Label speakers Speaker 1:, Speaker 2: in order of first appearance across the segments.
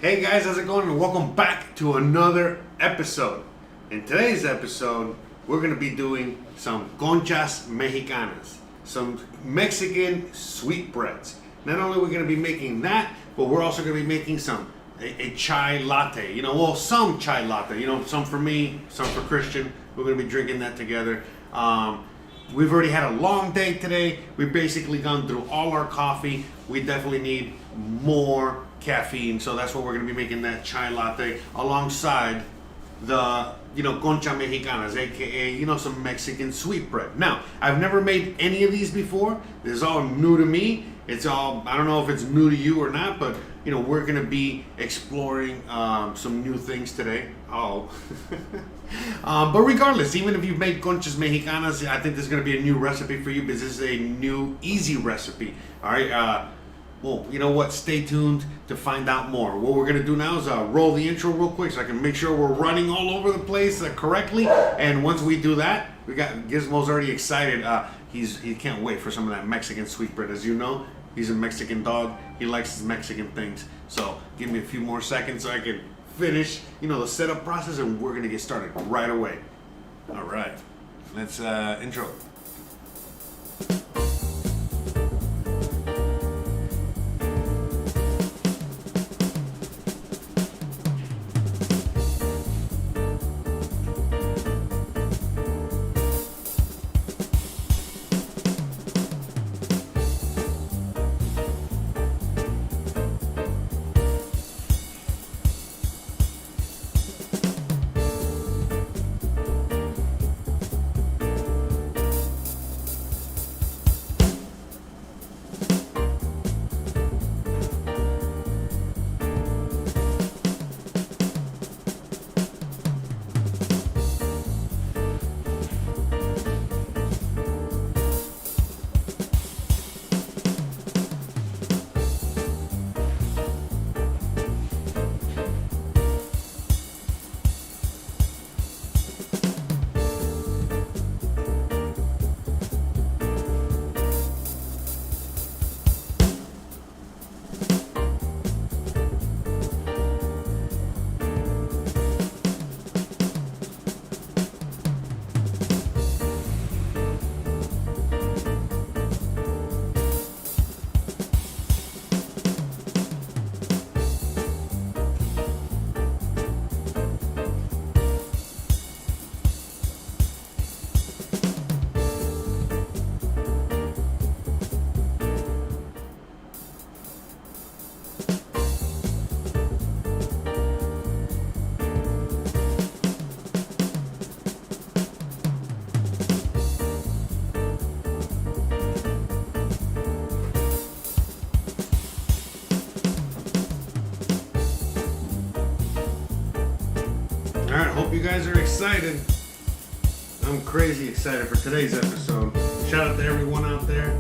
Speaker 1: Hey guys, how's it going? And welcome back to another episode. In today's episode, we're going to be doing some conchas mexicanas, some Mexican sweetbreads. Not only are we going to be making that, but we're also going to be making a chai latte. Some chai latte. Some for me, some for Christian. We're going to be drinking that together. We've already had a long day today. We've basically gone through all our coffee. We definitely need more caffeine, so that's what we're going to be making that chai latte alongside the concha mexicanas, aka some Mexican sweetbread. Now, I've never made any of these before. This is all new to me. I don't know if it's new to you or not, but we're going to be exploring some new things today. But regardless, even if you've made conchas mexicanas, I think this is going to be a new recipe for you because this is a new, easy recipe. All right. Well, you know what? Stay tuned to find out more. What we're going to do now is roll the intro real quick so I can make sure we're running all over the place correctly. And once we do that, we got Gizmo's already excited. He can't wait for some of that Mexican sweetbread. As you know, he's a Mexican dog. He likes his Mexican things. So give me a few more seconds so I can finish, the setup process, and we're going to get started right away. All right. Let's intro. Alright, hope you guys are excited. I'm crazy excited for today's episode. Shout out to everyone out there.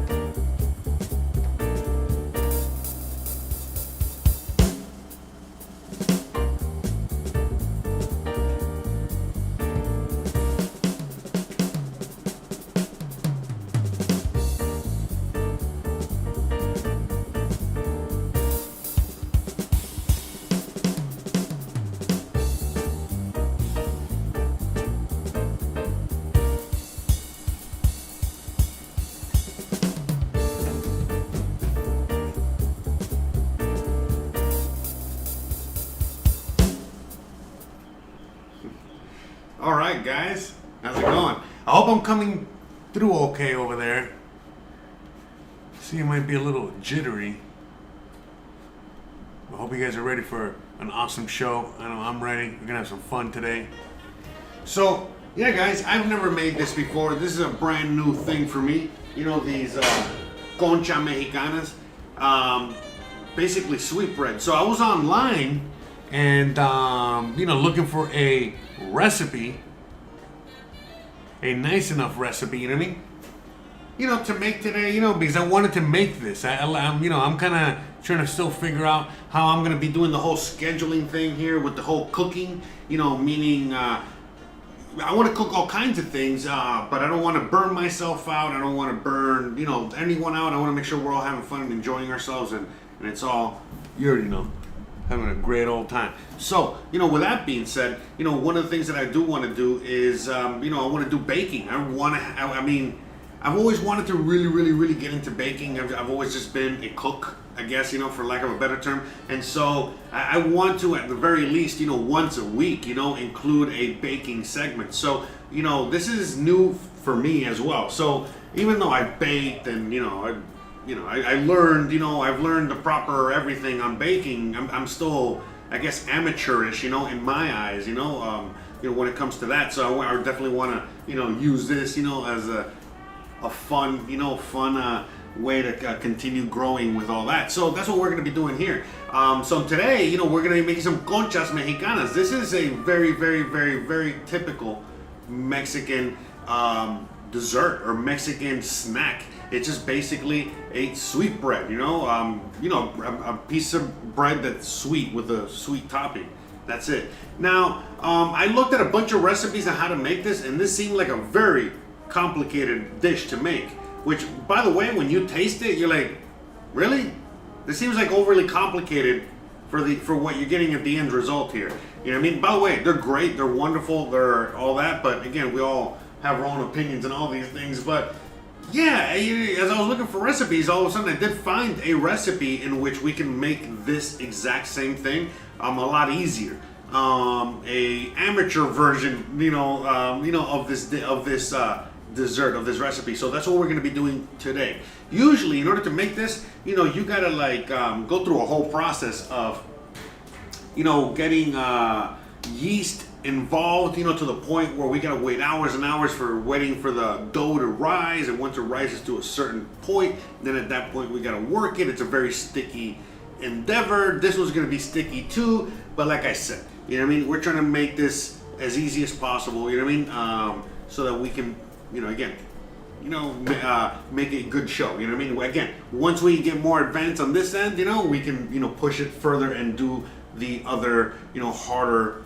Speaker 1: Alright guys, how's it going? I hope I'm coming through okay over there. See, it might be a little jittery. I hope you guys are ready for an awesome show. I know I'm ready. We're gonna have some fun today. So, yeah guys, I've never made this before. This is a brand new thing for me. These concha mexicanas. Basically sweetbread. So I was online and looking for a recipe, a nice enough recipe, you know what I mean? To make today, because I wanted to make this. I'm kind of trying to still figure out how I'm going to be doing the whole scheduling thing here with the whole cooking, meaning I want to cook all kinds of things, but I don't want to burn myself out. I don't want to burn, anyone out. I want to make sure we're all having fun and enjoying ourselves, and it's all, you already know, having a great old time. So, with that being said, one of the things that I do want to do is, I want to do baking. I've always wanted to really, really, really get into baking. I've always just been a cook, I guess, for lack of a better term. And so I want to, at the very least, once a week, include a baking segment. So, this is new for me as well. So even though I baked and, I learned, I've learned the proper everything on baking, I'm still, I guess, amateurish, in my eyes, when it comes to that. So I definitely want to, use this, as a fun, way to continue growing with all that. So that's what we're going to be doing here. So today, we're going to be making some conchas mexicanas. This is a very, very, very, very typical Mexican dessert or Mexican snack. It's just basically a sweet bread, a piece of bread that's sweet with a sweet topping. That's it. Now, I looked at a bunch of recipes on how to make this, and this seemed like a very complicated dish to make. Which, by the way, when you taste it, you're like, really? This seems like overly complicated for what you're getting at the end result here. You know what I mean? By the way, they're great, they're wonderful, they're all that, but again, we all have our own opinions and all these things. But yeah, as I was looking for recipes, all of a sudden I did find a recipe in which we can make this exact same thing a lot easier. A amateur version, of this dessert, of this recipe. So that's what we're going to be doing today. Usually, in order to make this, you gotta go through a whole process of getting yeast involved, to the point where we gotta wait hours and hours for waiting for the dough to rise, and once it rises to a certain point, then at that point we gotta work it. It's a very sticky endeavor. This one's gonna be sticky too, but like I said, we're trying to make this as easy as possible, so that we can, again, make a good show. Again, once we get more advanced on this end, we can, push it further and do the other, harder,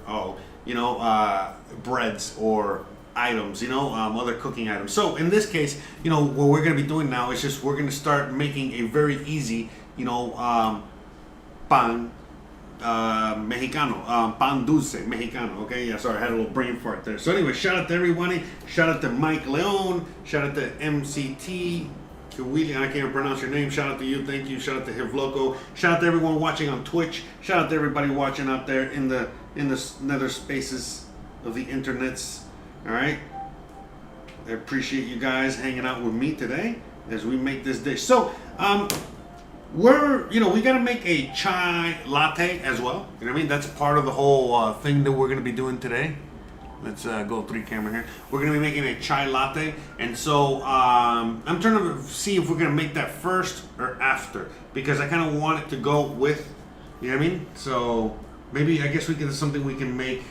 Speaker 1: breads or items, other cooking items. So in this case, what we're going to be doing now is just we're going to start making a very easy, pan Mexicano, pan dulce Mexicano. Okay, yeah, sorry, I had a little brain fart there. So anyway, shout out to everybody. Shout out to Mike Leon. Shout out to MCT. I can't even pronounce your name. Shout out to you. Thank you. Shout out to Hivloco. Shout out to everyone watching on Twitch. Shout out to everybody watching out there in the nether spaces of the internets. All right. I appreciate you guys hanging out with me today as we make this dish. So, we gotta make a chai latte as well. That's part of the whole thing that we're gonna be doing today. Let's go 3 camera here. We're gonna be making a chai latte, and so I'm trying to see if we're gonna make that first or after, because I kind of want it to go with, So maybe I guess we get something we can make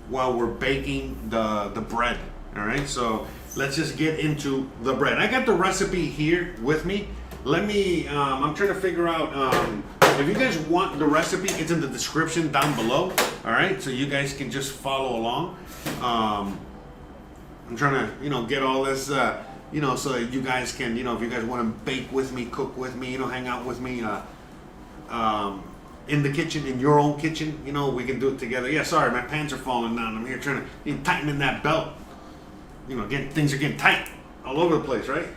Speaker 1: while we're baking the bread. All right. So let's just get into the bread. I got the recipe here with me. Let me, I'm trying to figure out, if you guys want the recipe, it's in the description down below, all right? So you guys can just follow along. I'm trying to, get all this, so that you guys can, if you guys want to bake with me, cook with me, hang out with me, in the kitchen, in your own kitchen, we can do it together. Yeah, sorry, my pants are falling down. I'm here trying to tighten in that belt. Again, things are getting tight all over the place, right?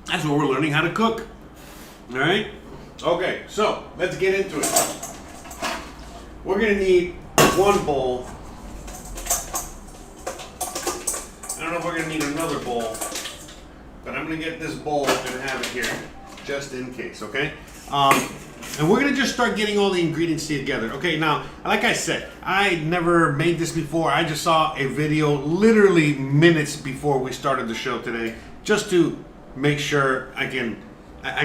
Speaker 1: That's what we're learning how to cook. All right? Okay, so let's get into it. We're going to need 1 bowl. I don't know if we're going to need another bowl, but I'm going to get this bowl and have it here just in case, okay? And we're going to just start getting all the ingredients together. Okay, now, like I said, I never made this before. I just saw a video literally minutes before we started the show today, just to make sure I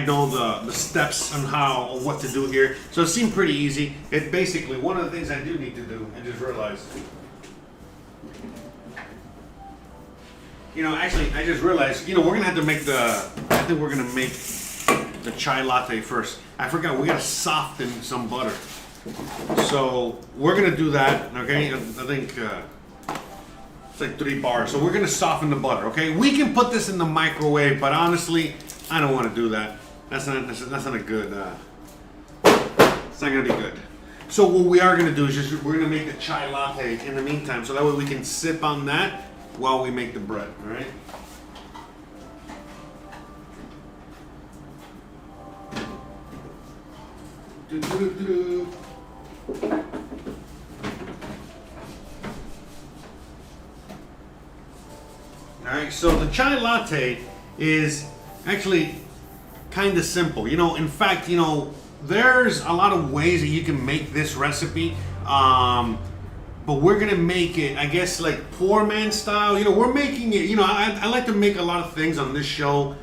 Speaker 1: know the steps on what to do here. So it seemed pretty easy. It basically, one of the things I do need to do, I just realized, actually I just realized, we're gonna have to make I think we're gonna make the chai latte first. I forgot, we gotta soften some butter. So we're gonna do that, okay? I think it's like 3 bars. So we're gonna soften the butter, okay? We can put this in the microwave, but honestly, I don't want to do that. That's not a good. It's not gonna be good. So what we are gonna do is we're gonna make the chai latte in the meantime, so that way we can sip on that while we make the bread. All right. Alright, so the chai latte is actually kind of simple. You know, in fact, you know, there's a lot of ways that you can make this recipe. But we're gonna make it, I guess, like poor man style. You know, we're making it, you know, I like to make a lot of things on this show.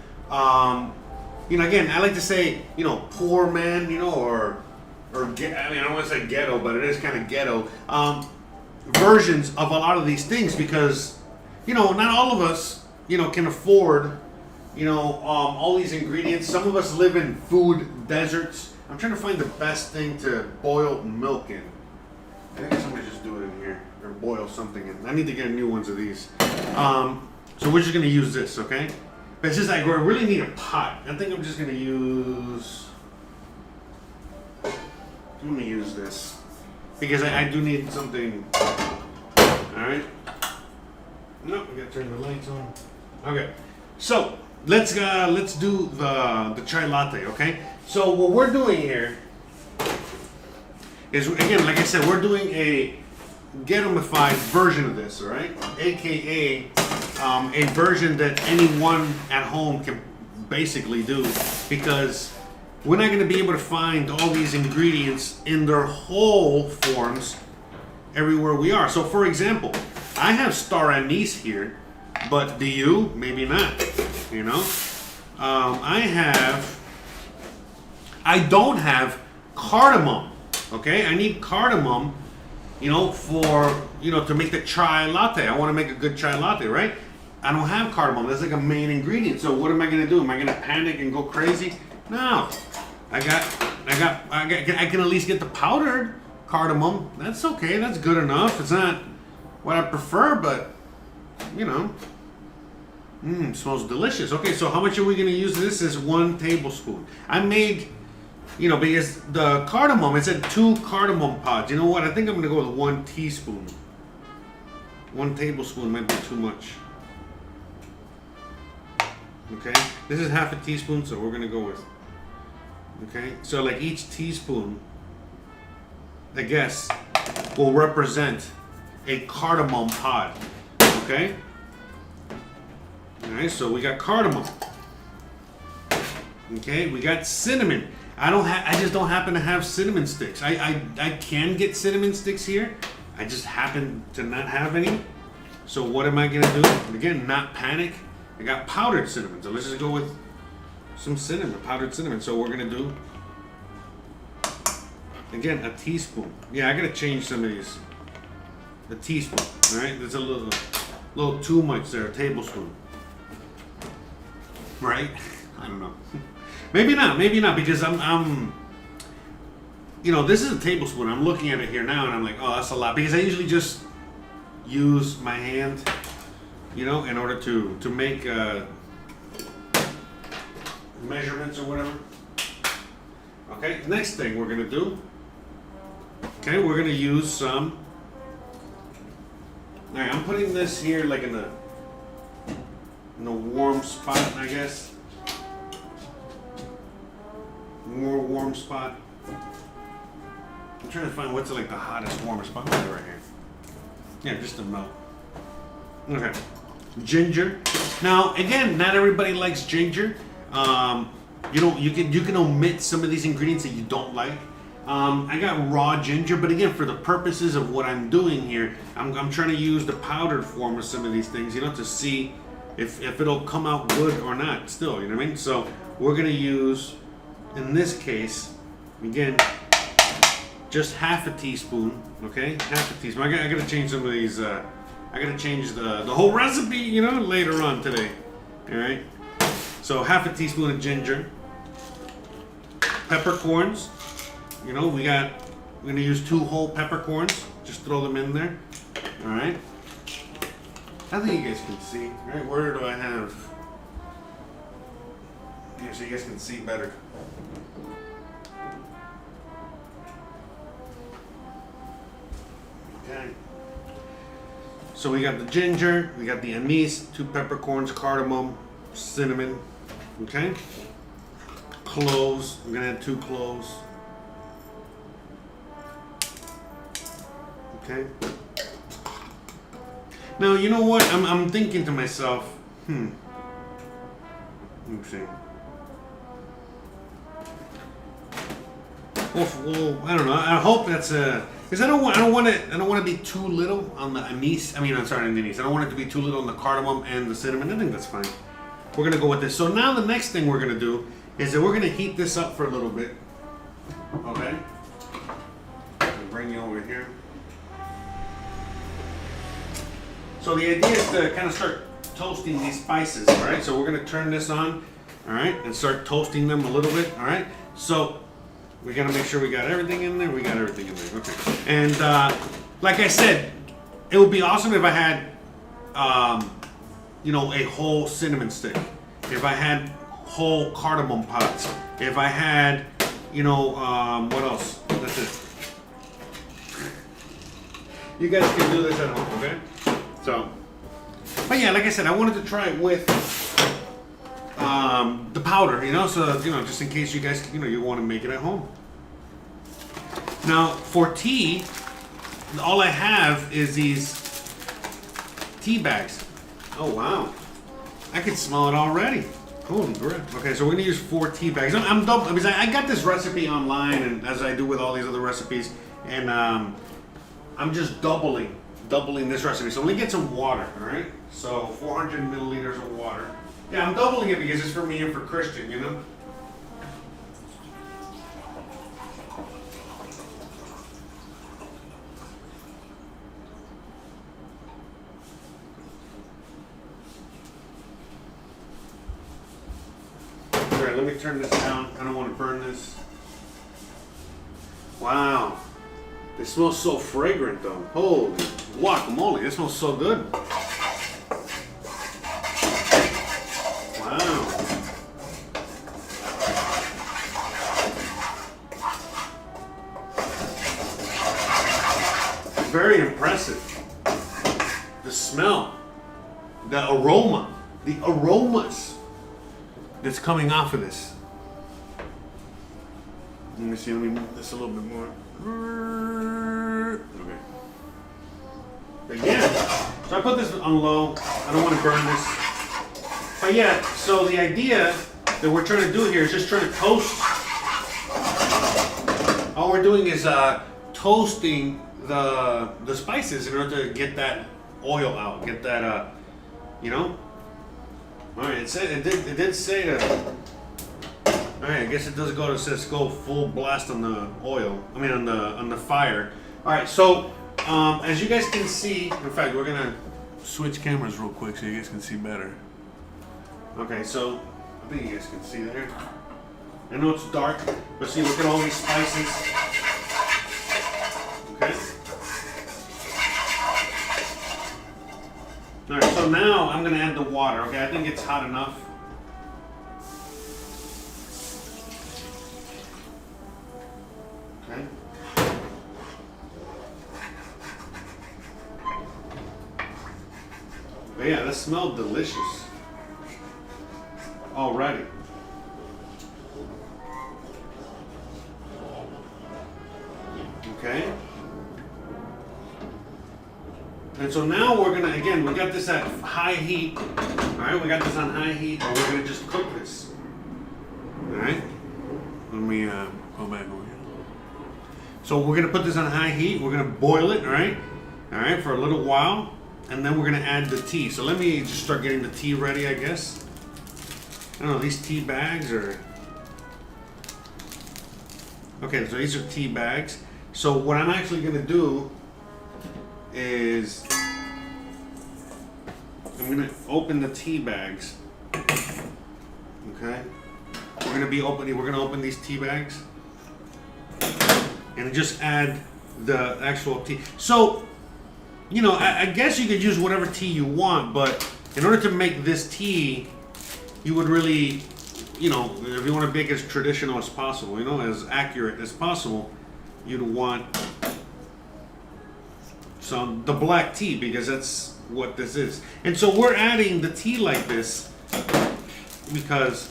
Speaker 1: You know, again, I like to say, you know, poor man, you know, or I mean, I don't want to say ghetto, but it is kind of ghetto versions of a lot of these things, because, you know, not all of us, you know, can afford, you know, all these ingredients. Some of us live in food deserts. I'm trying to find the best thing to boil milk in. I think somebody just do it in here, or boil something in. I need to get new ones of these. So we're just gonna use this, okay? But it's just like, I really need a pot. I think I'm just gonna use. I'm gonna use this because I do need something. All right. No, we gotta turn the lights on. Okay. So let's do the chai latte. Okay. So what we're doing here is, again, like I said, we're doing a ghettoified version of this. All right. AKA a version that anyone at home can basically do, because we're not going to be able to find all these ingredients in their whole forms everywhere we are. So, for example, I have Star Anise here, but do you? Maybe not. You know, I don't have cardamom. Okay, I need cardamom. You know, to make the chai latte. I want to make a good chai latte, right? I don't have cardamom. That's like a main ingredient. So what am I going to do? Am I going to panic and go crazy? No. I can at least get the powdered cardamom. That's okay. That's good enough. It's not what I prefer, but you know, smells delicious. Okay, so how much are we going to use? This is 1 tablespoon. I made, you know, because the cardamom, it said 2 cardamom pods. You know what? I think I'm going to go with 1 teaspoon. 1 tablespoon might be too much. Okay, this is half a teaspoon, so we're going to go with. Okay, so like each teaspoon, I guess, will represent a cardamom pod. Okay? Alright, so we got cardamom. Okay, we got cinnamon. I just don't happen to have cinnamon sticks. I can get cinnamon sticks here. I just happen to not have any. So what am I gonna do? Again, not panic. I got powdered cinnamon. So let's just go with some cinnamon, powdered cinnamon. So we're gonna do, again, a teaspoon. Yeah, I gotta change some of these. A teaspoon. All right, there's a little too much there. A tablespoon. Right? I don't know. Maybe not, because I'm. You know, this is a tablespoon. I'm looking at it here now, and I'm like, oh, that's a lot, because I usually just use my hand, you know, in order to make measurements or whatever. Okay, next thing we're gonna do. Okay, we're gonna use some. All right, I'm putting this here like in a warm spot, I guess. More warm spot. I'm trying to find what's like the hottest, warmest spot. Right here. Yeah, just to melt. Okay. Ginger. Now, again, not everybody likes ginger. You can omit some of these ingredients that you don't like. I got raw ginger, but again, for the purposes of what I'm doing here, I'm trying to use the powdered form of some of these things, you know, to see if it'll come out good or not. Still, you know what I mean? So we're gonna use, in this case, again, just half a teaspoon. Okay, half a teaspoon. I gotta change some of these. I gotta change the whole recipe, you know, later on today. All right. So half a teaspoon of ginger. Peppercorns. You know, we're gonna use 2 whole peppercorns. Just throw them in there. All right. I think you guys can see. All right, where do I have? Yeah, here so you guys can see better. Okay. So we got the ginger, we got the anise, 2 peppercorns, cardamom, cinnamon. Okay. Cloves. I'm gonna add 2 cloves. Okay. Now you know what? I'm thinking to myself, let me see. Well, I don't know. I hope that's because I don't want to be too little on the anise. I'm sorry, on the anise. I don't want it to be too little on the cardamom and the cinnamon. I think that's fine. We're gonna go with this. So now the next thing we're gonna do is that we're gonna heat this up for a little bit. Okay. I'll bring you over here. So the idea is to kind of start toasting these spices. All right. So we're gonna turn this on. All right, and start toasting them a little bit. All right. So we gotta make sure we got everything in there. We got everything in there. Okay. And like I said, it would be awesome if I had, a whole cinnamon stick. If I had whole cardamom pods. If I had, what else? That's it. You guys can do this at home, okay? So, but yeah, like I said, I wanted to try it with the powder, so just in case you guys, you want to make it at home. Now for tea, all I have is these tea bags. Oh wow, I can smell it already. Holy crap! Okay, so we're gonna use 4 tea bags. I'm double because I got this recipe online, and as I do with all these other recipes, and I'm just doubling this recipe. So let me get some water. All right, so 400 milliliters of water. Yeah, I'm doubling it because it's for me and for Christian, Alright, let me turn this down. I don't want to burn this. Wow. It smells so fragrant though. Holy guacamole, it smells so good. Very impressive. The smell, the aroma, the aromas that's coming off of this. Let me see, let me move this a little bit more. Okay. But yeah, so I put this on low. I don't want to burn this. But yeah, so the idea that we're trying to do here is just trying to toast. All we're doing is toasting the spices in order to get that oil out, get that All right, it did say that. All right, I guess it does go. It says go full blast on the oil. On the fire. All right, so as you guys can see, in fact, we're gonna switch cameras real quick so you guys can see better. Okay, so I think you guys can see there. I know it's dark, but see, look at all these spices. Okay. Alright, so now I'm going to add the water. Okay, I think it's hot enough. Okay. But yeah, that smelled delicious already. Okay. And so now we're gonna, again, we got this at high heat. Alright, we got this on high heat, and we're gonna just cook this. Alright? Let me go back over here. So we're gonna put this on high heat, we're gonna boil it, alright? Alright, for a little while, and then we're gonna add the tea. So let me just start getting the tea ready, I guess. I don't know, these tea bags are... Okay, so these are tea bags. So what I'm actually gonna do is I'm gonna open the tea bags. Okay, we're gonna open these tea bags and just add the actual tea. So I guess you could use whatever tea you want, but in order to make this tea, you would really you know, if you want to make it as traditional as possible, you know, as accurate as possible, you'd want the black tea, because that's what this is. And so we're adding the tea like this because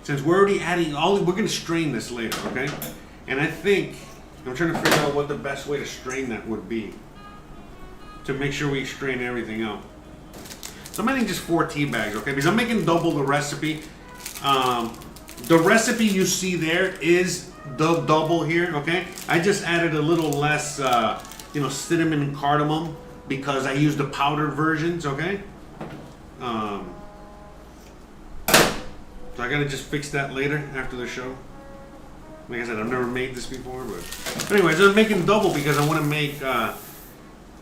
Speaker 1: since we're already adding we're going to strain this later, okay? And I think I'm trying to figure out what the best way to strain that would be to make sure we strain everything out. So I'm adding just 4 tea bags, okay? Because I'm making double the recipe. The recipe you see there is the double here, okay? I just added a little less, you know, cinnamon and cardamom because I used the powdered versions, okay? So I gotta just fix that later after the show. Like I said, I've never made this before, but anyways, I'm making double because I want to make,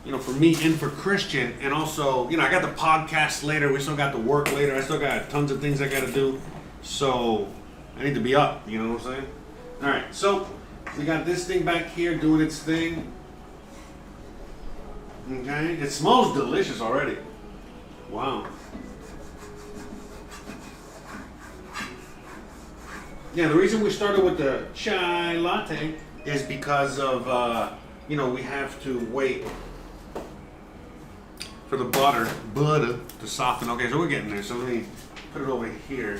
Speaker 1: you know, for me and for Christian, and also, you know, I got the podcast later. We still got the work later. I still got tons of things I got to do, so I need to be up. You know what I'm saying? All right, so we got this thing back here doing its thing. Okay, it smells delicious already. Wow. Yeah, the reason we started with the chai latte is because of, you know, we have to wait for the butter to soften. Okay, so we're getting there. So let me put it over here.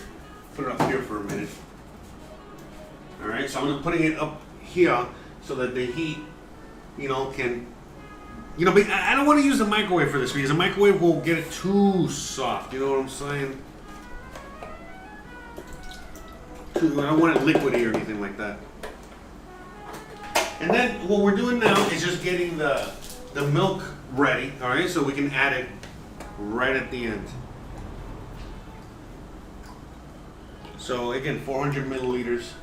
Speaker 1: Put it up here for a minute. All right, so I'm putting it up here so that the heat, you know, can, you know, but I don't want to use the microwave for this because the microwave will get it too soft. You know what I'm saying? I don't want it liquidy or anything like that. And then what we're doing now is just getting the milk ready, all right, so we can add it right at the end. So again, 400 milliliters.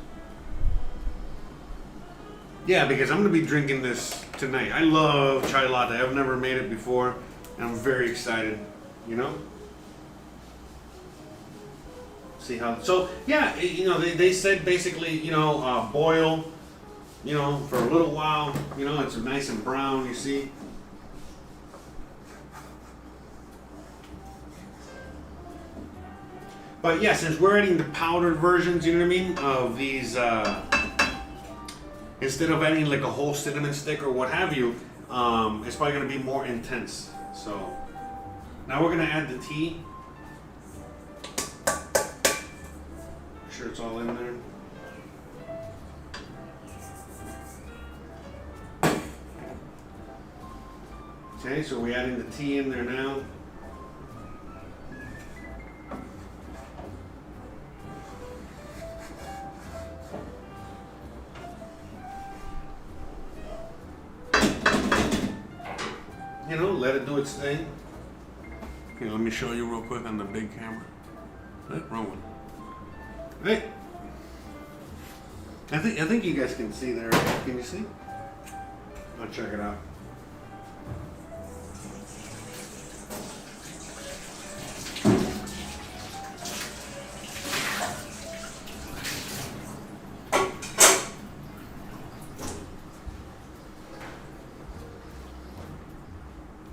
Speaker 1: Yeah, because I'm going to be drinking this tonight. I love chai latte. I've never made it before, and I'm very excited, you know? See how, so yeah, you know, they said basically, you know, boil, you know, for a little while, you know, it's nice and brown, you see. But yeah, since we're adding the powdered versions, you know what I mean, of these, instead of adding like a whole cinnamon stick or what have you, it's probably going to be more intense. So now we're going to add the tea. Make sure it's all in there. Okay, so we're adding the tea in there now. You know, let it do its thing. Okay, let me show you real quick on the big camera. Wrong one. Hey, I think you guys can see there. Can you see? I'll check it out.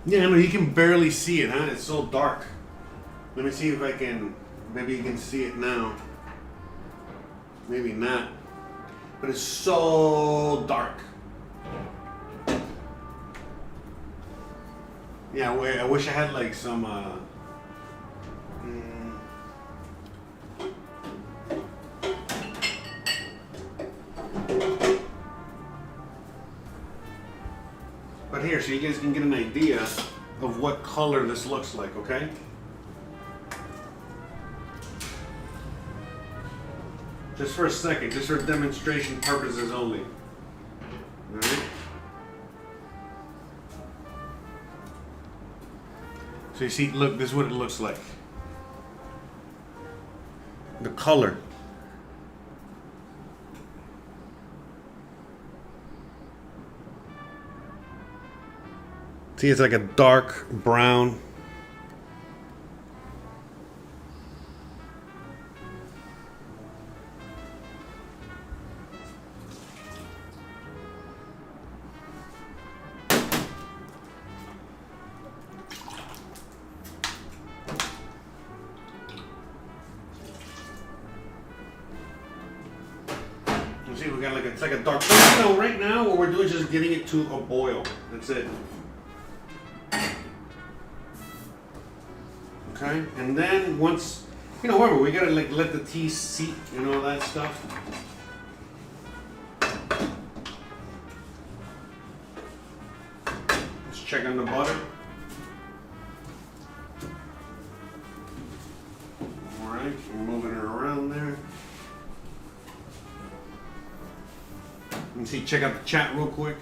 Speaker 1: Yeah, no, you can barely see it, huh? It's so dark. Let me see if I can, maybe you can see it now. Maybe not. But it's so dark. Yeah, I wish I had like some, But here, so you guys can get an idea of what color this looks like, okay? Just for a second, just for demonstration purposes only. Alright? So you see, look, this is what it looks like. The color. See, it's like a dark brown. You see, we got like it's like a dark. So, you know, right now what we're doing is just getting it to a boil. That's it. Okay, and then once, you know, whatever, we gotta like let the tea seep and all that stuff. Let's check on the butter. All right, we're moving it around there. Let me see, check out the chat real quick.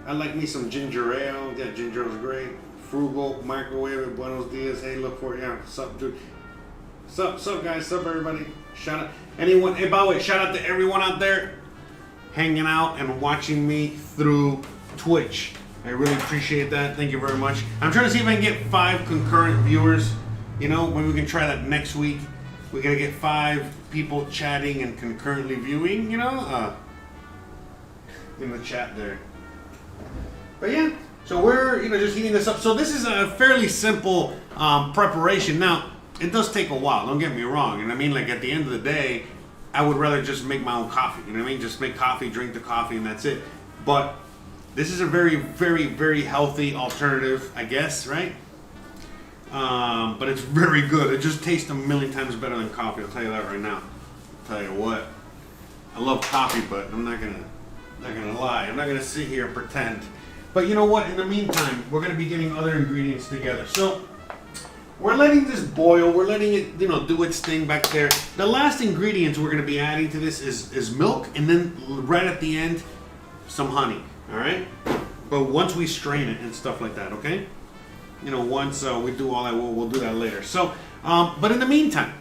Speaker 1: I like me some ginger ale. Yeah, ginger ale is great. Frugal, microwave it, buenos dias. Hey, look for it. Yeah, sup, dude. Sup, guys. Sup, everybody. Shout out. Anyone, hey, by the way, shout out to everyone out there hanging out and watching me through Twitch. I really appreciate that. Thank you very much. I'm trying to see if I can get 5 concurrent viewers. You know, maybe we can try that next week. We're going to get 5 people chatting and concurrently viewing, you know, in the chat there. But yeah. So we're, you know, just heating this up. So this is a fairly simple preparation. Now, it does take a while, don't get me wrong. And I mean, like at the end of the day, I would rather just make my own coffee. You know what I mean? Just make coffee, drink the coffee, and that's it. But this is a very, very, very healthy alternative, I guess, right? But it's very good. It just tastes a million times better than coffee. I'll tell you that right now. I'll tell you what. I love coffee, but I'm not gonna lie. I'm not gonna sit here and pretend. But you know what? In the meantime, we're going to be getting other ingredients together. So we're letting this boil. We're letting it, you know, do its thing back there. The last ingredients we're going to be adding to this is milk, and then right at the end, some honey. All right. But once we strain it and stuff like that, okay? You know, once we do all that, we'll do that later. So, but in the meantime,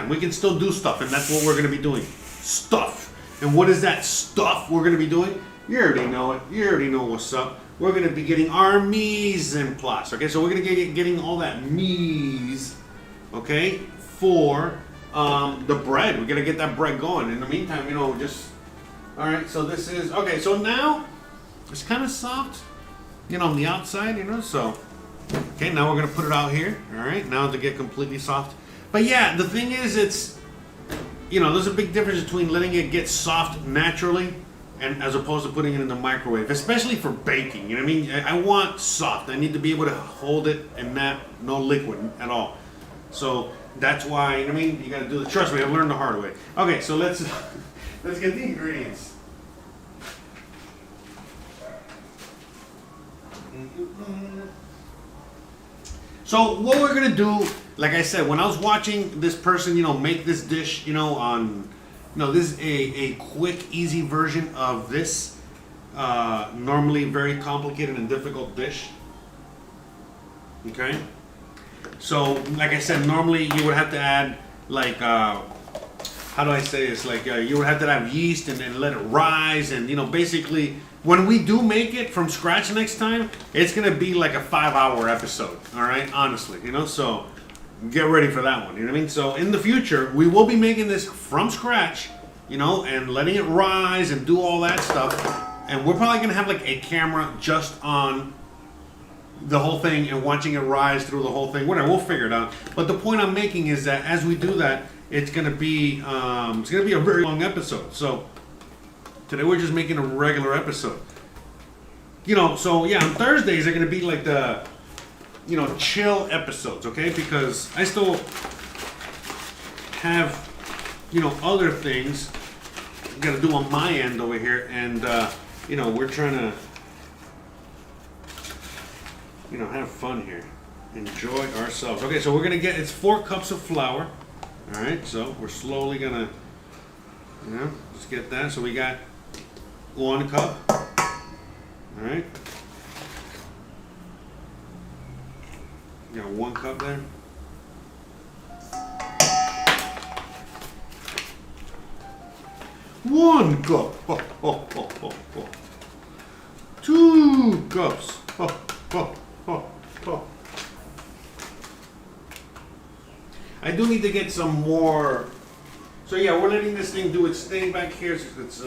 Speaker 1: we can still do stuff, and that's what we're going to be doing. Stuff. And what is that stuff we're going to be doing? You already know it. You already know what's up. We're going to be getting our mise en place. Okay, so we're going to be getting all that mise, okay, for the bread. We're going to get that bread going. In the meantime, you know, just, all right, so this is, okay, so now it's kind of soft, you know, on the outside, you know, so, okay, now we're going to put it out here, all right, now to get completely soft. But yeah, the thing is, it's, you know, there's a big difference between letting it get soft naturally and as opposed to putting it in the microwave, especially for baking. You know what I mean? I want soft. I need to be able to hold it and not no liquid at all. So that's why, you know what I mean? You got to do the. Trust me, I've learned the hard way. Okay, so let's get the ingredients. So what we're gonna do, like I said, when I was watching this person, you know, make this dish, you know, on. No, this is a quick, easy version of this normally very complicated and difficult dish. Okay? So, like I said, normally you would have to add, like, how do I say this? Like, you would have to have yeast and let it rise. And, you know, basically, when we do make it from scratch next time, it's going to be like a 5-hour episode. All right? Honestly, you know? So, get ready for that one, you know what I mean? So in the future, we will be making this from scratch, you know, and letting it rise and do all that stuff. And we're probably gonna have like a camera just on the whole thing and watching it rise through the whole thing. Whatever, we'll figure it out. But the point I'm making is that as we do that, it's gonna be a very long episode. So today we're just making a regular episode. You know, so yeah, on Thursdays are gonna be like the, you know, chill episodes, okay? Because I still have, you know, other things I gotta do on my end over here, and you know, we're trying to, you know, have fun here, enjoy ourselves. Okay, so we're gonna get, it's 4 cups of flour. All right, so we're slowly gonna, you know, just get that. So we got 1 cup. All right. You got 1 cup there. One cup. Oh, oh, oh, oh, oh. 2 cups. Oh, oh, oh, oh. I do need to get some more. So yeah, we're letting this thing do its thing back here. It's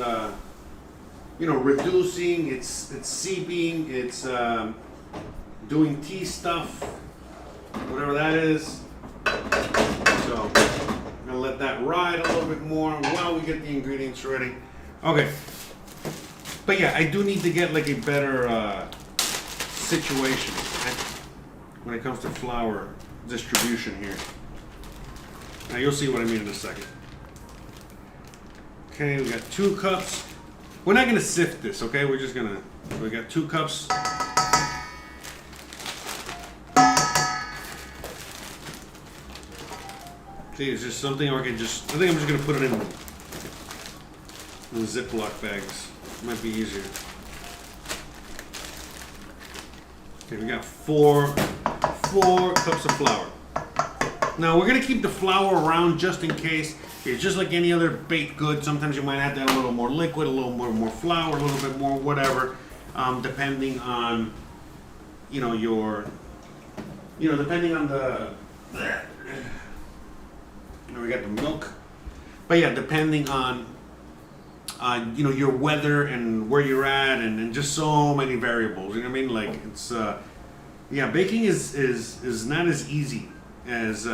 Speaker 1: you know, reducing. It's seeping. It's doing tea stuff, whatever that is. So I'm gonna let that ride a little bit more while we get the ingredients ready. Okay. But yeah, I do need to get like a better situation when it comes to flour distribution here. Now you'll see what I mean in a second. Okay, we got 2 cups. We're not gonna sift this, okay? We're just gonna, we got 2 cups. See, it's just something I can just, I think I'm just gonna put it in the Ziploc bags. Might be easier. Okay, we got 4 cups of flour. Now we're gonna keep the flour around just in case. It's just like any other baked good. Sometimes you might have to add a little more liquid, a little more flour, a little bit more whatever, depending on, depending on the. We got the milk, but yeah, depending on, your weather and where you're at, and just so many variables. You know what I mean? Like it's, baking is not as easy as.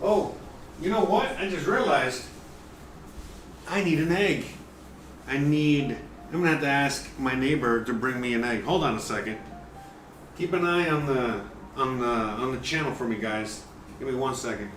Speaker 1: Oh, you know what? I just realized I need an egg. I'm gonna have to ask my neighbor to bring me an egg. Hold on a second. Keep an eye on the channel for me, guys. Give me 1 second.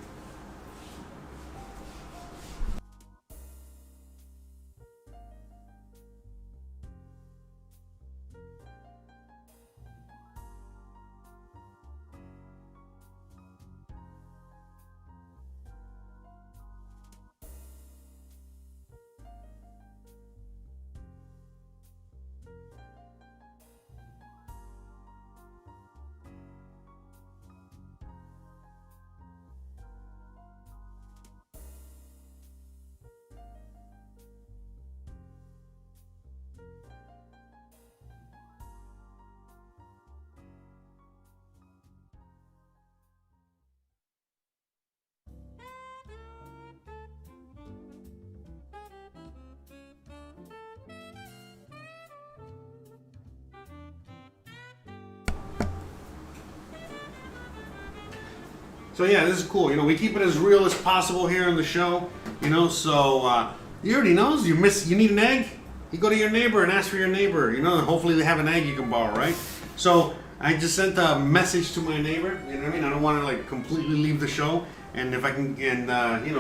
Speaker 1: So yeah, this is cool. We keep it as real as possible here on the show. So you already knows you need an egg. You go to your neighbor and ask for your neighbor. And hopefully they have an egg you can borrow, right? So I just sent a message to my neighbor. You know what I mean? I don't want to like completely leave the show, and if I can,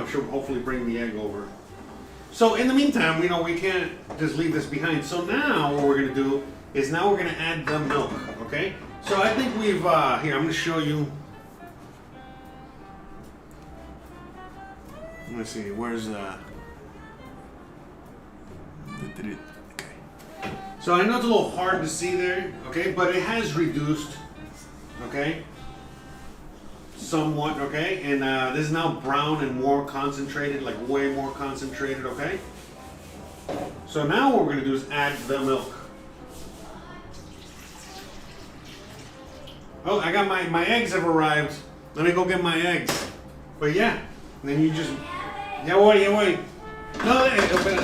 Speaker 1: she'll hopefully bring the egg over. So in the meantime, we can't just leave this behind. So now what we're gonna do is now we're gonna add the milk. Okay? So I think we've here. I'm gonna show you. Let's see, where's okay. So I know it's a little hard to see there, okay, but it has reduced, okay, somewhat, okay, and this is now brown and more concentrated, like way more concentrated, okay. So now what we're gonna do is add the milk. Oh, I got my eggs have arrived. Let me go get my eggs. But yeah, and then you just. Ya voy. No, espera.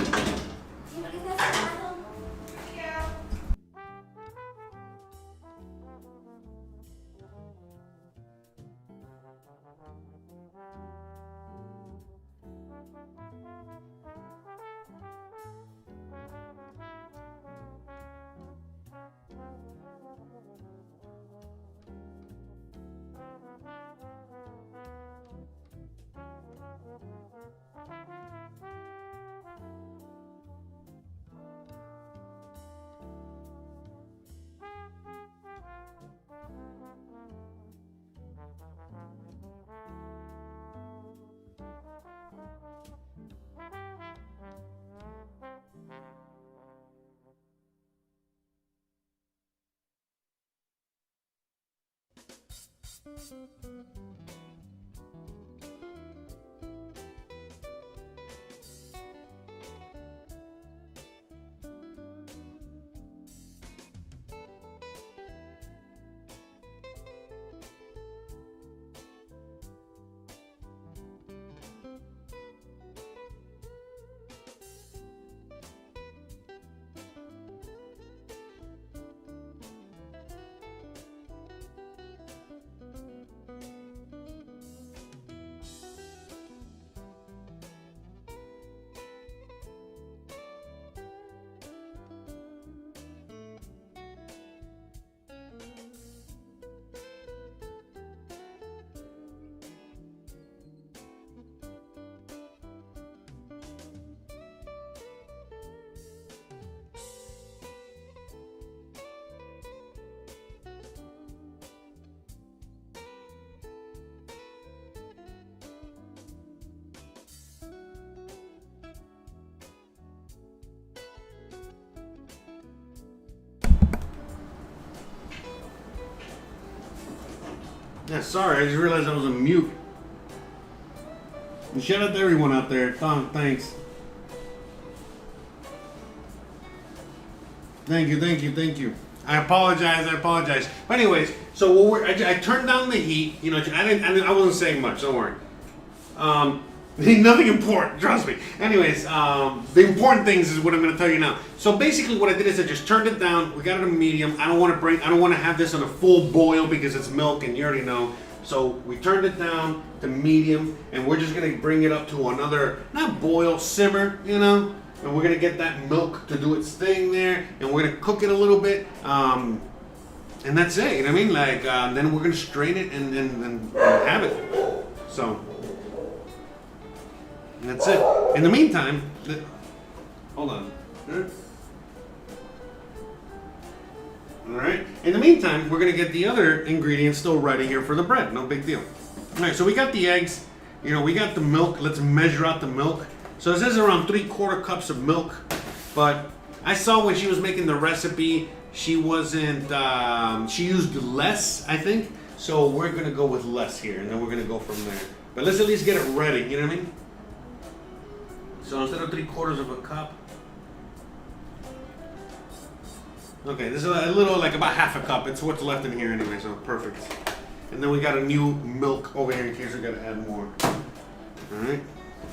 Speaker 1: Yeah, sorry, I just realized I was on mute. And shout out to everyone out there. Thanks. Thank you. I apologize. But anyways, so I turned down the heat. You know, I wasn't saying much. Don't worry. Nothing important, trust me. Anyways, the important things is what I'm going to tell you now. So basically, what I did is I just turned it down. We got it a medium. I don't want to have this on a full boil because it's milk, and you already know. So we turned it down to medium, and we're just going to bring it up to another, not boil, simmer, you know. And we're going to get that milk to do its thing there, and we're going to cook it a little bit. And that's it. You know what I mean? Like then we're going to strain it and have it. So. And that's it. In the meantime, hold on. Alright. In the meantime, we're going to get the other ingredients still ready here for the bread. No big deal. Alright, so we got the eggs. You know, we got the milk. Let's measure out the milk. So it says around 3/4 cups of milk. But I saw when she was making the recipe, she wasn't, she used less, I think. So we're going to go with less here. And then we're going to go from there. But let's at least get it ready. You know what I mean? So instead of 3/4 of a cup, okay, this is a little, like about half a cup. It's what's left in here anyway, so perfect. And then we got a new milk over here in case we gotta add more. All right,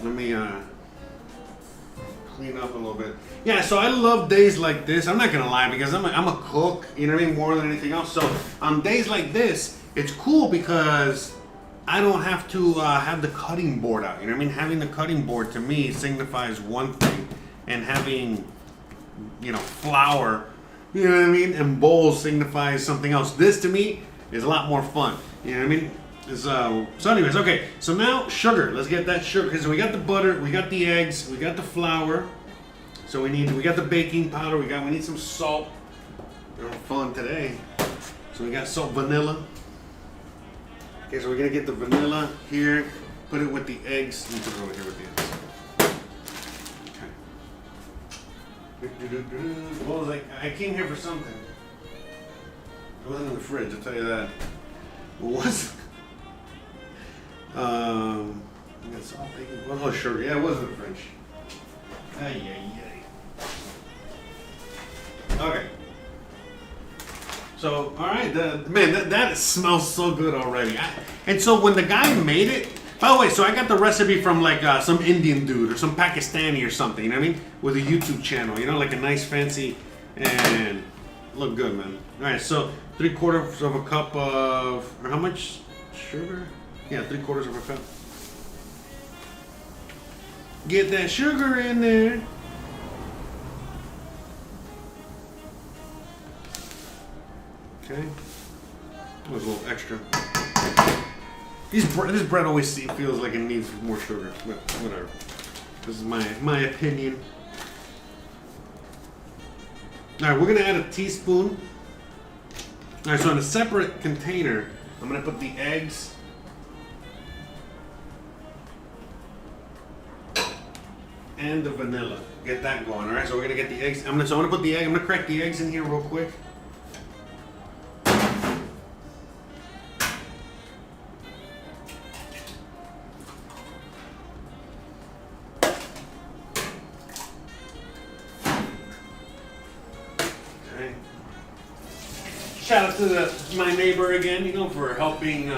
Speaker 1: let me clean up a little bit. Yeah, so I love days like this. I'm not gonna lie because I'm a cook, you know what I mean, more than anything else. So on days like this, it's cool because I don't have to have the cutting board out. You know what I mean? Having the cutting board to me signifies one thing, and having, you know, flour, you know what I mean, and bowls signifies something else. This to me is a lot more fun. You know what I mean? So anyways, okay. So now sugar. Let's get that sugar. So we got the butter, we got the eggs, we got the flour. So we got the baking powder. We need some salt. We're fun today. So we got salt, vanilla. Okay, so we're gonna get the vanilla here, put it with the eggs. Let me put it over here with the eggs. Okay. What was I came here for something. It wasn't in the fridge, I'll tell you that. What was it? I got salt, baking, oh, sugar. Yeah, it was in the fridge. Ay. Okay. So, all right, man, that smells so good already. And so when the guy made it, by the way, so I got the recipe from like some Indian dude or some Pakistani or something, you know what I mean? With a YouTube channel, you know, like a nice fancy, and look good, man. All right, so 3/4 of a cup of, or how much sugar? Yeah, 3/4 of a cup. Get that sugar in there. Okay, that was a little extra. This bread always feels like it needs more sugar, but whatever. This is my opinion. All right, we're gonna add a teaspoon. All right, so in a separate container, I'm gonna put the eggs. And the vanilla. Get that going. All right, so we're gonna get the eggs. I'm gonna put the egg. I'm gonna crack the eggs in here real quick. Shout out to my neighbor again, you know, for helping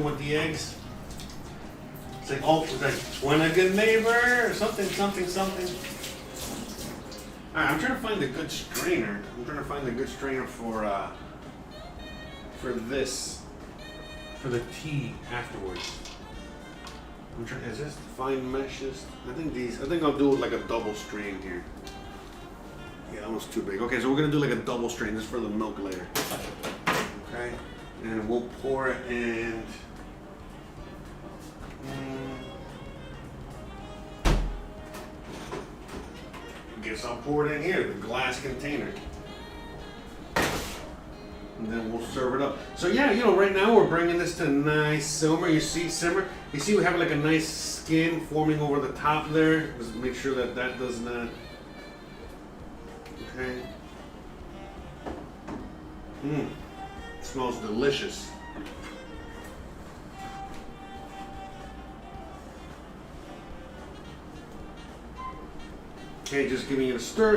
Speaker 1: with the eggs. It's like, oh, it's like, when a good neighbor, or something. All right, I'm trying to find a good strainer. For this, for the tea afterwards. Is this fine meshes? I think I'll do like a double strain here. Yeah, that was too big. Okay, so we're gonna do like a double strain. This for the milk later. Okay, and we'll pour it in. Guess I'll pour it in here, the glass container. And then we'll serve it up. So yeah, you know, right now we're bringing this to a nice simmer. You see we have like a nice skin forming over the top there. Just make sure that does not. Okay. It smells delicious. Okay, just giving it a stir.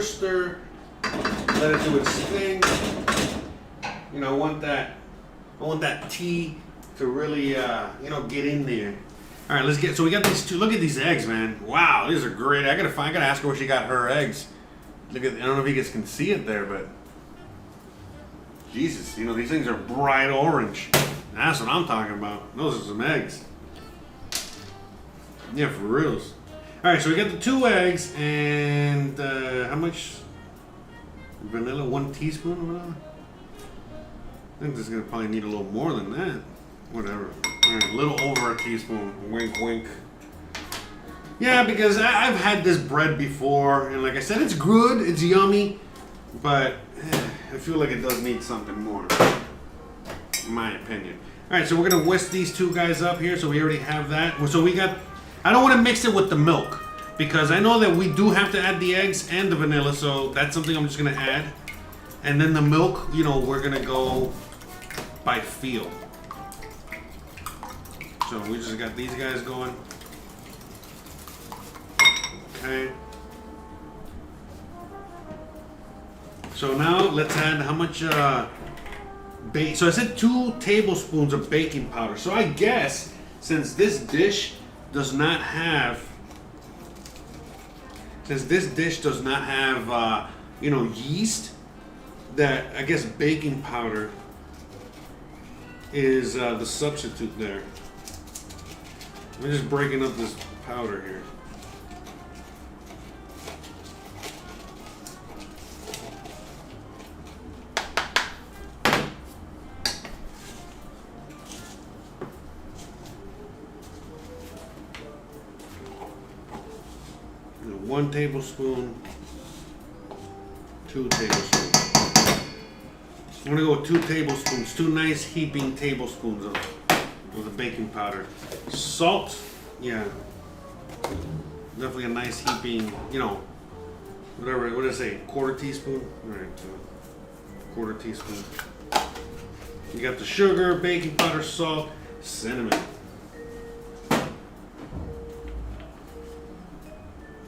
Speaker 1: Let it do its thing. You know, I want that tea to really, get in there. All right, so we got these two. Look at these eggs, man. Wow, these are great. I gotta ask her where she got her eggs. Look at, I don't know if you guys can see it there, but Jesus, these things are bright orange. That's what I'm talking about. Those are some eggs. Yeah, for reals. All right, so we got the 2 eggs and how much vanilla? 1 teaspoon of vanilla? I think this is gonna probably need a little more than that. Whatever. All right, a little over a teaspoon. Wink, wink. Yeah, because I've had this bread before, and like I said, it's good, it's yummy, but I feel like it does need something more, in my opinion. All right, so we're gonna whisk these 2 guys up here. So we already have that. So we got. I don't want to mix it with the milk because I know that we do have to add the eggs and the vanilla, so that's something I'm just gonna add. And then the milk, we're gonna go by feel. So we just got these guys going. Okay. So now let's add how much so I said 2 tablespoons of baking powder. So I guess since this dish does not have yeast, that I guess baking powder is the substitute there. I'm just breaking up this powder here. One tablespoon, 2 tablespoons. I'm gonna go with 2 tablespoons, 2 nice heaping tablespoons of the baking powder. Salt, yeah, definitely a nice heaping, whatever, what did I say, 1/4 teaspoon? All right, 1/4 teaspoon. You got the sugar, baking powder, salt, cinnamon.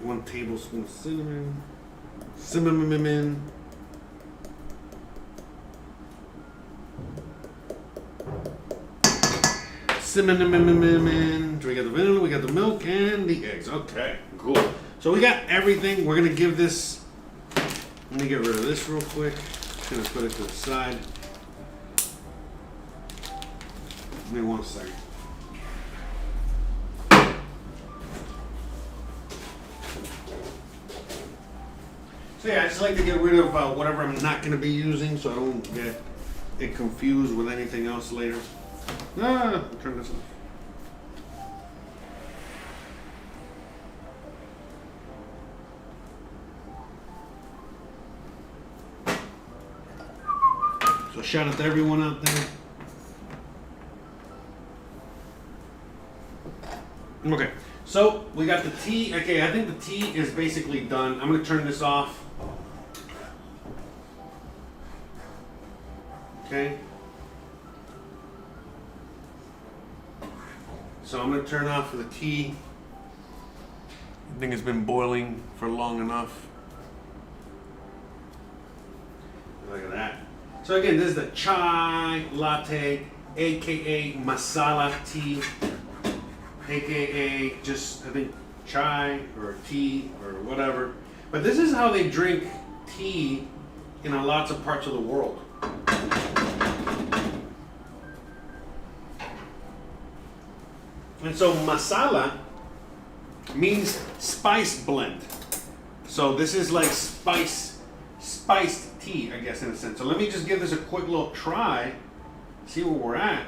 Speaker 1: 1 tablespoon of cinnamon. Cinnamon. So we got the vanilla, we got the milk, and the eggs. Okay, cool. So we got everything. We're gonna give this. Let me get rid of this real quick. Just gonna put it to the side. Give me 1 second. So yeah, I just like to get rid of whatever I'm not going to be using so I don't get it confused with anything else later. I'll turn this off. So shout out to everyone out there. Okay, so we got the tea. Okay, I think the tea is basically done. I'm going to turn this off. Okay. So I'm going to turn off the tea. I think it's been boiling for long enough. Look at that. So again, this is the Chai Latte, aka Masala Tea, aka just, I think, chai or tea or whatever. But this is how they drink tea in lots of parts of the world. And so masala means spice blend. So this is like spiced tea, I guess, in a sense. So let me just give this a quick little try, see where we're at.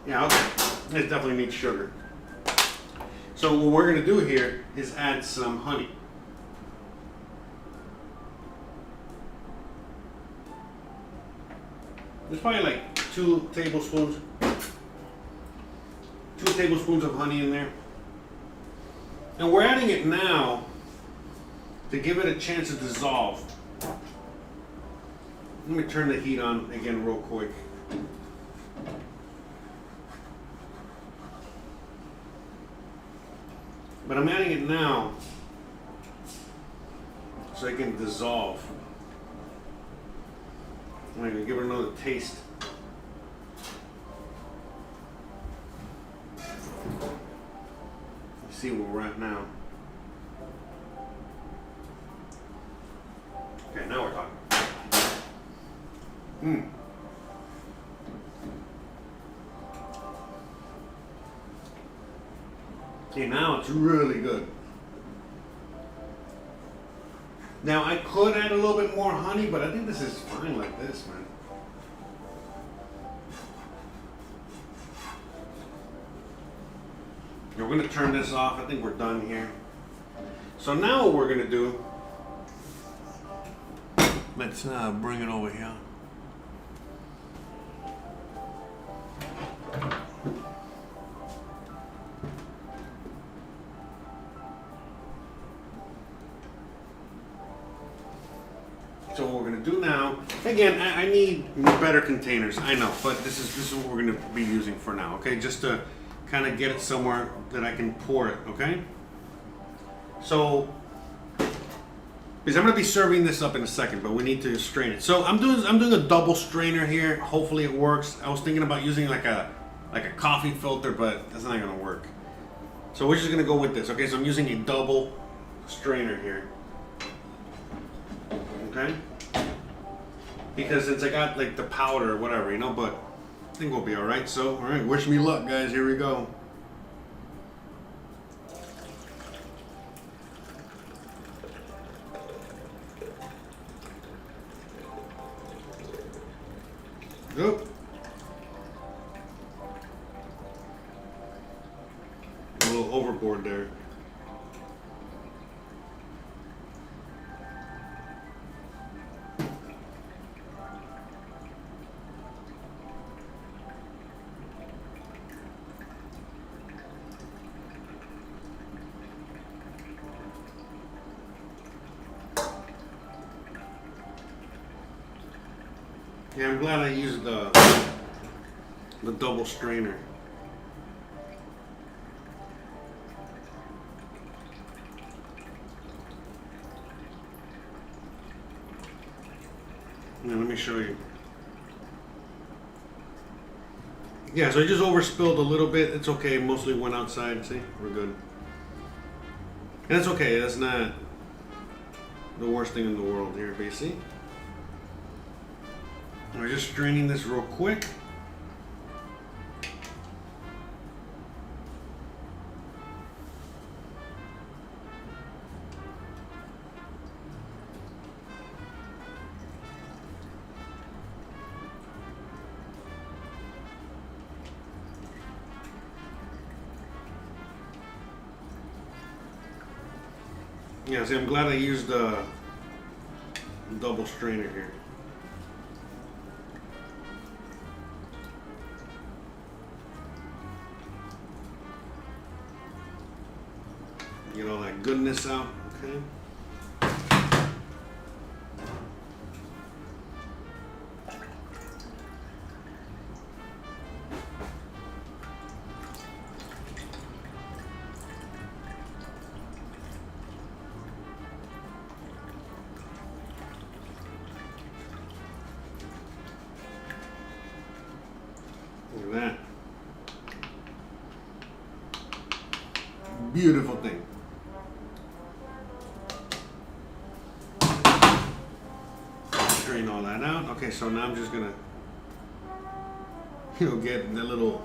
Speaker 1: Yeah, okay. It definitely needs sugar. So what we're going to do here is add some honey. There's probably like 2 tablespoons. 2 tablespoons of honey in there. And we're adding it now to give it a chance to dissolve. Let me turn the heat on again real quick. But I'm adding it now so it can dissolve. I'm going to give it another taste. Let's see where we're at now. Okay, now we're talking. Okay, now it's really good. Now I could add a little bit more honey, but I think this is fine like this, man. We're gonna turn this off. I think we're done here. So now what we're gonna do, let's bring it over here. So what we're gonna do now, again, I need better containers, I know, but this is what we're gonna be using for now, okay? Just to kind of get it somewhere that I can pour it, okay? So, because I'm gonna be serving this up in a second, but we need to strain it. So I'm doing a double strainer here. Hopefully it works. I was thinking about using like a coffee filter, but that's not gonna work. So we're just gonna go with this, okay? So I'm using a double strainer here. Okay? Because since I got like the powder or whatever, you know, but I think we'll be alright. So, alright, wish me luck, guys. Here we go. Oop. A little overboard there. Yeah, I'm glad I used the double strainer. Now, let me show you. Yeah, so I just overspilled a little bit. It's okay. Mostly went outside. See, we're good. And it's okay. That's not the worst thing in the world here, BC. We're just straining this real quick. Yeah, see, I'm glad I used the double strainer here. Get all that goodness out, okay? Look at that. Beautiful thing. Drain all that out. Okay, so now I'm just gonna, get the little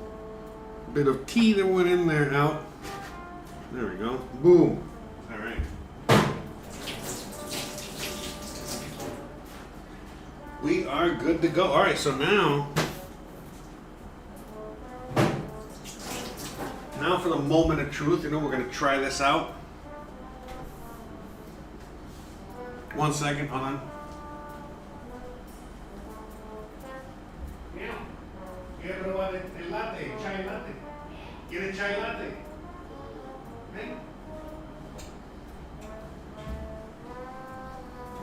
Speaker 1: bit of tea that went in there out. There we go. Boom. All right. We are good to go. All right, so now for the moment of truth, we're gonna try this out. 1 second, hold on. Yeah. Quiero probar el latte, chai latte. ¿Quiere chai latte? Ven.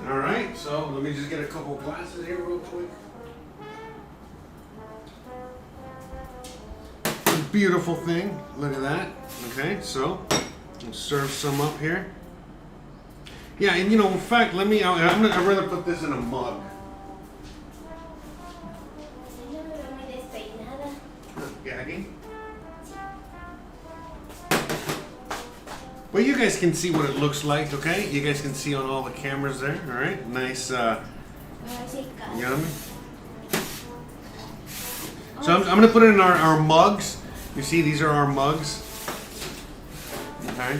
Speaker 1: All right, so let me just get a couple glasses here real quick. Beautiful thing. Look at that. Okay, so we'll serve some up here. Yeah, and you know, in fact, I'd rather put this in a mug. Gagging. Well, you guys can see what it looks like, okay? You guys can see on all the cameras there, all right? Nice, yummy. So I'm going to put it in our mugs. You see, these are our mugs. Okay.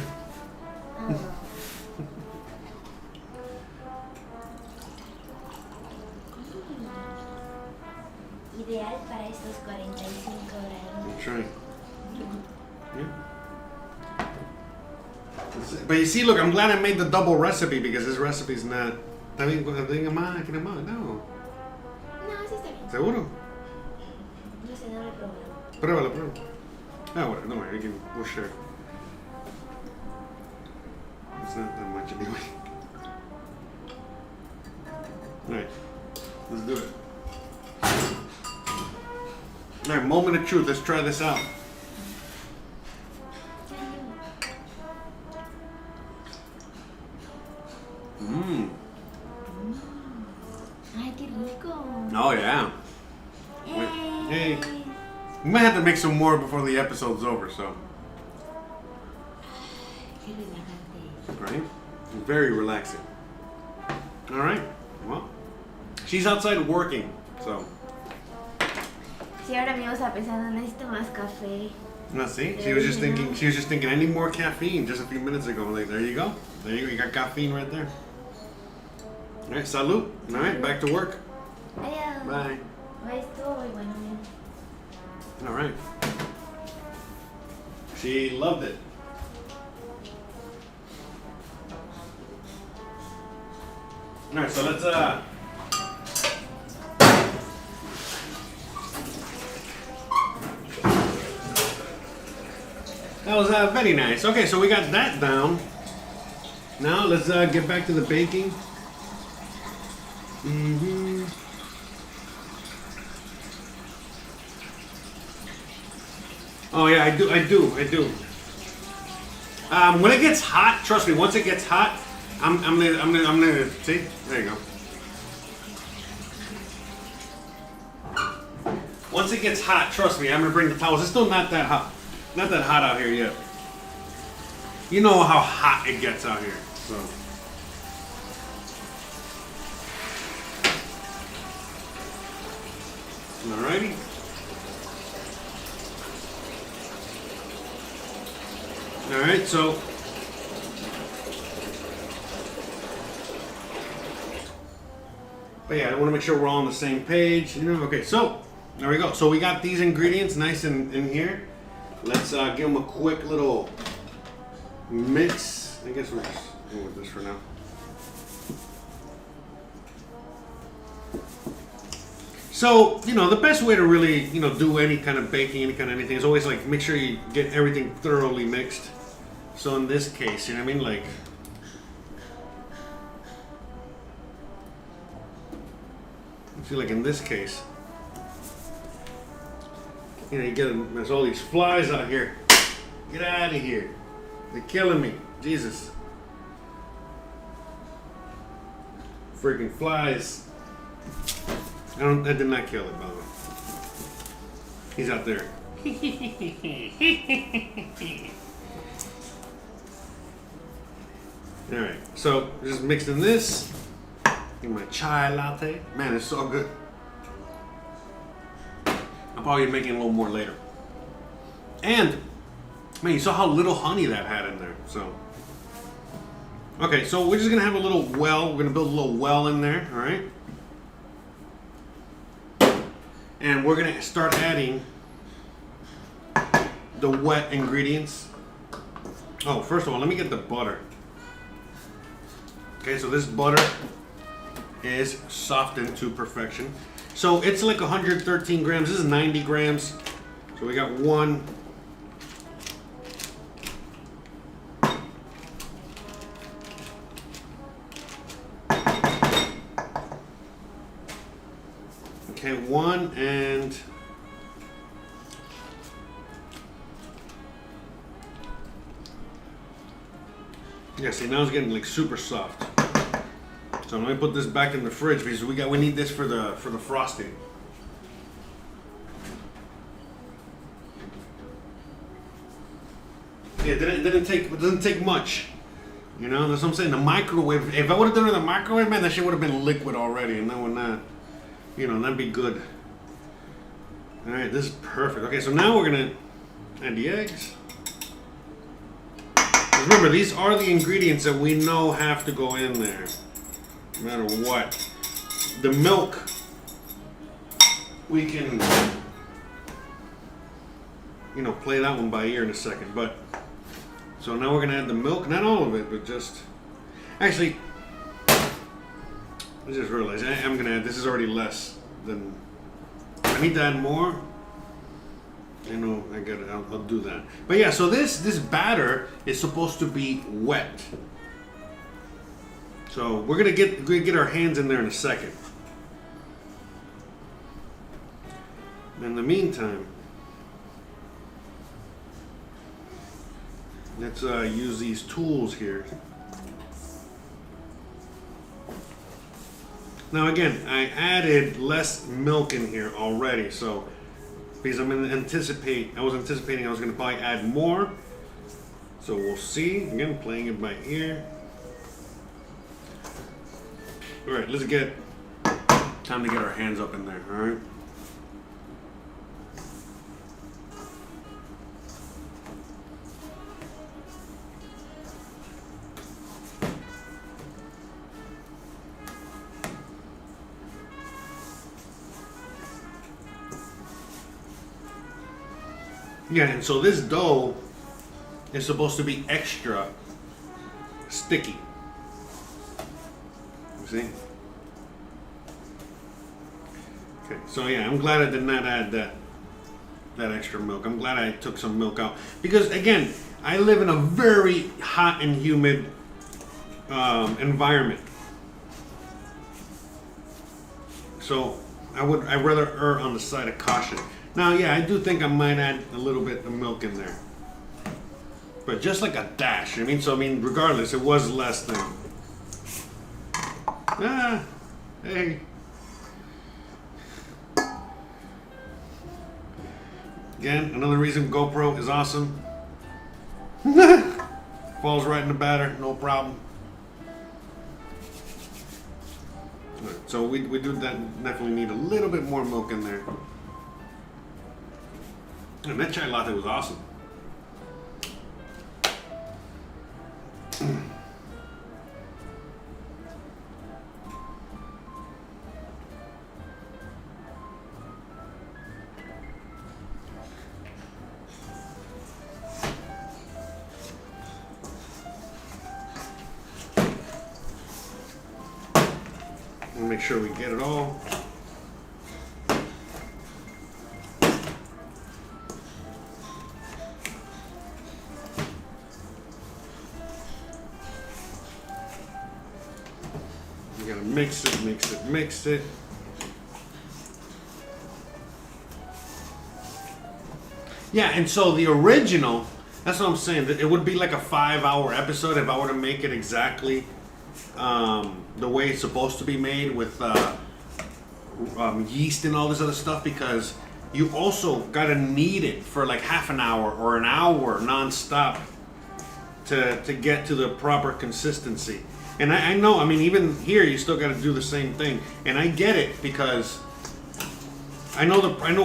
Speaker 2: Ideal para estos 45 grados.
Speaker 1: That's right. Yeah. But you see, look, I'm glad I made the double recipe because this recipe's not. No.
Speaker 2: No, sí está bien.
Speaker 1: ¿Seguro?
Speaker 2: No sé, no lo he probado.
Speaker 1: Pruébalo. Ah, bueno, no worry, we'll share. It's not that much anyway. Alright, let's do it. Alright, moment of truth, let's try this out.
Speaker 2: Ay, qué rico.
Speaker 1: Oh, yeah. Hey. We might have to make some more before the episode's over, so.
Speaker 2: Qué relajante.
Speaker 1: Right? Very relaxing. Alright, well. She's outside working, so.
Speaker 2: Sí, ahora mismo está pensando, necesito más café.
Speaker 1: No, see? She was just thinking, I need more caffeine just a few minutes ago. Like, there you go. You got caffeine right there. Alright, salud. Alright, back to work.
Speaker 2: Adiós.
Speaker 1: Bye.
Speaker 2: Hoy estuvo muy bueno.
Speaker 1: Alright. She loved it. Alright, so let's that was very nice. Okay, so we got that down. Now let's get back to the baking. Oh yeah, I do. When it gets hot, trust me. Once it gets hot, I'm gonna see. There you go. Once it gets hot, trust me, I'm gonna bring the towels. It's still not that hot. Not that hot out here yet. You know how hot it gets out here, so. Alrighty. Alright, so. But yeah, I want to make sure we're all on the same page. You know, okay, so there we go. So we got these ingredients nice in here. Let's give them a quick little mix. I guess we're just going with this for now. So, you know, the best way to really, you know, do any kind of baking, any kind of anything is always like make sure you get everything thoroughly mixed. So in this case, you know what I mean? Like, I feel like in this case, you know, there's all these flies out here. Get out of here. They're killing me. Jesus. Freaking flies. I did not kill it, by the way. He's out there. Alright, so just mixing this. Get my chai latte. Man, it's so good. I'll probably be making a little more later. And, man, you saw how little honey that had in there, so. Okay, so we're just gonna have a little well. We're gonna build a little well in there, all right? And we're gonna start adding the wet ingredients. Oh, first of all, let me get the butter. Okay, so this butter is softened to perfection. So it's like 113 grams. This is 90 grams. So we got one. Okay, 1 and... Yeah, see, now it's getting like super soft. So let me put this back in the fridge because we need this for the frosting. Yeah, it doesn't take much. You know, that's what I'm saying. The microwave. If I would have done it in the microwave, man, that shit would have been liquid already, and that would not. You know, that'd be good. All right, this is perfect. Okay, so now we're gonna add the eggs. Remember, these are the ingredients that we know have to go in there, no matter what. The milk, we can, you know, play that one by ear in a second. But so now we're gonna add the milk, not all of it, but just. Actually, I just realized I'm gonna add. This is already less than. I need to add more. I know, I get it. I'll do that. But yeah, so this batter is supposed to be wet. So we're gonna get our hands in there in a second. In the meantime, let's use these tools here. Now again, I added less milk in here already, so. Because I was anticipating I was going to probably add more. So we'll see. Again, playing it by ear. All right, let's get time to get our hands up in there. All right. Yeah, and so this dough is supposed to be extra sticky. You see? Okay, so yeah, I'm glad I did not add that extra milk. I'm glad I took some milk out. Because again, I live in a very hot and humid environment. So I'd rather err on the side of caution. Now, yeah, I do think I might add a little bit of milk in there. But just like a dash. I mean, regardless, it was less than. Hey. Again, another reason GoPro is awesome. Falls right in the batter, no problem. Right, so we do that. Definitely need a little bit more milk in there. And that chai latte was awesome. We'll make sure we get it all. You gotta mix it. Yeah, and so the original, that's what I'm saying, it would be like a 5-hour episode if I were to make it exactly the way it's supposed to be made with yeast and all this other stuff, because you also gotta knead it for like half an hour or an hour non-stop to get to the proper consistency. And I know, I mean, even here you still got to do the same thing, and I get it because I know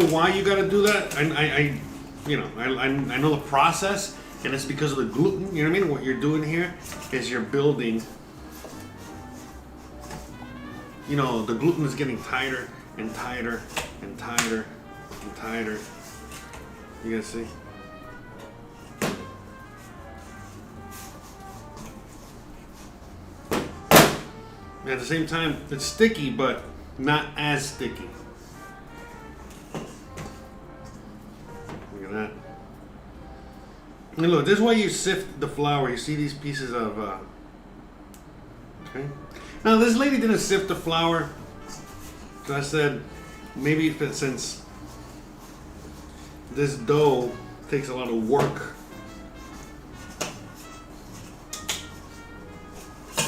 Speaker 1: why you got to do that. I know the process, and it's because of the gluten. You know what I mean? What you're doing here is you're building. You know, the gluten is getting tighter and tighter and tighter and tighter. You guys see? At the same time, it's sticky, but not as sticky. Look at that. And look, this is why you sift the flour. You see these pieces of... okay. Now, this lady didn't sift the flour. So I said, maybe if it, since this dough takes a lot of work.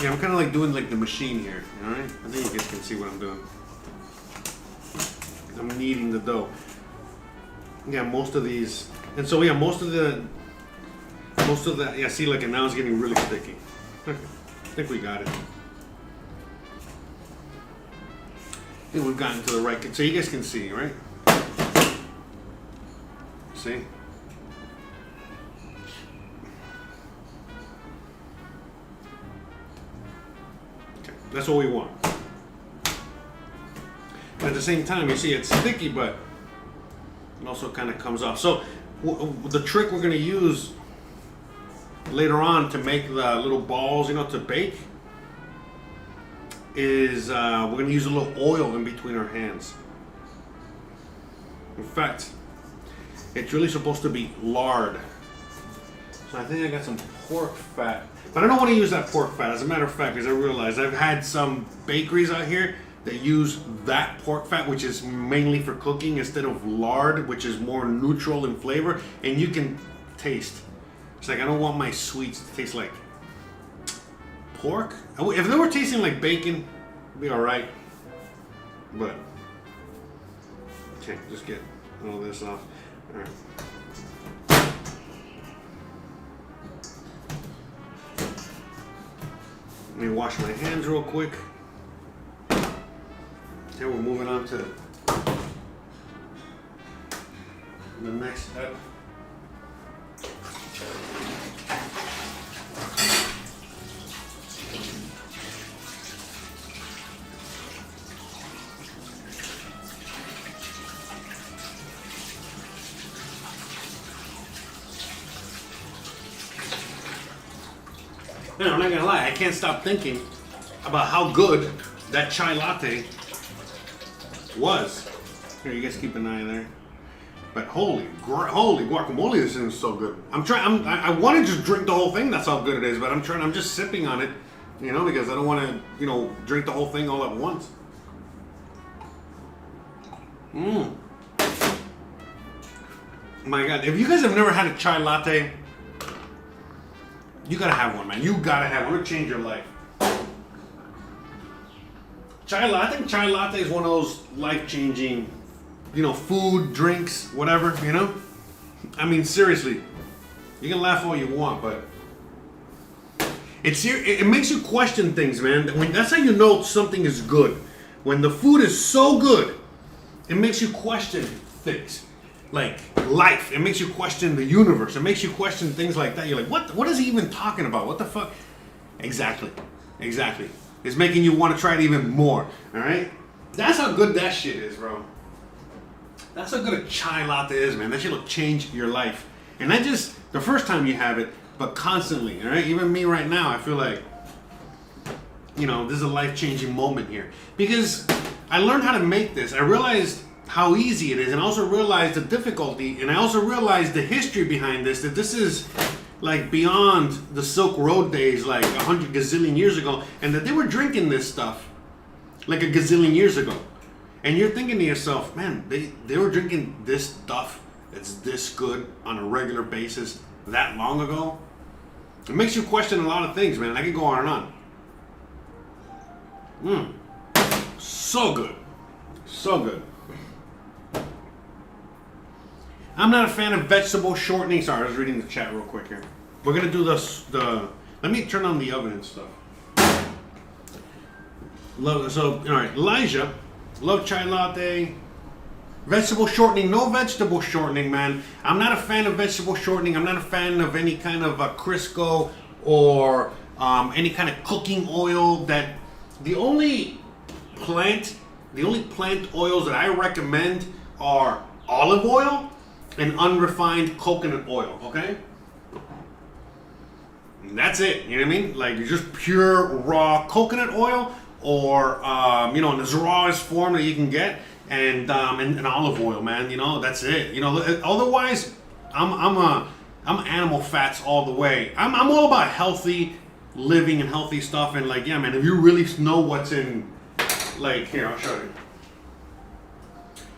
Speaker 1: Yeah, I'm kind of like doing like the machine here, alright? I think you guys can see what I'm doing. I'm kneading the dough. Yeah, most of these, and so yeah, most of the, yeah, see, like, and now it's getting really sticky. Okay, I think we got it. I think we've gotten to the right, so you guys can see, right? See? Okay, that's what we want. But at the same time, you see it's sticky, but it also kind of comes off. So the trick we're going to use later on to make the little balls, you know, to bake, is we're going to use a little oil in between our hands. In fact, it's really supposed to be lard. So I think I got some pork fat. But I don't want to use that pork fat. As a matter of fact, because I realized I've had some bakeries out here that use that pork fat, which is mainly for cooking, instead of lard, which is more neutral in flavor. And you can taste. It's like, I don't want my sweets to taste like pork. If they were tasting like bacon, it'd be alright. But, okay, just get all this off. Alright. Let me wash my hands real quick. Okay, we're moving on to the next step. Man, I'm not gonna lie, I can't stop thinking about how good that chai latte was. Here, you guys keep an eye there. But holy guacamole, this is so good. I want to just drink the whole thing. That's how good it is. But I'm just sipping on it, you know, because I don't want to, you know, drink the whole thing all at once. My God, if you guys have never had a chai latte, you gotta have one, man. You gotta have one. It'll change your life. I think chai latte is one of those life-changing, you know, food, drinks, whatever, you know? I mean, seriously. You can laugh all you want, but it makes you question things, man. That's how you know something is good. When the food is so good, it makes you question things. Like life. It makes you question the universe. It makes you question things like that. You're like, what is he even talking about? What the fuck? Exactly. It's making you want to try it even more. Alright? That's how good that shit is, bro. That's how good a chai latte is, man. That shit will change your life. And not just the first time you have it, but constantly. Alright? Even me right now, I feel like, you know, this is a life-changing moment here. Because I learned how to make this. I realized how easy it is, and I also realized the difficulty, and I also realized the history behind this, that this is like beyond the Silk Road days, like 100 gazillion years ago, and that they were drinking this stuff like a gazillion years ago. And you're thinking to yourself, man, they were drinking this stuff that's this good on a regular basis that long ago? It makes you question a lot of things, man. I could go on and on. So good. So good. I'm not a fan of vegetable shortening. Sorry, I was reading the chat real quick here. We're going to do let me turn on the oven and stuff. Alright, Elijah, love chai latte. Vegetable shortening, no vegetable shortening, man. I'm not a fan of vegetable shortening. I'm not a fan of any kind of Crisco or any kind of cooking oil. The only plant oils that I recommend are olive oil and unrefined coconut oil, okay? And that's it, you know what I mean? Like, just pure raw coconut oil, or you know, in the rawest form that you can get, and olive oil, man. You know, that's it. You know, otherwise, I'm animal fats all the way. I'm all about healthy living and healthy stuff, and like, yeah, man, if you really know what's in, like, here, I'll show you.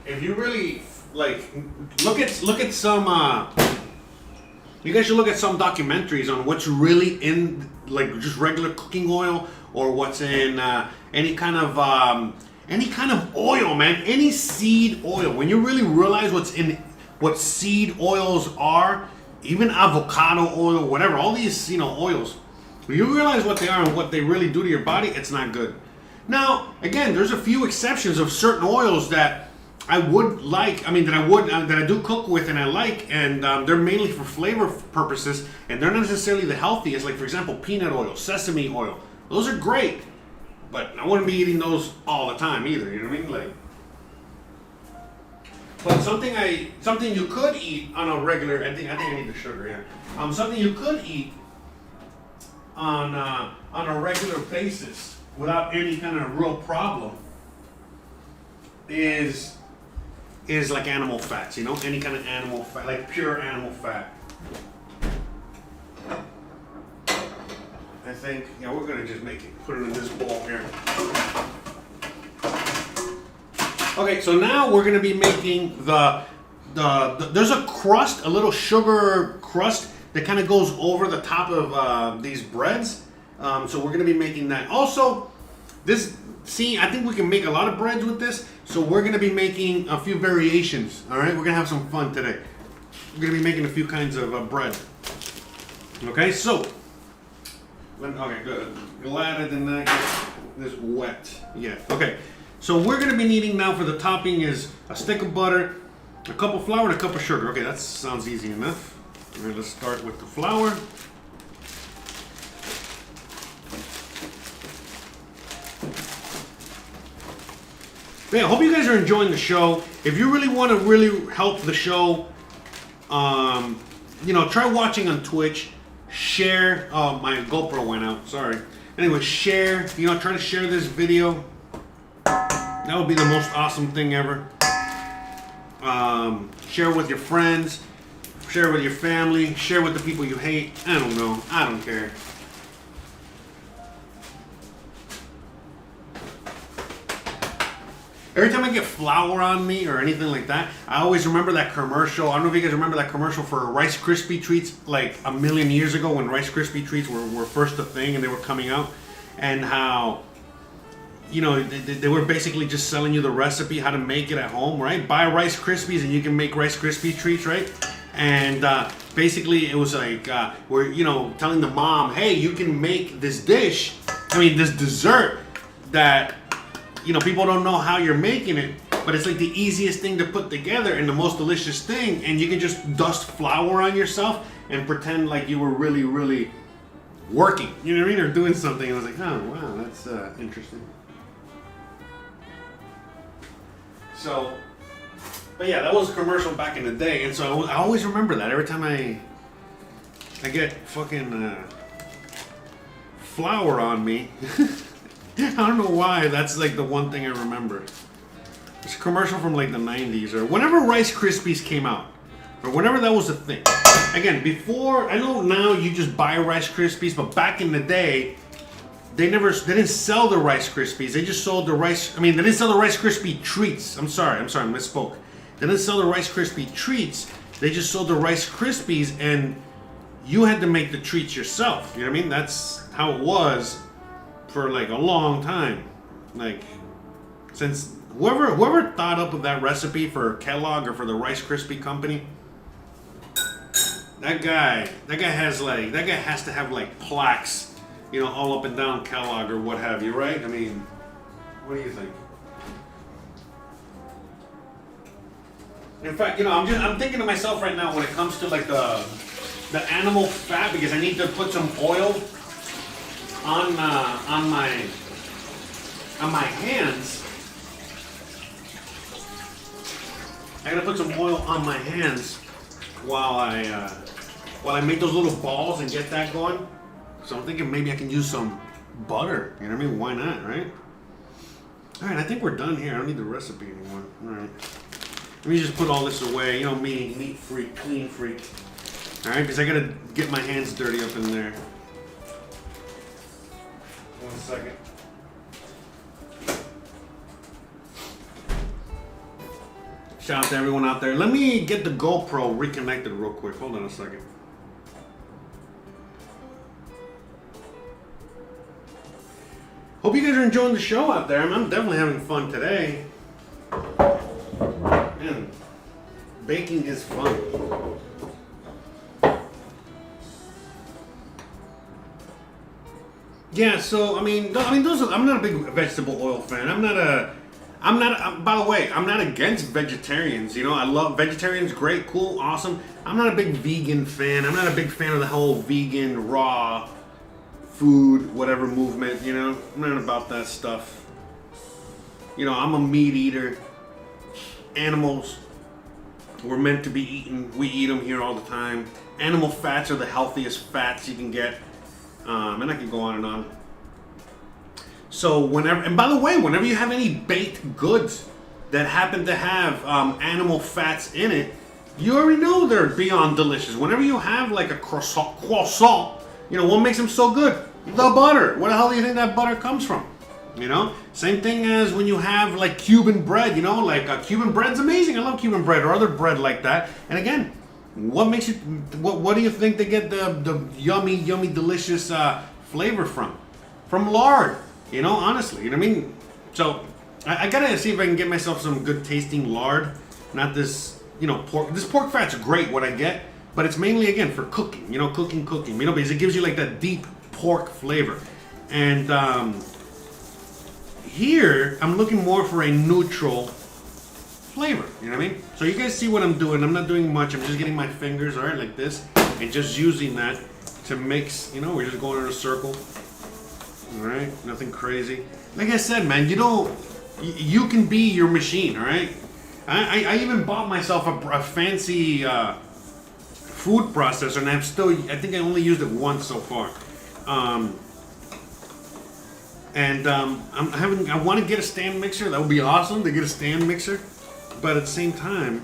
Speaker 1: if you really like, look at some. You guys should look at some documentaries on what's really in like just regular cooking oil, or what's in any kind of oil, man. Any seed oil. When you really realize what seed oils are, even avocado oil, whatever, all these oils. When you realize what they are and what they really do to your body, it's not good. Now, again, there's a few exceptions of certain oils that I would like. I mean, that I do cook with and I like, and they're mainly for flavor purposes, and they're not necessarily the healthiest. Like, for example, peanut oil, sesame oil. Those are great, but I wouldn't be eating those all the time either. You know what I mean? Like, but something you could eat on a regular. I think I need the sugar. Yeah. Something you could eat on a regular basis without any kind of real problem is like animal fats, any kind of animal fat, like pure animal fat. I think, we're gonna just put it in this bowl here. Okay, so now we're gonna be making there's a crust, a little sugar crust that kind of goes over the top of these breads. So we're gonna be making that. Also, I think we can make a lot of breads with this. So we're gonna be making a few variations. All right, we're gonna have some fun today. We're gonna be making a few kinds of bread. Okay, so good. Glad I did not get this wet yet. Okay, so we're gonna be needing now for the topping is a stick of butter, a cup of flour, and a cup of sugar. Okay, that sounds easy enough. All right, let's start with the flour. Yeah, I hope you guys are enjoying the show. If you really want to really help the show, try watching on Twitch. Share. Oh, my GoPro went out. Sorry. Anyway, share. Try to share this video. That would be the most awesome thing ever. Share with your friends. Share with your family. Share with the people you hate. I don't know. I don't care. Every time I get flour on me or anything like that, I always remember that commercial. I don't know if you guys remember that commercial for Rice Krispie treats like a million years ago when Rice Krispie treats were first a thing and they were coming out. And how, they were basically just selling you the recipe, how to make it at home, right? Buy Rice Krispies and you can make Rice Krispie treats, right? And basically it was like, we're, telling the mom, hey, you can make this this dessert that, people don't know how you're making it, but it's like the easiest thing to put together and the most delicious thing. And you can just dust flour on yourself and pretend like you were really, really working, or doing something. And I was like, oh, wow, that's interesting. So, but yeah, that was a commercial back in the day. And so I always remember that every time I get fucking flour on me. I don't know why. That's like the one thing I remember. It's a commercial from like the 90s or whenever Rice Krispies came out, or whenever that was a thing. Again, before, I know now you just buy Rice Krispies, but back in the day, they didn't sell the Rice Krispies. They just sold they didn't sell the Rice Krispie treats. I'm sorry, I misspoke. They didn't sell the Rice Krispie treats. They just sold the Rice Krispies, and you had to make the treats yourself. You know what I mean? That's how it was for like a long time, like since whoever thought up of that recipe for Kellogg or for the Rice Krispie company, that guy has to have like plaques, all up and down Kellogg or what have you, right? I mean, what do you think? In fact, I'm thinking to myself right now when it comes to like the animal fat, because I need to put some oil on my hands. I gotta put some oil on my hands while I make those little balls and get that going. So I'm thinking maybe I can use some butter. You know what I mean? Why not, right? All right, I think we're done here. I don't need the recipe anymore. All right, let me just put all this away. Me, neat freak, clean freak. All right, because I gotta get my hands dirty up in there. 1 second. Shout out to everyone out there. Let me get the GoPro reconnected real quick. Hold on a second. Hope you guys are enjoying the show out there. I'm definitely having fun today. Man, baking is fun. Yeah, so I mean, those are, I'm not a big vegetable oil fan. By the way, I'm not against vegetarians. You know, I love vegetarians. Great, cool, awesome. I'm not a big vegan fan. I'm not a big fan of the whole vegan raw food, whatever movement. You know, I'm not about that stuff. You know, I'm a meat eater. Animals were meant to be eaten. We eat them here all the time. Animal fats are the healthiest fats you can get. And I can go on and on. So whenever, and by the way, whenever you have any baked goods that happen to have animal fats in it, you already know they're beyond delicious. Whenever you have like a croissant, you know, what makes them so good? The butter. Where the hell do you think that butter comes from? You know, same thing as when you have like Cuban bread, you know, like Cuban bread's amazing. I love Cuban bread or other bread like that. And again, what makes it, what do you think they get the yummy, delicious flavor from? From lard, you know, honestly, you know what I mean? So I gotta see if I can get myself some good tasting lard, not this, you know, pork. This pork fat's great, what I get, but it's mainly, again, for cooking, you know, cooking, you know, because it gives you like that deep pork flavor. And here, I'm looking more for a neutral flavor, you know what I mean? So you guys see what I'm doing. I'm not doing much. I'm just getting my fingers, all right, like this, and just using that to mix, you know, we're just going in a circle. All right, nothing crazy. Like I said, man, you know, you can be your machine, all right? I even bought myself a fancy food processor, and I think I only used it once so far. I want to get a stand mixer. That would be awesome to get a stand mixer. But at the same time,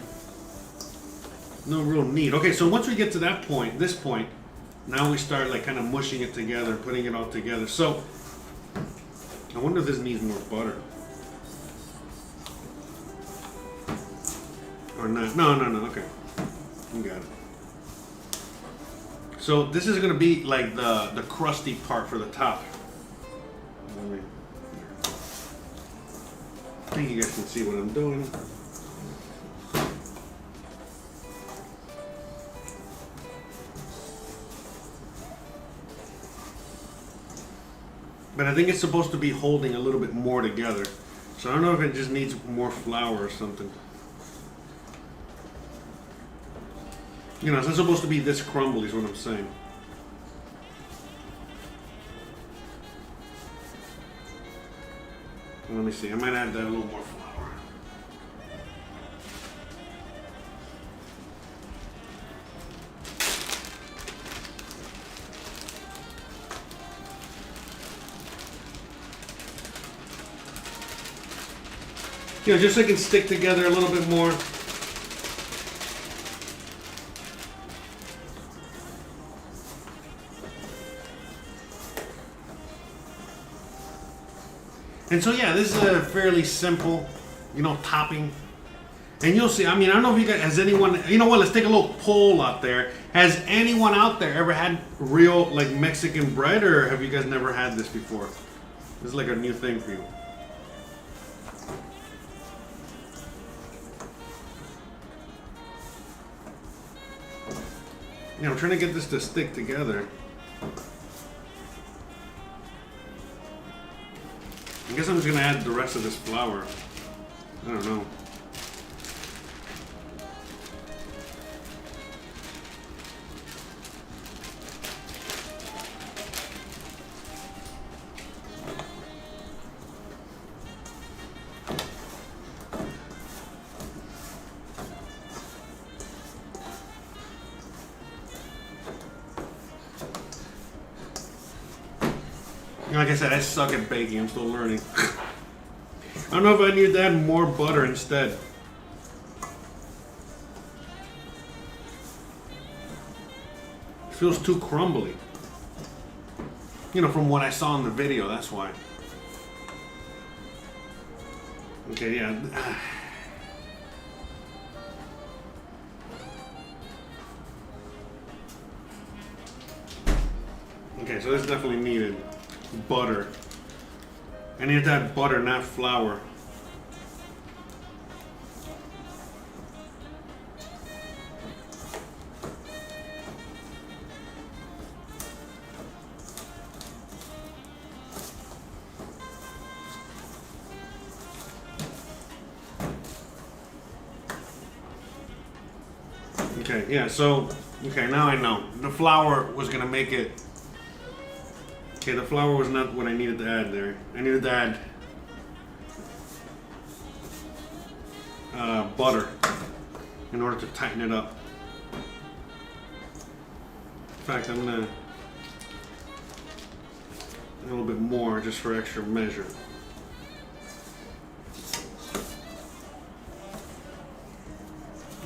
Speaker 1: no real need. Okay, so once we get to that point, this point, now we start like kind of mushing it together, putting it all together. So, I wonder if this needs more butter. Or not. No, okay. You got it. So this is going to be like the crusty part for the top. I think you guys can see what I'm doing. But I think it's supposed to be holding a little bit more together. So I don't know if it just needs more flour or something. You know, it's not supposed to be this crumbly is what I'm saying. Let me see, I might add that a little more flour. You know, just so it can stick together a little bit more. And so yeah, this is a fairly simple, you know, topping. And you'll see, I mean, I don't know if you guys, has anyone, you know what, let's take a little poll out there. Has anyone out there ever had real, like, Mexican bread, or have you guys never had this before? This is like a new thing for you. Yeah, I'm trying to get this to stick together. I guess I'm just gonna add the rest of this flour. I don't know. Like I said, I suck at baking. I'm still learning. I don't know if I need to add more butter instead. It feels too crumbly. You know, from what I saw in the video, that's why. Okay, yeah. so this definitely needed butter. I needed that butter, not flour. Okay, yeah, so, okay, now I know. The flour was gonna make it. Okay, the flour was not what I needed to add there. I needed to add butter in order to tighten it up. In fact, I'm gonna a little bit more just for extra measure.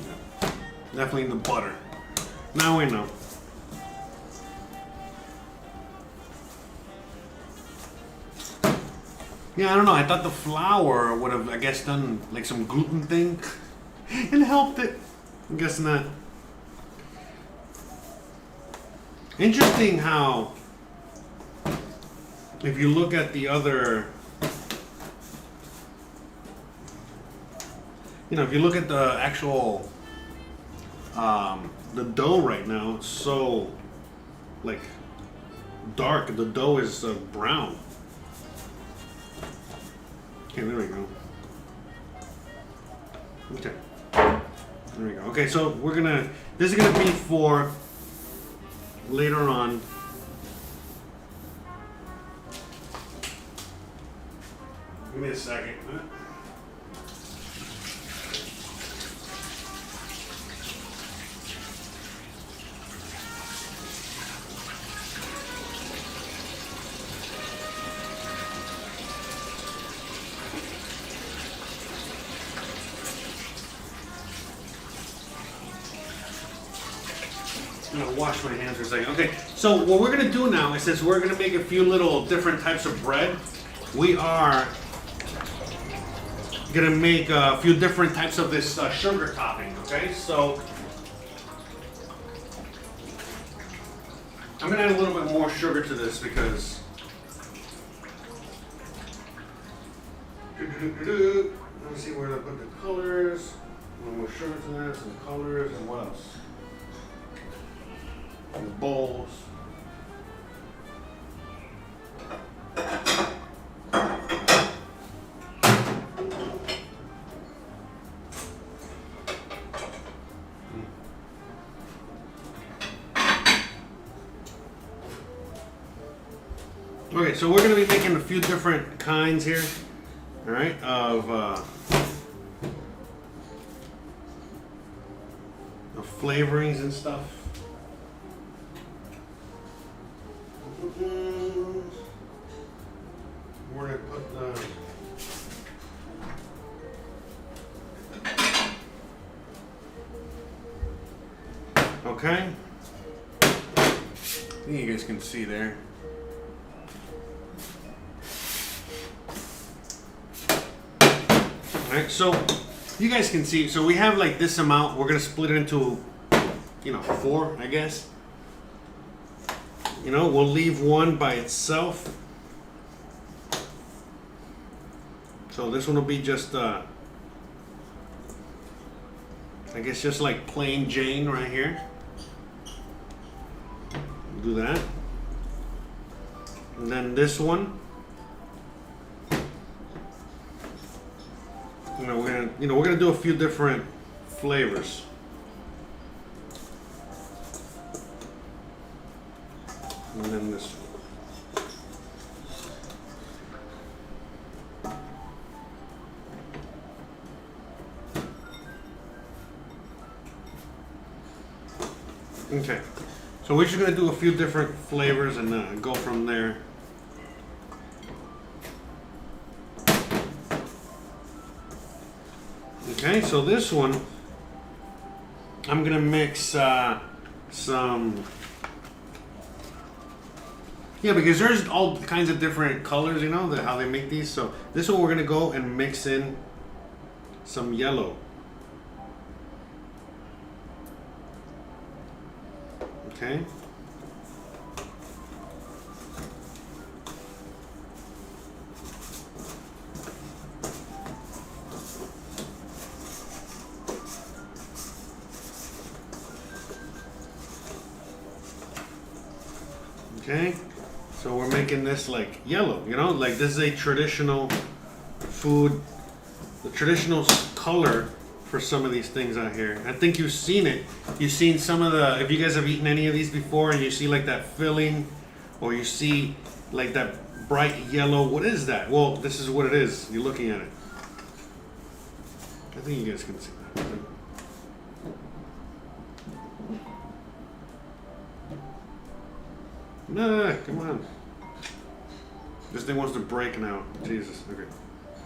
Speaker 1: Yeah. Definitely in the butter. Now I know. Yeah, I don't know. I thought the flour would have, I guess, done like some gluten thing and helped it. I guess not. Interesting how, if you look at the other, if you look at the actual, the dough right now, it's so, like, dark. The dough is brown. Okay, there we go. Okay. There we go. Okay, so this is gonna be for later on. Give me a second. I'm gonna wash my hands for a second. Okay, so what we're gonna do now is, since we're gonna make a few little different types of bread, we are gonna make a few different types of this sugar topping. Okay, so I'm gonna add a little bit more sugar to this because let me see where to put the colors. A little more sugar to that, some colors, and what else? The bowls. Okay, so we're going to be making a few different kinds here, all right, of flavorings and stuff. Where I put the okay. I think you guys can see there. Alright, so you guys can see, so we have like this amount. We're gonna split it into 4, I guess. We'll leave one by itself. So this one will be just, I guess just like plain Jane right here. We'll do that. And then this one, we're gonna do a few different flavors. And then this one. Okay, so we're just gonna do a few different flavors and go from there. Okay, so this one, I'm gonna mix some. Yeah, because there's all kinds of different colors, how they make these. So this one we're gonna go and mix in some yellow. Okay. Okay, so we're making this like yellow, you know, like this is a traditional food, the traditional color for some of these things out here. I think you've seen it. You've seen some of the, if you guys have eaten any of these before and you see like that filling or you see like that bright yellow, what is that? Well, this is what it is. You're looking at it. I think you guys can see that. No, come on. This thing wants to break now. Jesus. Okay.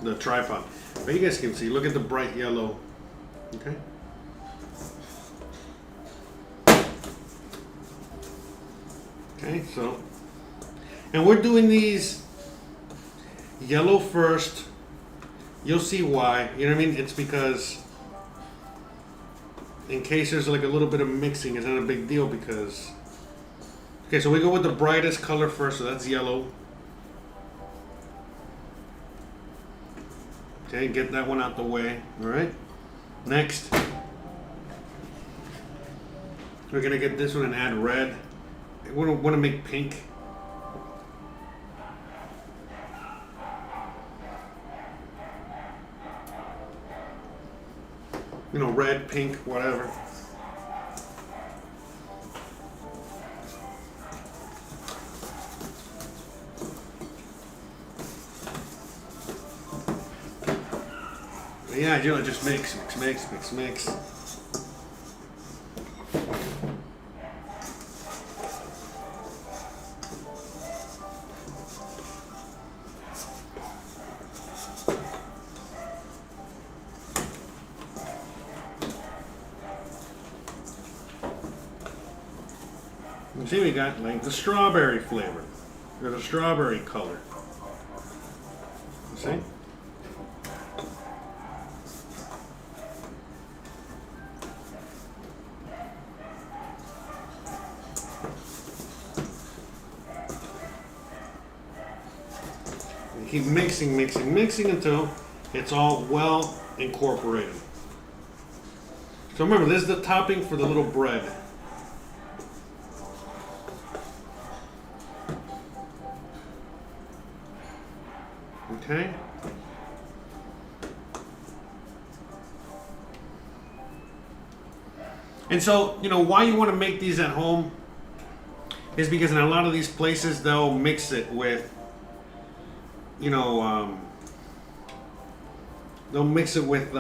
Speaker 1: The tripod. But you guys can see. Look at the bright yellow. Okay. Okay, so. And we're doing these yellow first. You'll see why. You know what I mean? It's because in case there's like a little bit of mixing, it's not a big deal because. Okay, so we go with the brightest color first, so that's yellow. Okay, get that one out the way. All right. Next, we're gonna get this one and add red. We want to make pink. You know, red, pink, whatever. Yeah, you know, just mix. You see, we got like the strawberry flavor, or the strawberry color. You see? Keep mixing until it's all well incorporated. So remember, this is the topping for the little bread. Okay. And so, you know, why you want to make these at home is because in a lot of these places they'll mix it with, you know, they'll mix it with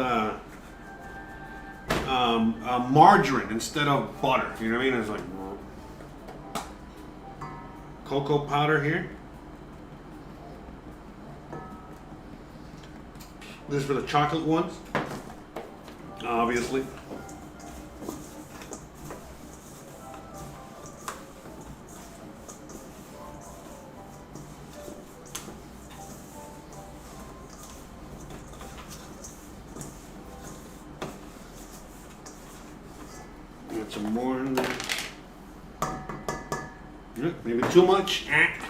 Speaker 1: margarine instead of butter. You know what I mean? It's like cocoa powder here. This is for the chocolate ones, obviously. Get some more in there. Yeah, maybe too much.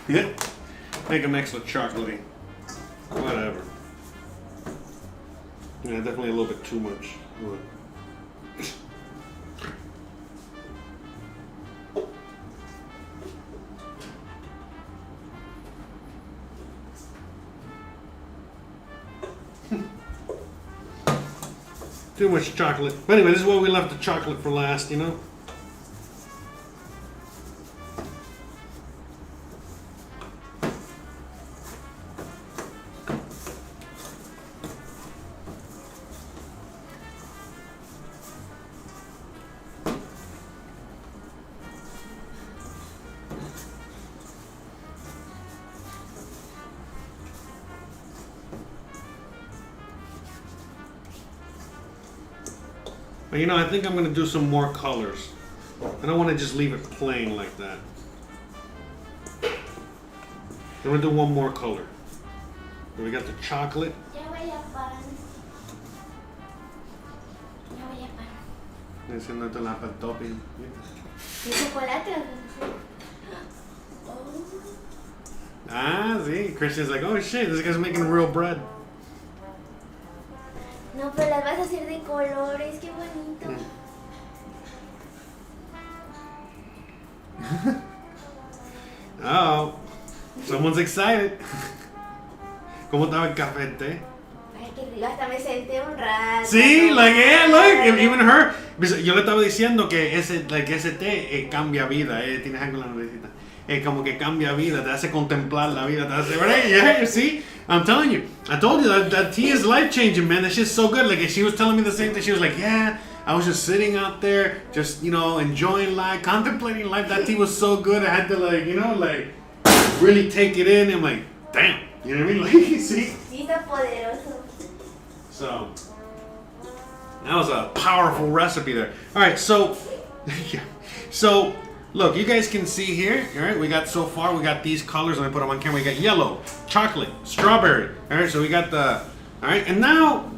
Speaker 1: Yeah. Make them extra chocolatey. Whatever. Yeah, definitely a little bit too much. Too much chocolate. But anyway, this is why we left the chocolate for last, you know? But you know, I think I'm going to do some more colors. I don't want to just leave it plain like that. I'm going to do one more color. So we got the chocolate. Haciéndote la pantopi.
Speaker 2: ¿De chocolate?
Speaker 1: Ah, sí. Christian's like, oh shit, this guy's making real bread.
Speaker 2: No, pero las vas a hacer de colores, qué bonito.
Speaker 1: Oh, someone's excited. ¿Cómo estaba el café té?
Speaker 2: Ay, qué rico, hasta me senté un rato.
Speaker 1: Sí, like, yeah, look, even her. Yo le estaba diciendo que ese té cambia vida, tienes algo en la naricita. Como que cambia vida, te hace contemplar la vida, te hace, right? Yeah, you see? I'm telling you. I told you that tea is life changing, man. That shit's so good. Like, she was telling me the same thing. She was like, yeah, I was just sitting out there, just, enjoying life, contemplating life. That tea was so good. I had to, really take it in. I'm like, damn. You know what I mean? Like, see?
Speaker 2: Sí, está poderoso.
Speaker 1: So, that was a powerful recipe there. All right, so, yeah. So, look, you guys can see here, all right, we got these colors. Let me put them on camera. We got yellow, chocolate, strawberry. All right, so we got all right, and now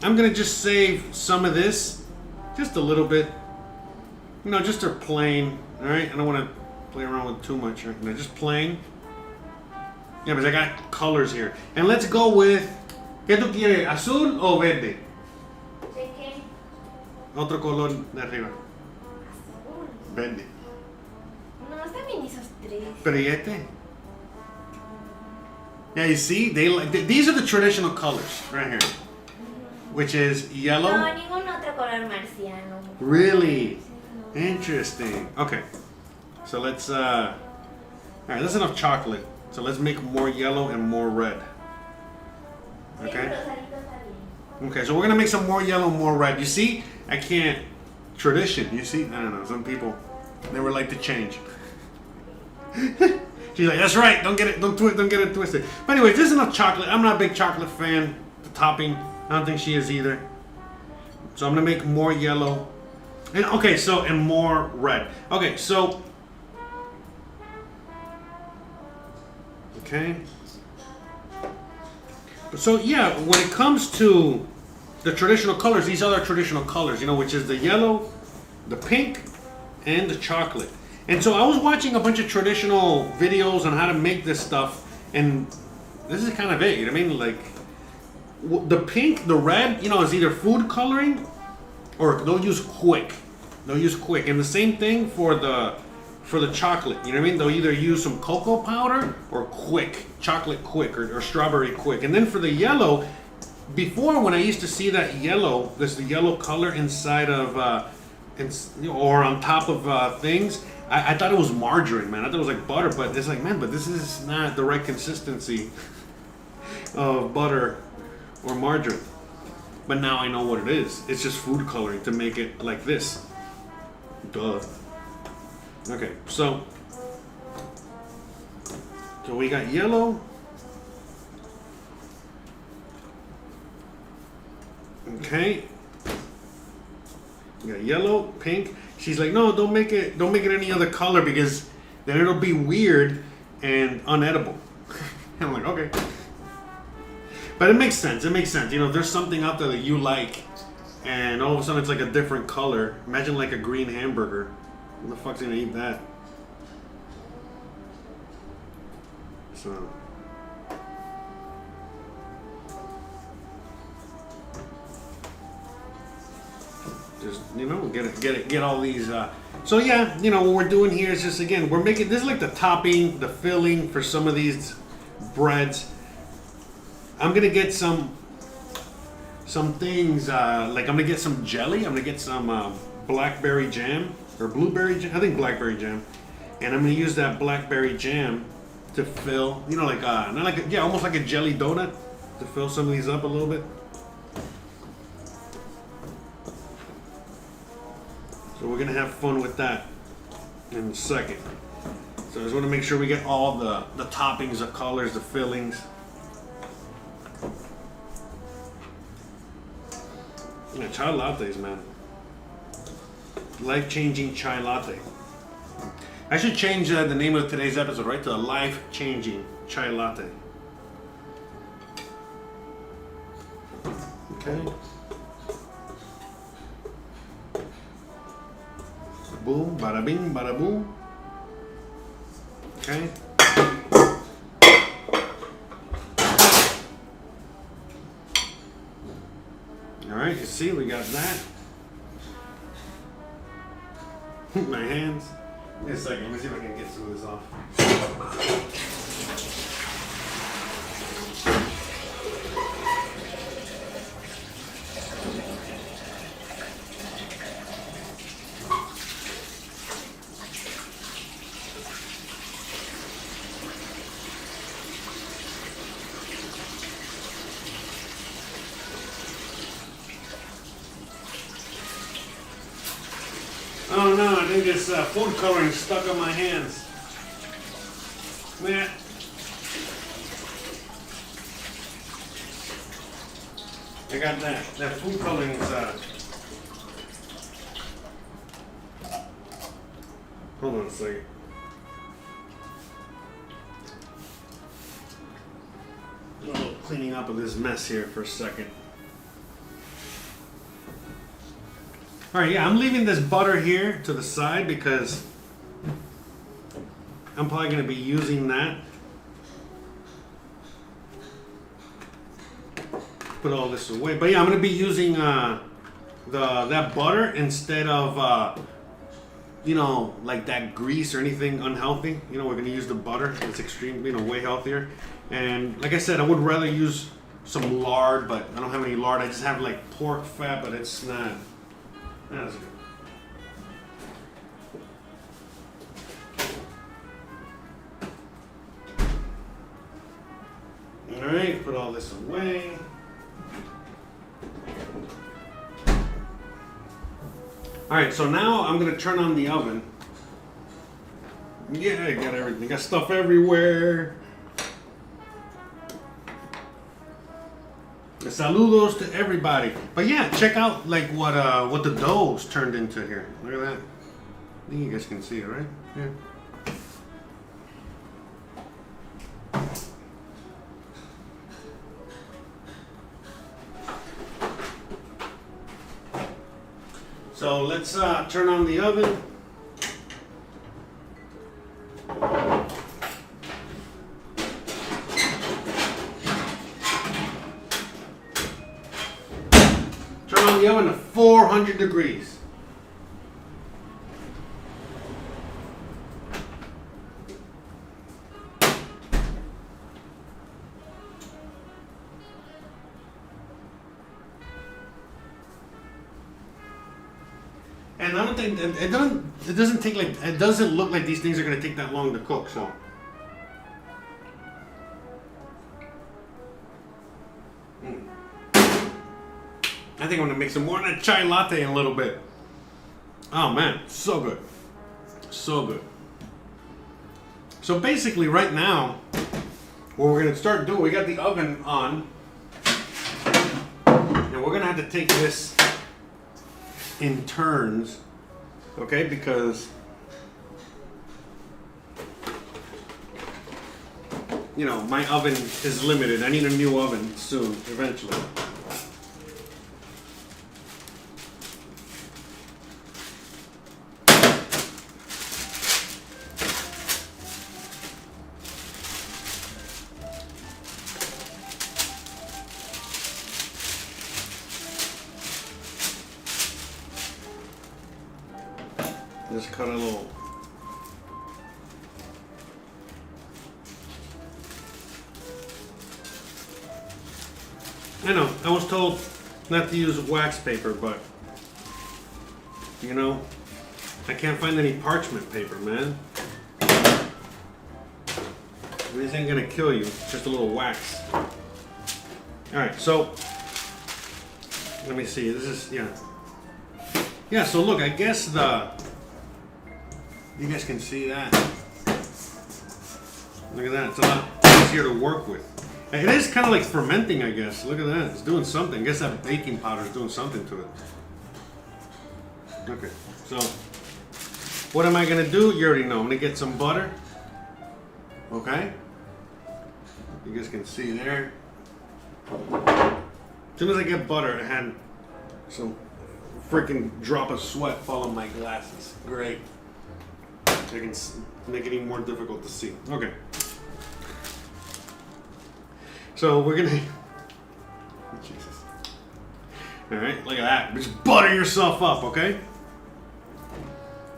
Speaker 1: I'm going to just save some of this, just a little bit, just a plain, all right? I don't want to play around with too much, right? Just plain. Yeah, but I got colors here. And let's go with, ¿qué tú quieres, azul o verde?
Speaker 2: ¿De qué?
Speaker 1: Otro color de arriba.
Speaker 2: Azul.
Speaker 1: Verde.
Speaker 2: No, está bien esos tres.
Speaker 1: Pero ¿y este? Yeah, you see, these are the traditional colors right here, which is yellow.
Speaker 2: No, ningún otro color marciano.
Speaker 1: Really? Interesting. Okay, so let's all right, that's enough chocolate. So let's make more yellow and more red. Okay. Okay, so we're gonna make some more yellow and more red. You see, I can't tradition. You see, I don't know. Some people never like to change. She's like, that's right. Don't get it twisted. But anyway, there's enough chocolate. I'm not a big chocolate fan. The topping, I don't think she is either. So I'm gonna make more yellow, and and more red. Okay, so. Okay. So yeah, when it comes to the traditional colors, these are the traditional colors, which is the yellow, the pink, and the chocolate. And so I was watching a bunch of traditional videos on how to make this stuff, and this is kind of it. You know what I mean? Like the pink, the red, is either food coloring or they'll use quick. And the same thing for the chocolate, you know what I mean? They'll either use some cocoa powder or chocolate quick or strawberry quick. And then for the yellow, before when I used to see that yellow, the yellow color inside of, or on top of things, I thought it was margarine, man. I thought it was like butter, but it's like, man, but this is not the right consistency of butter or margarine. But now I know what it is. It's just food coloring to make it like this. Duh. Okay, so we got yellow. Okay. We got yellow, pink. She's like, no, don't make it any other color because then it'll be weird and unedible. I'm like, okay. But it makes sense. If there's something out there that you like and all of a sudden it's like a different color. Imagine like a green hamburger. Who the fuck's gonna eat that? So just get all these. So yeah, what we're doing here is just again we're making this is like the topping, the filling for some of these breads. I'm gonna get some things like I'm gonna get some jelly. I'm gonna get some blackberry jam. Or blueberry jam, I think blackberry jam, and I'm gonna use that blackberry jam to fill, almost like a jelly donut to fill some of these up a little bit. So we're gonna have fun with that in a second. So I just want to make sure we get all the toppings, the colors, the fillings. Yeah, chai lattes, man. Life-changing chai latte. I should change the name of today's episode, right, to a life-changing chai latte. Okay. Boom, bada bing, bada boom. Okay. All right, you see, we got that. My hands. Give me a second. Let me see if I can get some of this off. Oh no, I think this food coloring is stuck on my hands. Man. I got that. That food coloring is hold on a second. A little cleaning up of this mess here for a second. Alright, yeah, I'm leaving this butter here to the side because I'm probably going to be using that. Put all this away. But yeah, I'm going to be using that butter instead of, you know, like that grease or anything unhealthy. You know, we're going to use the butter. It's extreme, you know, way healthier. And like I said, I would rather use some lard, but I don't have any lard. I just have like pork fat, but it's not. That's good. Alright, put all this away. Alright, so now I'm going to turn on the oven. Yeah, I got everything. Got stuff everywhere. Saludos to everybody. But yeah, check out like what the dough's turned into here. Look at that. I think you guys can see it, right? Yeah. So let's turn on the oven. Turn on the oven to 400 degrees. And I don't think it doesn't take like it doesn't look like these things are going to take that long to cook. So I think I'm gonna make some more of that chai latte in a little bit. Oh man, so good, so good. So basically, right now, what we're gonna start doing, we got the oven on, and we're gonna have to take this in turns, okay? Because you know my oven is limited. I need a new oven soon, eventually. Just cut a little. I know, I was told not to use wax paper, but you know, I can't find any parchment paper, man. This ain't gonna kill you, it's just a little wax. Alright, so let me see, this is, yeah. Yeah, so look, I guess you guys can see that. Look at that, it's a lot easier to work with. It is kind of like fermenting, I guess. Look at that, it's doing something. I guess that baking powder is doing something to it. Okay, so what am I gonna do? You already know, I'm gonna get some butter. Okay? You guys can see there. As soon as I get butter, I had some freaking drop of sweat fall on my glasses. Great. I can make it even more difficult to see. Okay. So we're gonna. Jesus. All right, look at that. Just butter yourself up, okay?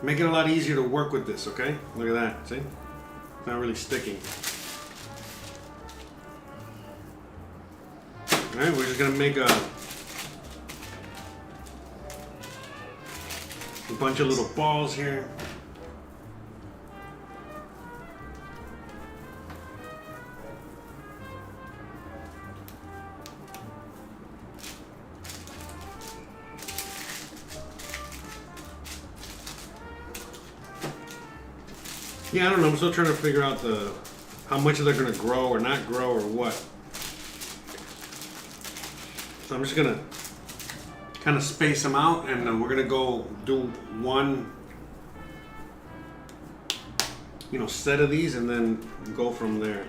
Speaker 1: Make it a lot easier to work with this, okay? Look at that, see? It's not really sticking. Alright, we're just gonna make a bunch of little balls here. Yeah, I don't know. I'm still trying to figure out how much they're gonna grow or not grow or what. So I'm just gonna kind of space them out, and then we're gonna go do one, set of these, and then go from there.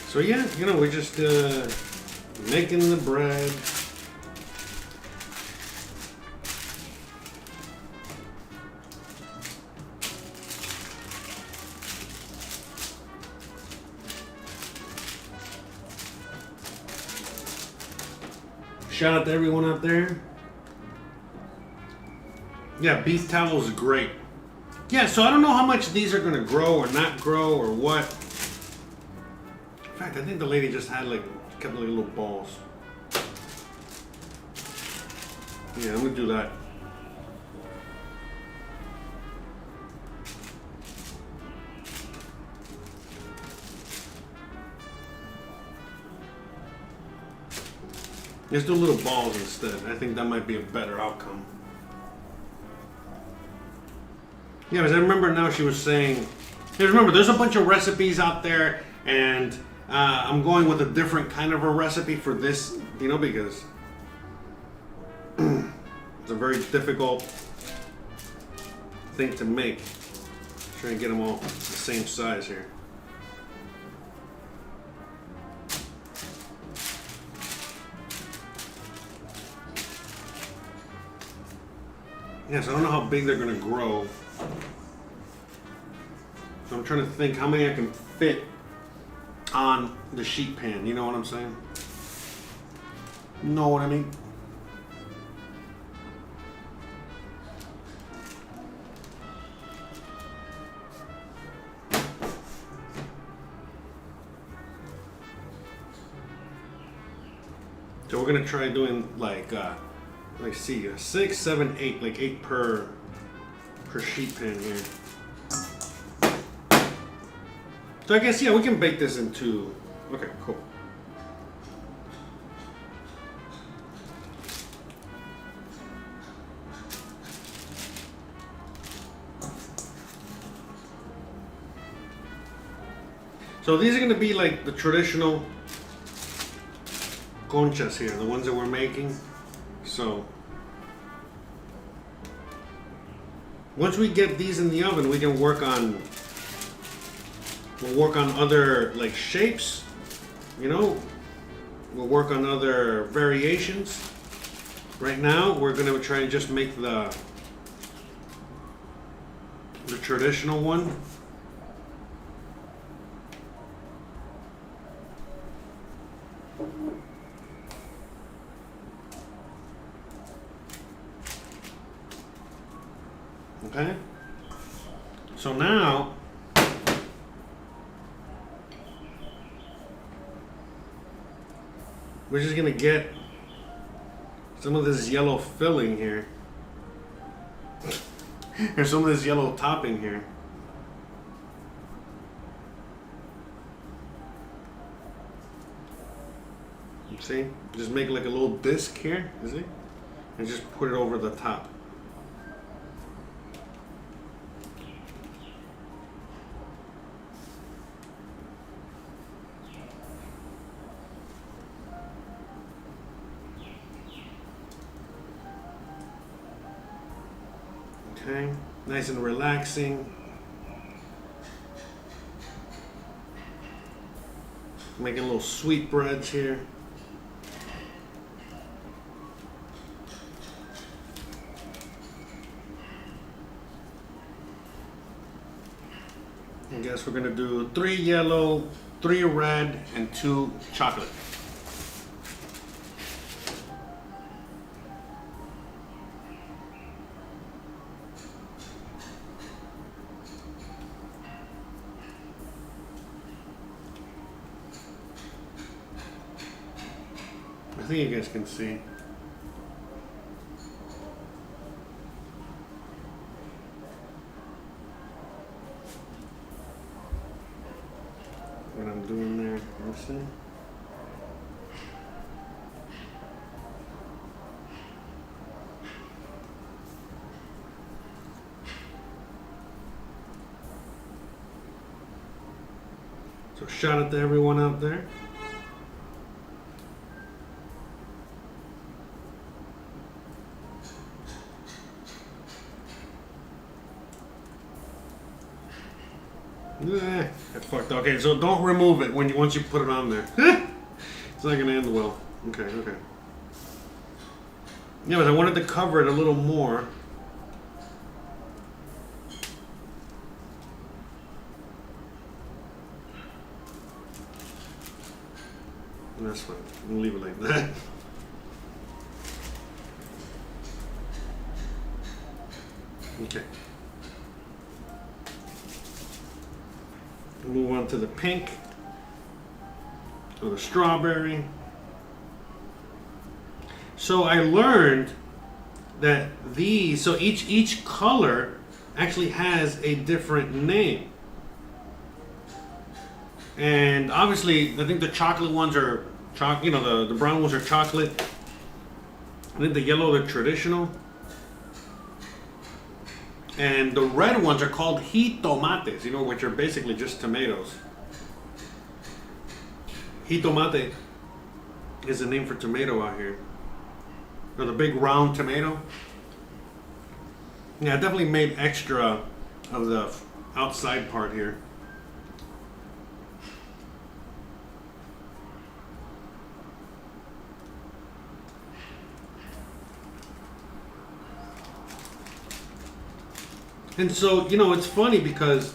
Speaker 1: So yeah, we're just making the bread. Shout out to everyone out there. Yeah, beef tallow is great. Yeah, so I don't know how much these are gonna grow or not grow or what. In fact, I think the lady just had like a couple of little balls. Yeah, I'm gonna do that. Let's do little balls instead. I think that might be a better outcome. Yeah, because I remember now she was saying, hey, remember, there's a bunch of recipes out there, and I'm going with a different kind of a recipe for this, because it's a very difficult thing to make. Trying to get them all the same size here. Yes, I don't know how big they're going to grow. So I'm trying to think how many I can fit on the sheet pan. You know what I'm saying? Know what I mean? So we're going to try doing like... let's see, 6, 7, 8, like 8 per sheet pan here. So I guess, yeah, we can bake this into, okay, cool. So these are going to be like the traditional conchas here, the ones that we're making. So once we get these in the oven, we can work on other like shapes, we'll work on other variations. Right now we're going to try and just make the traditional one. Okay, so now we're just gonna get some of this yellow filling here. There's some of this yellow topping here. You see? Just make like a little disc here, you see? And just put it over the top. Okay, nice and relaxing. Making little sweet breads here. I guess we're gonna do 3 yellow, 3 red, and 2 chocolate. I think you guys can see. What I'm doing there, you see? So shout out to everyone out there. That's fucked. Okay, so don't remove it once you put it on there. It's not gonna end well. Okay. Yeah, but I wanted to cover it a little more. That's fine. We'll leave it like that. Okay. Move on to the pink or the strawberry. So I learned that so each color actually has a different name. And obviously, I think the chocolate ones are the brown ones are chocolate. I think the yellow are traditional. And the red ones are called jitomates, which are basically just tomatoes. Jitomate is the name for tomato out here. Or the big round tomato. Yeah, I definitely made extra of the outside part here. And so, it's funny because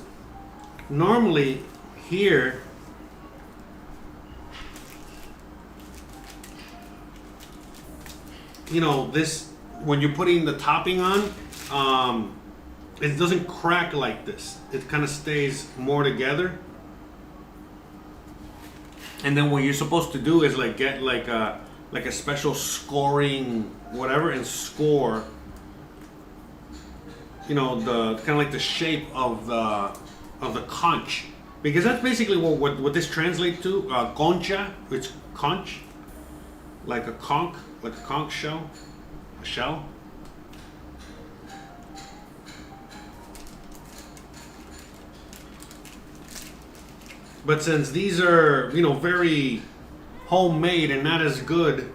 Speaker 1: normally here, this, when you're putting the topping on, it doesn't crack like this. It kind of stays more together. And then what you're supposed to do is get like a special scoring whatever and score the kind of like the shape of the conch, because that's basically what this translates to. Concha, it's conch, like a conch shell, a shell. But since these are very homemade and not as good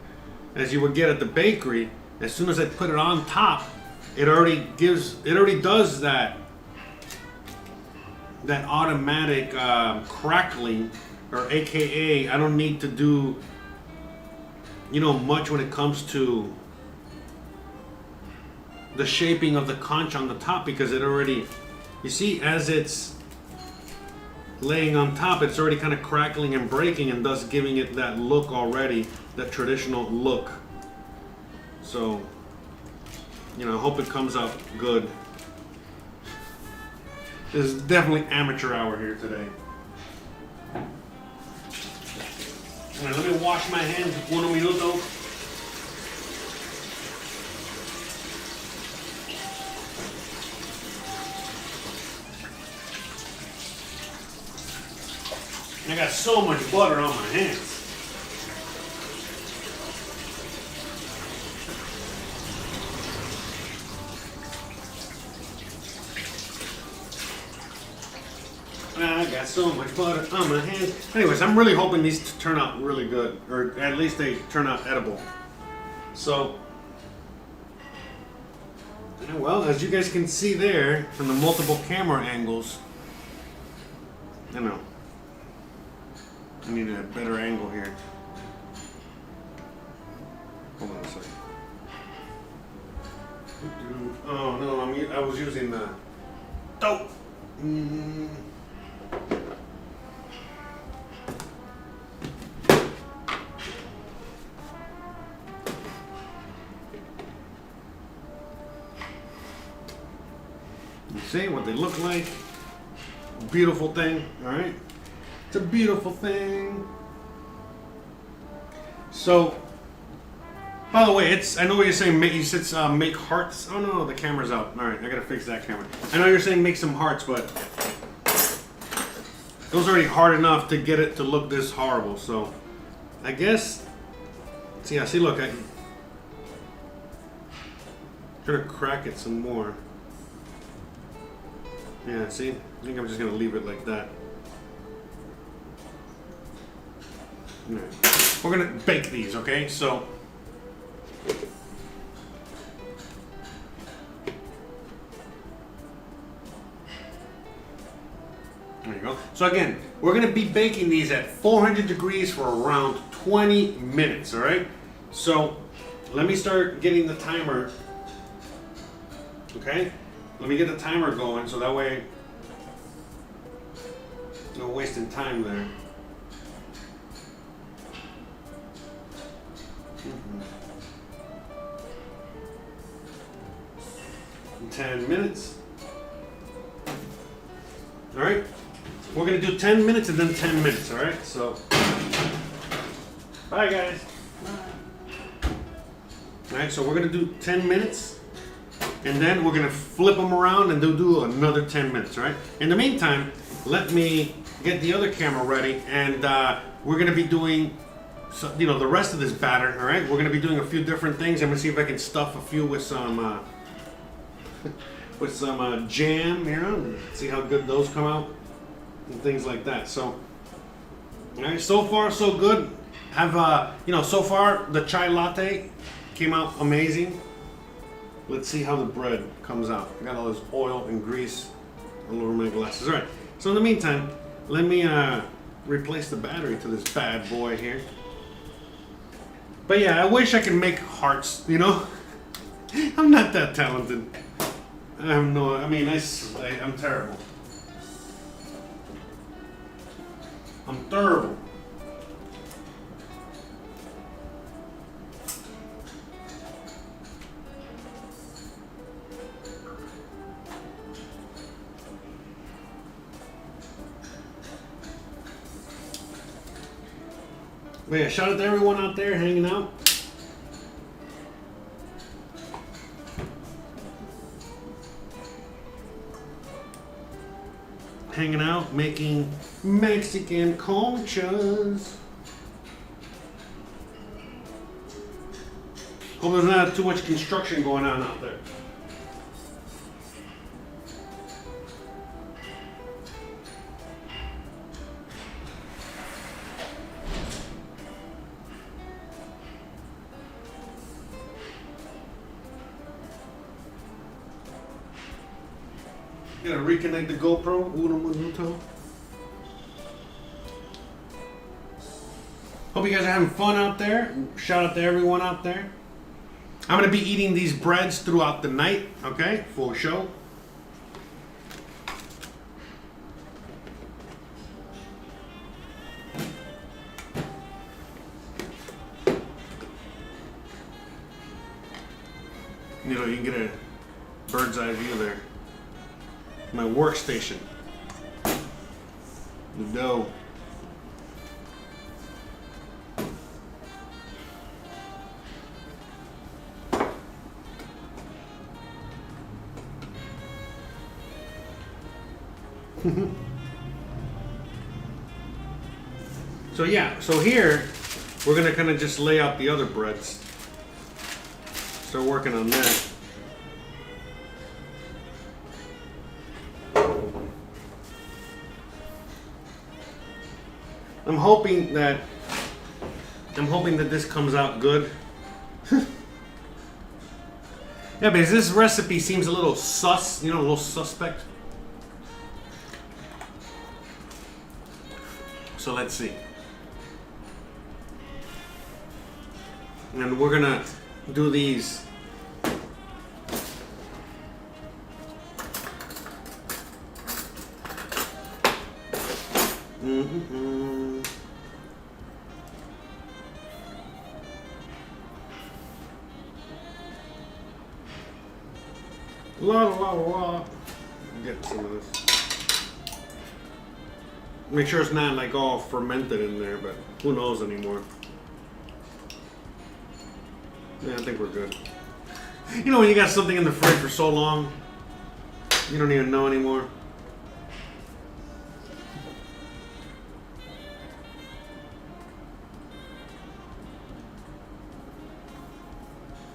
Speaker 1: as you would get at the bakery, as soon as I put it on top, it already does that automatic crackling, or AKA I don't need to do much when it comes to the shaping of the conch on the top, because it already, you see, as it's laying on top, it's already kind of crackling and breaking, and thus giving it that look already, that traditional look. So I hope it comes out good. This is definitely amateur hour here today. Let me wash my hands un minuto. I got so much butter on my hands. I got so much butter on my hands. Anyways, I'm really hoping these turn out really good, or at least they turn out edible. So, well, as you guys can see there from the multiple camera angles, I need a better angle here. Hold on a second. Oh no, I was using the dope. See what they look like? Beautiful thing, all right? It's a beautiful thing. So, by the way, I know what you're saying. You said make hearts. Oh no, the camera's out. All right, I gotta fix that camera. I know you're saying make some hearts, but it was already hard enough to get it to look this horrible. So, I guess. See, look, I'm gonna crack it some more. Yeah, see, I think I'm just gonna leave it like that. All right. We're gonna bake these, okay? So. There you go. So again, we're gonna be baking these at 400 degrees for around 20 minutes, all right? So let me start getting the timer, okay? Let me get the timer going so that way no wasting time there. 10 minutes. All right. We're gonna do 10 minutes and then 10 minutes. All right. So, bye guys. Bye. All right. So we're gonna do 10 minutes, and then we're gonna flip them around and do another 10 minutes. All right. In the meantime, let me get the other camera ready, and we're gonna be doing. So, the rest of this batter, all right? We're gonna be doing a few different things. I'm gonna see if I can stuff a few with some jam, and see how good those come out and things like that. So, all right, so far so good. Have so far the chai latte came out amazing. Let's see how the bread comes out. I got all this oil and grease all over my glasses. All right. So in the meantime, let me replace the battery to this bad boy here. But yeah, I wish I could make hearts, I'm not that talented. I'm terrible. I'm terrible. But yeah, shout out to everyone out there hanging out. Hanging out, making Mexican conchas. Hope there's not too much construction going on out there. Gotta reconnect the GoPro. Uno minuto. Hope you guys are having fun out there. Shout out to everyone out there. I'm gonna be eating these breads throughout the night, okay? Full show. You can get a bird's eye view there. My workstation. The dough. So here we're gonna kind of just lay out the other breads. Start working on that. I'm hoping that this comes out good. Yeah, because this recipe seems a little sus, a little suspect. So let's see. And we're gonna do these. La la la la. I'm getting some of this. Make sure it's not like all fermented in there, but who knows anymore. Yeah, I think we're good. You know when you got something in the fridge for so long, you don't even know anymore.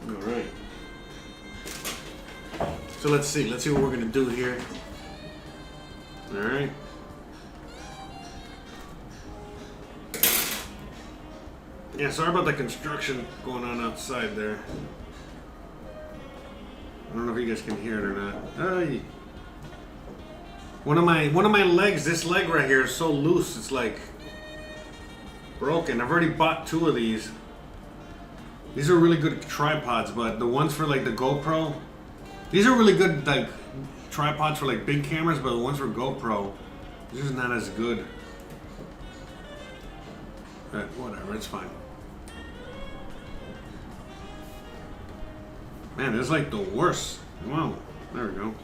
Speaker 1: Alright. So let's see what we're gonna do here. Alright. Yeah, sorry about the construction going on outside there. I don't know if you guys can hear it or not. One of my legs, this leg right here is so loose, it's like broken. I've already bought 2 of these. These are really good tripods, but the ones for like the GoPro, these are really good like tripods for like big cameras, but the ones for GoPro, this is not as good. But whatever, it's fine. Man, it's like the worst. Wow, there we go.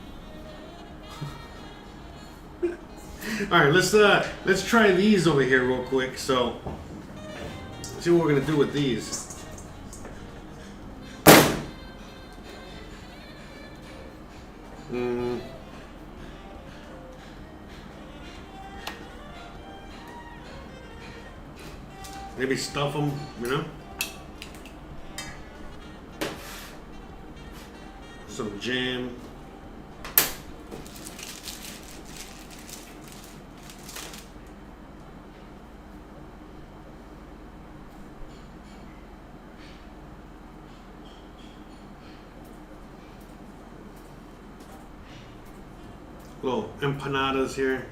Speaker 1: All right, let's try these over here real quick. So, let's see what we're gonna do with these. Maybe stuff them, you know. Some jam. Little empanadas here.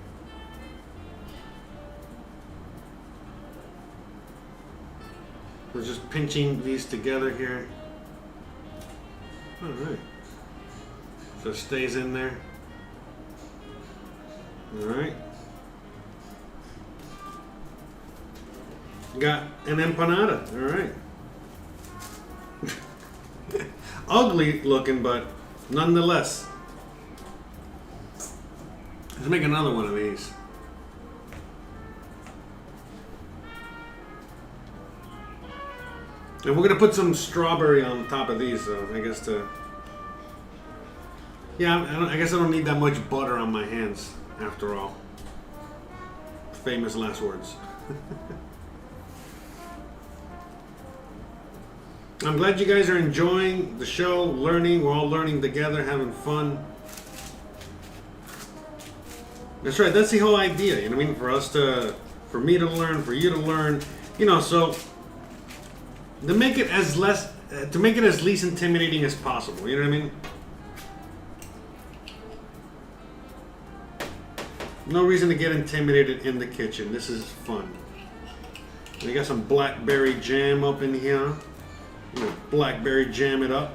Speaker 1: We're just pinching these together here. All right. So it stays in there. All right. Got an empanada. All right. Ugly looking, but nonetheless. Let's make another one of these. And we're gonna put some strawberry on top of these, I guess to. Yeah, I guess I don't need that much butter on my hands, after all. Famous last words. I'm glad you guys are enjoying the show, learning. We're all learning together, having fun. That's right. That's the whole idea. You know what I mean? For me to learn, for you to learn. You know, so to make it as least intimidating as possible. You know what I mean? No reason to get intimidated in the kitchen. This is fun. We got some blackberry jam up in here. Blackberry jam it up.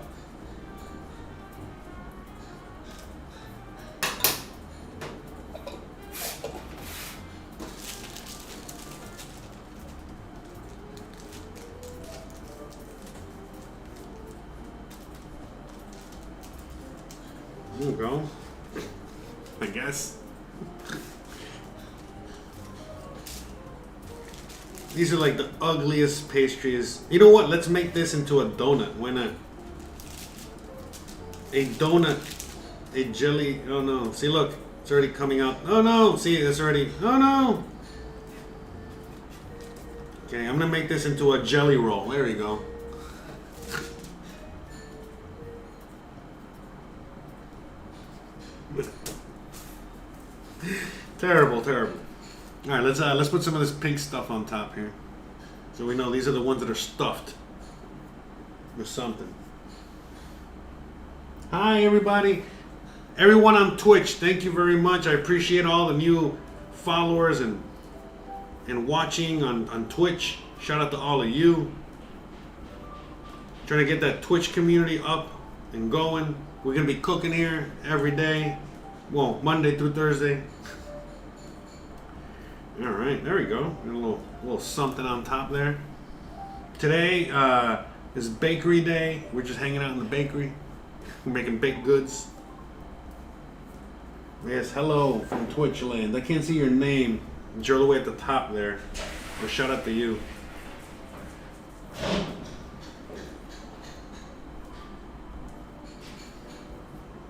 Speaker 1: There we go. I guess. These are like the ugliest pastries. You know what? Let's make this into a donut. Why not? A donut. A jelly. Oh no. See, look. It's already coming out. Oh no. See, it's already. Oh no. Okay, I'm going to make this into a jelly roll. There we go. Terrible, terrible. All right, let's put some of this pink stuff on top here, so we know these are the ones that are stuffed with something. Hi, everybody, everyone on Twitch. Thank you very much. I appreciate all the new followers and watching on Twitch. Shout out to all of you. Trying to get that Twitch community up and going. We're gonna be cooking here every day. Well, Monday through Thursday. All right, there we go. Got a little something on top there. Today is bakery day. We're just hanging out in the bakery. We're making baked goods. Yes, hello from Twitch land. I can't see your name. You're all the way at the top there. Well, shout out to you.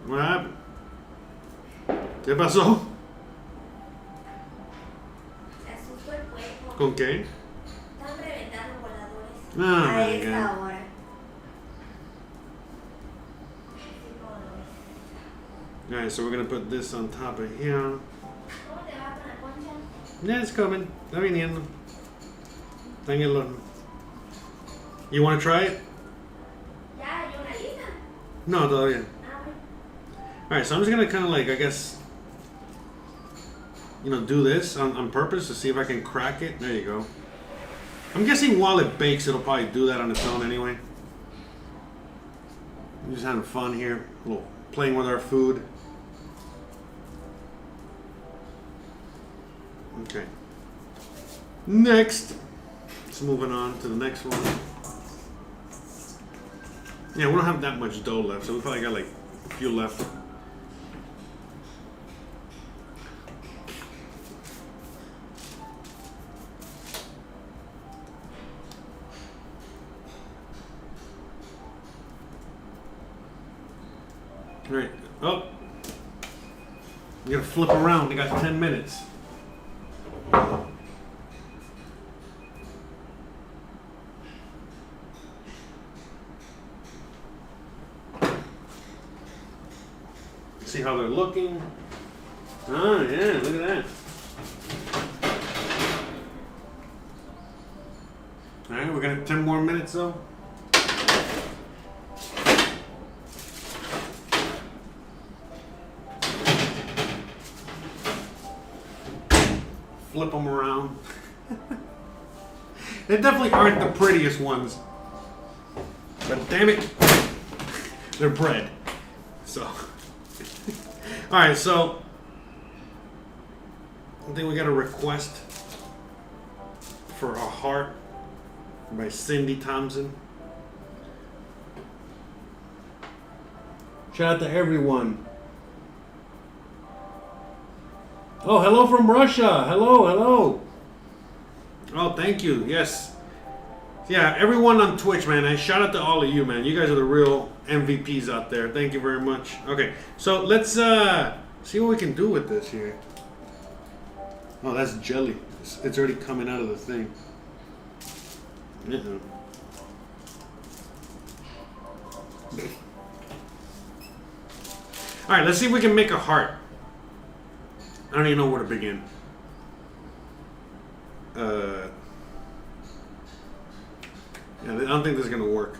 Speaker 1: What happened? ¿Qué pasó?
Speaker 2: Se asustó el cuerpo.
Speaker 1: ¿Con qué?
Speaker 2: Están reventando voladores.
Speaker 1: Ah,
Speaker 2: A
Speaker 1: my
Speaker 2: esta
Speaker 1: God.
Speaker 2: hora.
Speaker 1: Alright, so we're gonna put this on top of here.
Speaker 2: ¿Cómo te va con la concha?
Speaker 1: Yeah, it's coming. Está viniendo. Está en el horno. You wanna try it?
Speaker 2: Ya hay una lista.
Speaker 1: No, todavía.
Speaker 2: Ah, bueno.
Speaker 1: Alright, so I'm just gonna kind of like, I guess, do this on purpose to see if I can crack it. There you go. I'm guessing while it bakes, it'll probably do that on its own anyway. I'm just having fun here. A little playing with our food. Okay. Next. Let's moving on to the next one. Yeah, we don't have that much dough left, so we probably got like a few left. All right. Oh. We gotta flip around. We got 10 minutes. See how they're looking. Oh yeah, look at that. Alright, we got 10 more minutes though. Flip them around. They definitely aren't the prettiest ones. But damn it, they're bread. So. Alright, so I think we got a request for a heart by Cindy Thompson. Shout out to everyone. Oh, hello from Russia. Hello, hello. Oh, thank you. Yes. Yeah, everyone on Twitch, man. And shout out to all of you, man. You guys are the real MVPs out there. Thank you very much. Okay, so let's see what we can do with this here. Oh, that's jelly. It's already coming out of the thing. All right, let's see if we can make a heart. I don't even know where to begin. Yeah, I don't think this is gonna work.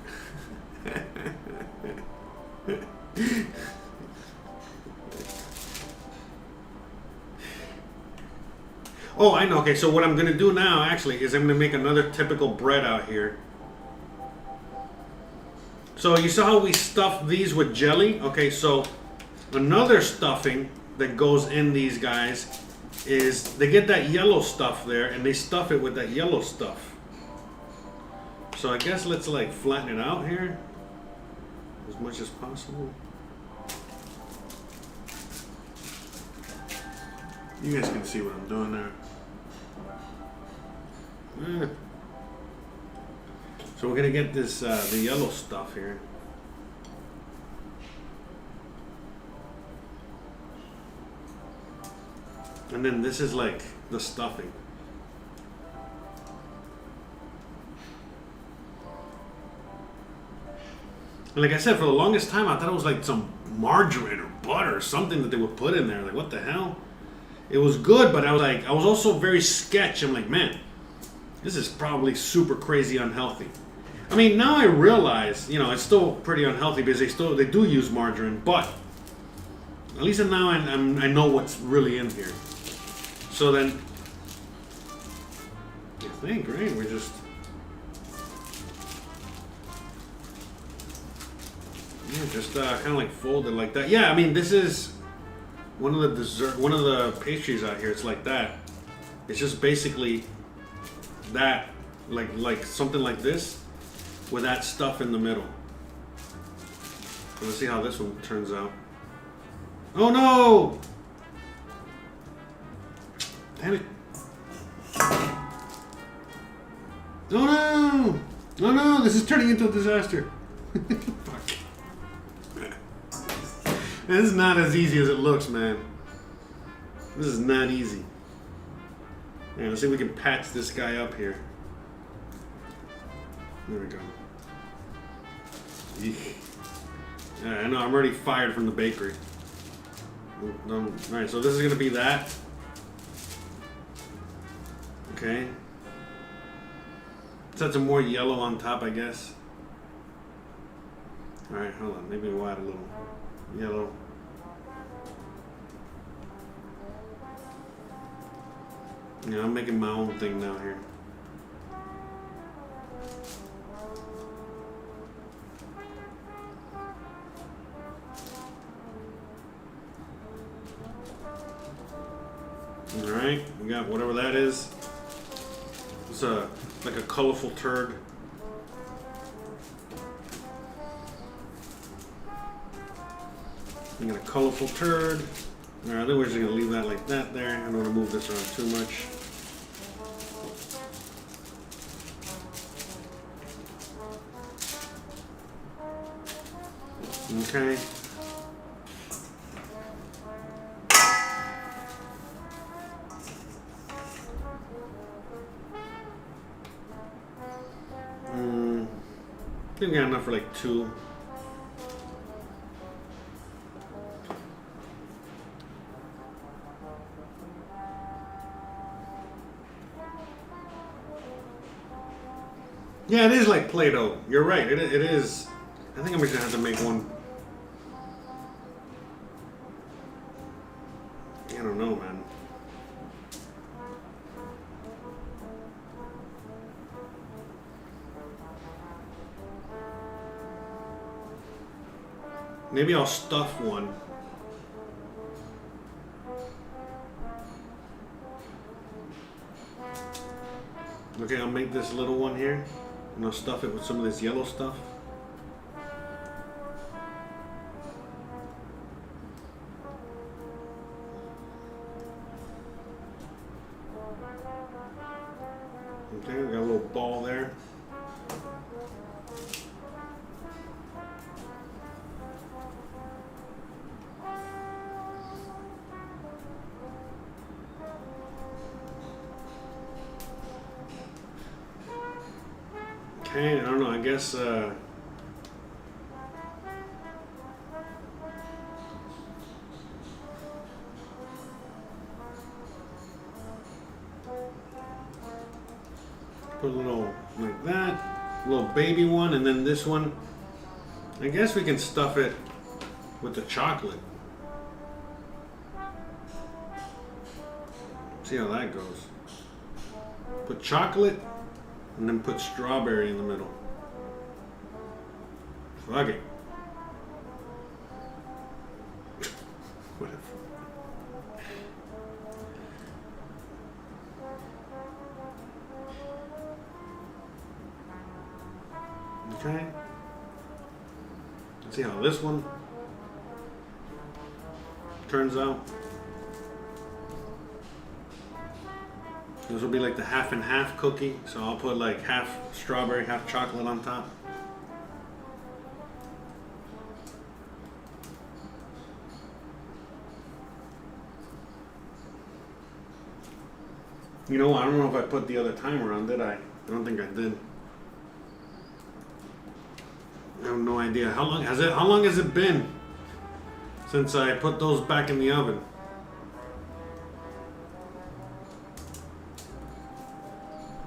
Speaker 1: Oh, I know. Okay, so what I'm gonna do now actually is I'm gonna make another typical bread out here. So you saw how we stuffed these with jelly? Okay, so another stuffing that goes in these guys is they get that yellow stuff there and they stuff it with that yellow stuff. So I guess let's like flatten it out here as much as possible. You guys can see what I'm doing there. So we're gonna get this the yellow stuff here. And then this is like the stuffing. And like I said, for the longest time, I thought it was like some margarine or butter or something that they would put in there. Like, what the hell? It was good, but I was also very sketch. I'm like, man, this is probably super crazy unhealthy. I mean, now I realize, it's still pretty unhealthy because they do use margarine, but at least now I know what's really in here. So then, I think, right? We're just. Yeah, just kind of like fold it like that. Yeah, I mean, this is one of the pastries out here. It's like that. It's just basically that, like something like this, with that stuff in the middle. So let's see how this one turns out. Oh no! Damn it. Oh no! Oh no, this is turning into a disaster. Fuck. This is not as easy as it looks, man. This is not easy. Yeah, let's see if we can patch this guy up here. There we go. Eek. Yeah, I know, I'm already fired from the bakery. Alright, so this is going to be that. Okay. Set some more yellow on top, I guess. Alright, hold on. Maybe we'll add a little yellow. Yeah, I'm making my own thing now here. Alright, we got whatever that is. It's like a colorful turd. We got a colorful turd. Alright, I think we're just going to leave that like that there. I don't want to move this around too much. Okay. I think we got enough for like 2. Yeah, it is like Play-Doh. You're right. It is. I think I'm just gonna have to make one. I don't know, man. Maybe I'll stuff one. Okay, I'll make this little one here, and I'll stuff it with some of this yellow stuff. Okay, we got a little ball there. Okay, I don't know, I guess put a little like that, a little baby one, and then this one. I guess we can stuff it with the chocolate. See how that goes. Put chocolate and then put strawberry in the middle. Fuck it. Whatever. Okay. Let's see how this one turns out. This will be like the half and half cookie, so I'll put like half strawberry, half chocolate on top. You know, I don't know if I put the other timer on, did I? I don't think I did. I have no idea. How long has it been since I put those back in the oven?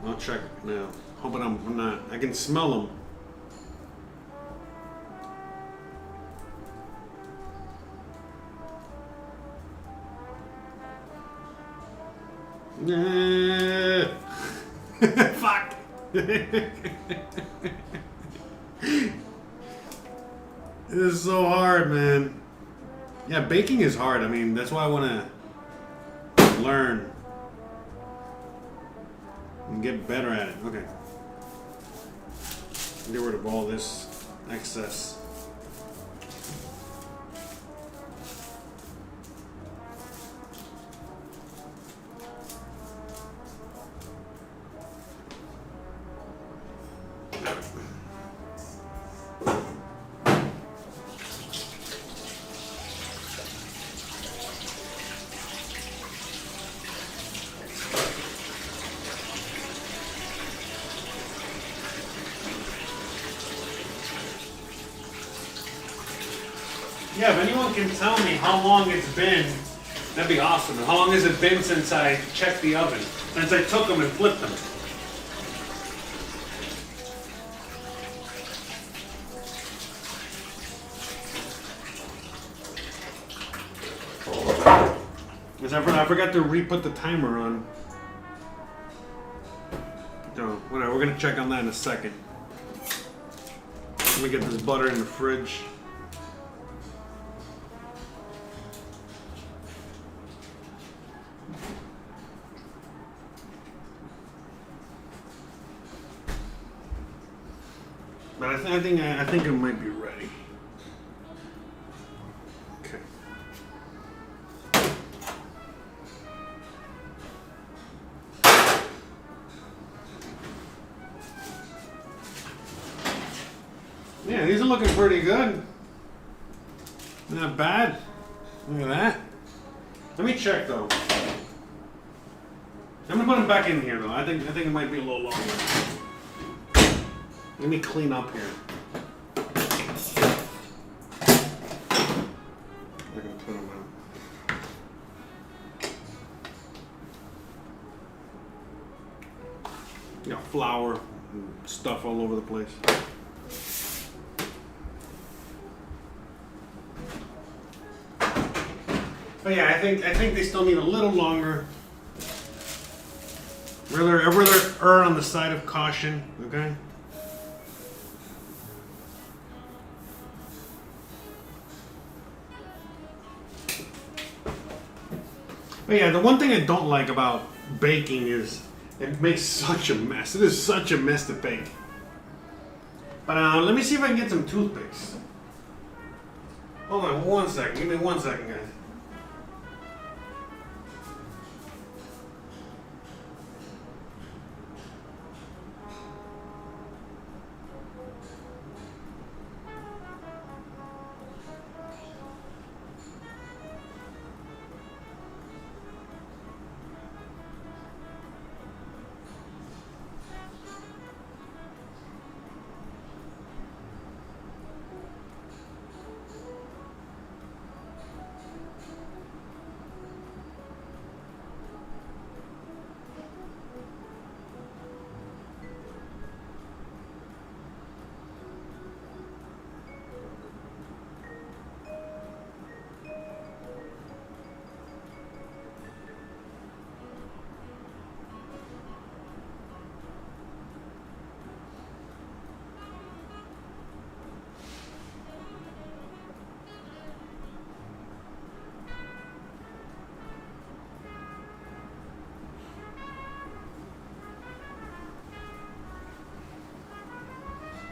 Speaker 1: I'll check now. Hoping I'm not. I can smell them. Fuck. This is so hard, man. Yeah, baking is hard. I mean, that's why I want to learn and get better at it. Okay. Get rid of all this excess. Yeah, if anyone can tell me how long it's been, that'd be awesome. How long has it been since I checked the oven? Since I took them and flipped them? Because I forgot to re-put the timer on. No, whatever, we're gonna check on that in a second. Let me get this butter in the fridge. But I think it might be ready. Okay. Yeah, these are looking pretty good. Not bad. Look at that. Let me check though. I'm gonna put them back in here though. I think it might be a little longer. Let me clean up here. I'm gonna put them out. You got flour and stuff all over the place. But yeah, I think they still need a little longer. Rather err on the side of caution, okay? But yeah, the one thing I don't like about baking is it makes such a mess. It is such a mess to bake. But let me see if I can get some toothpicks. Hold on 1 second. Give me 1 second, guys.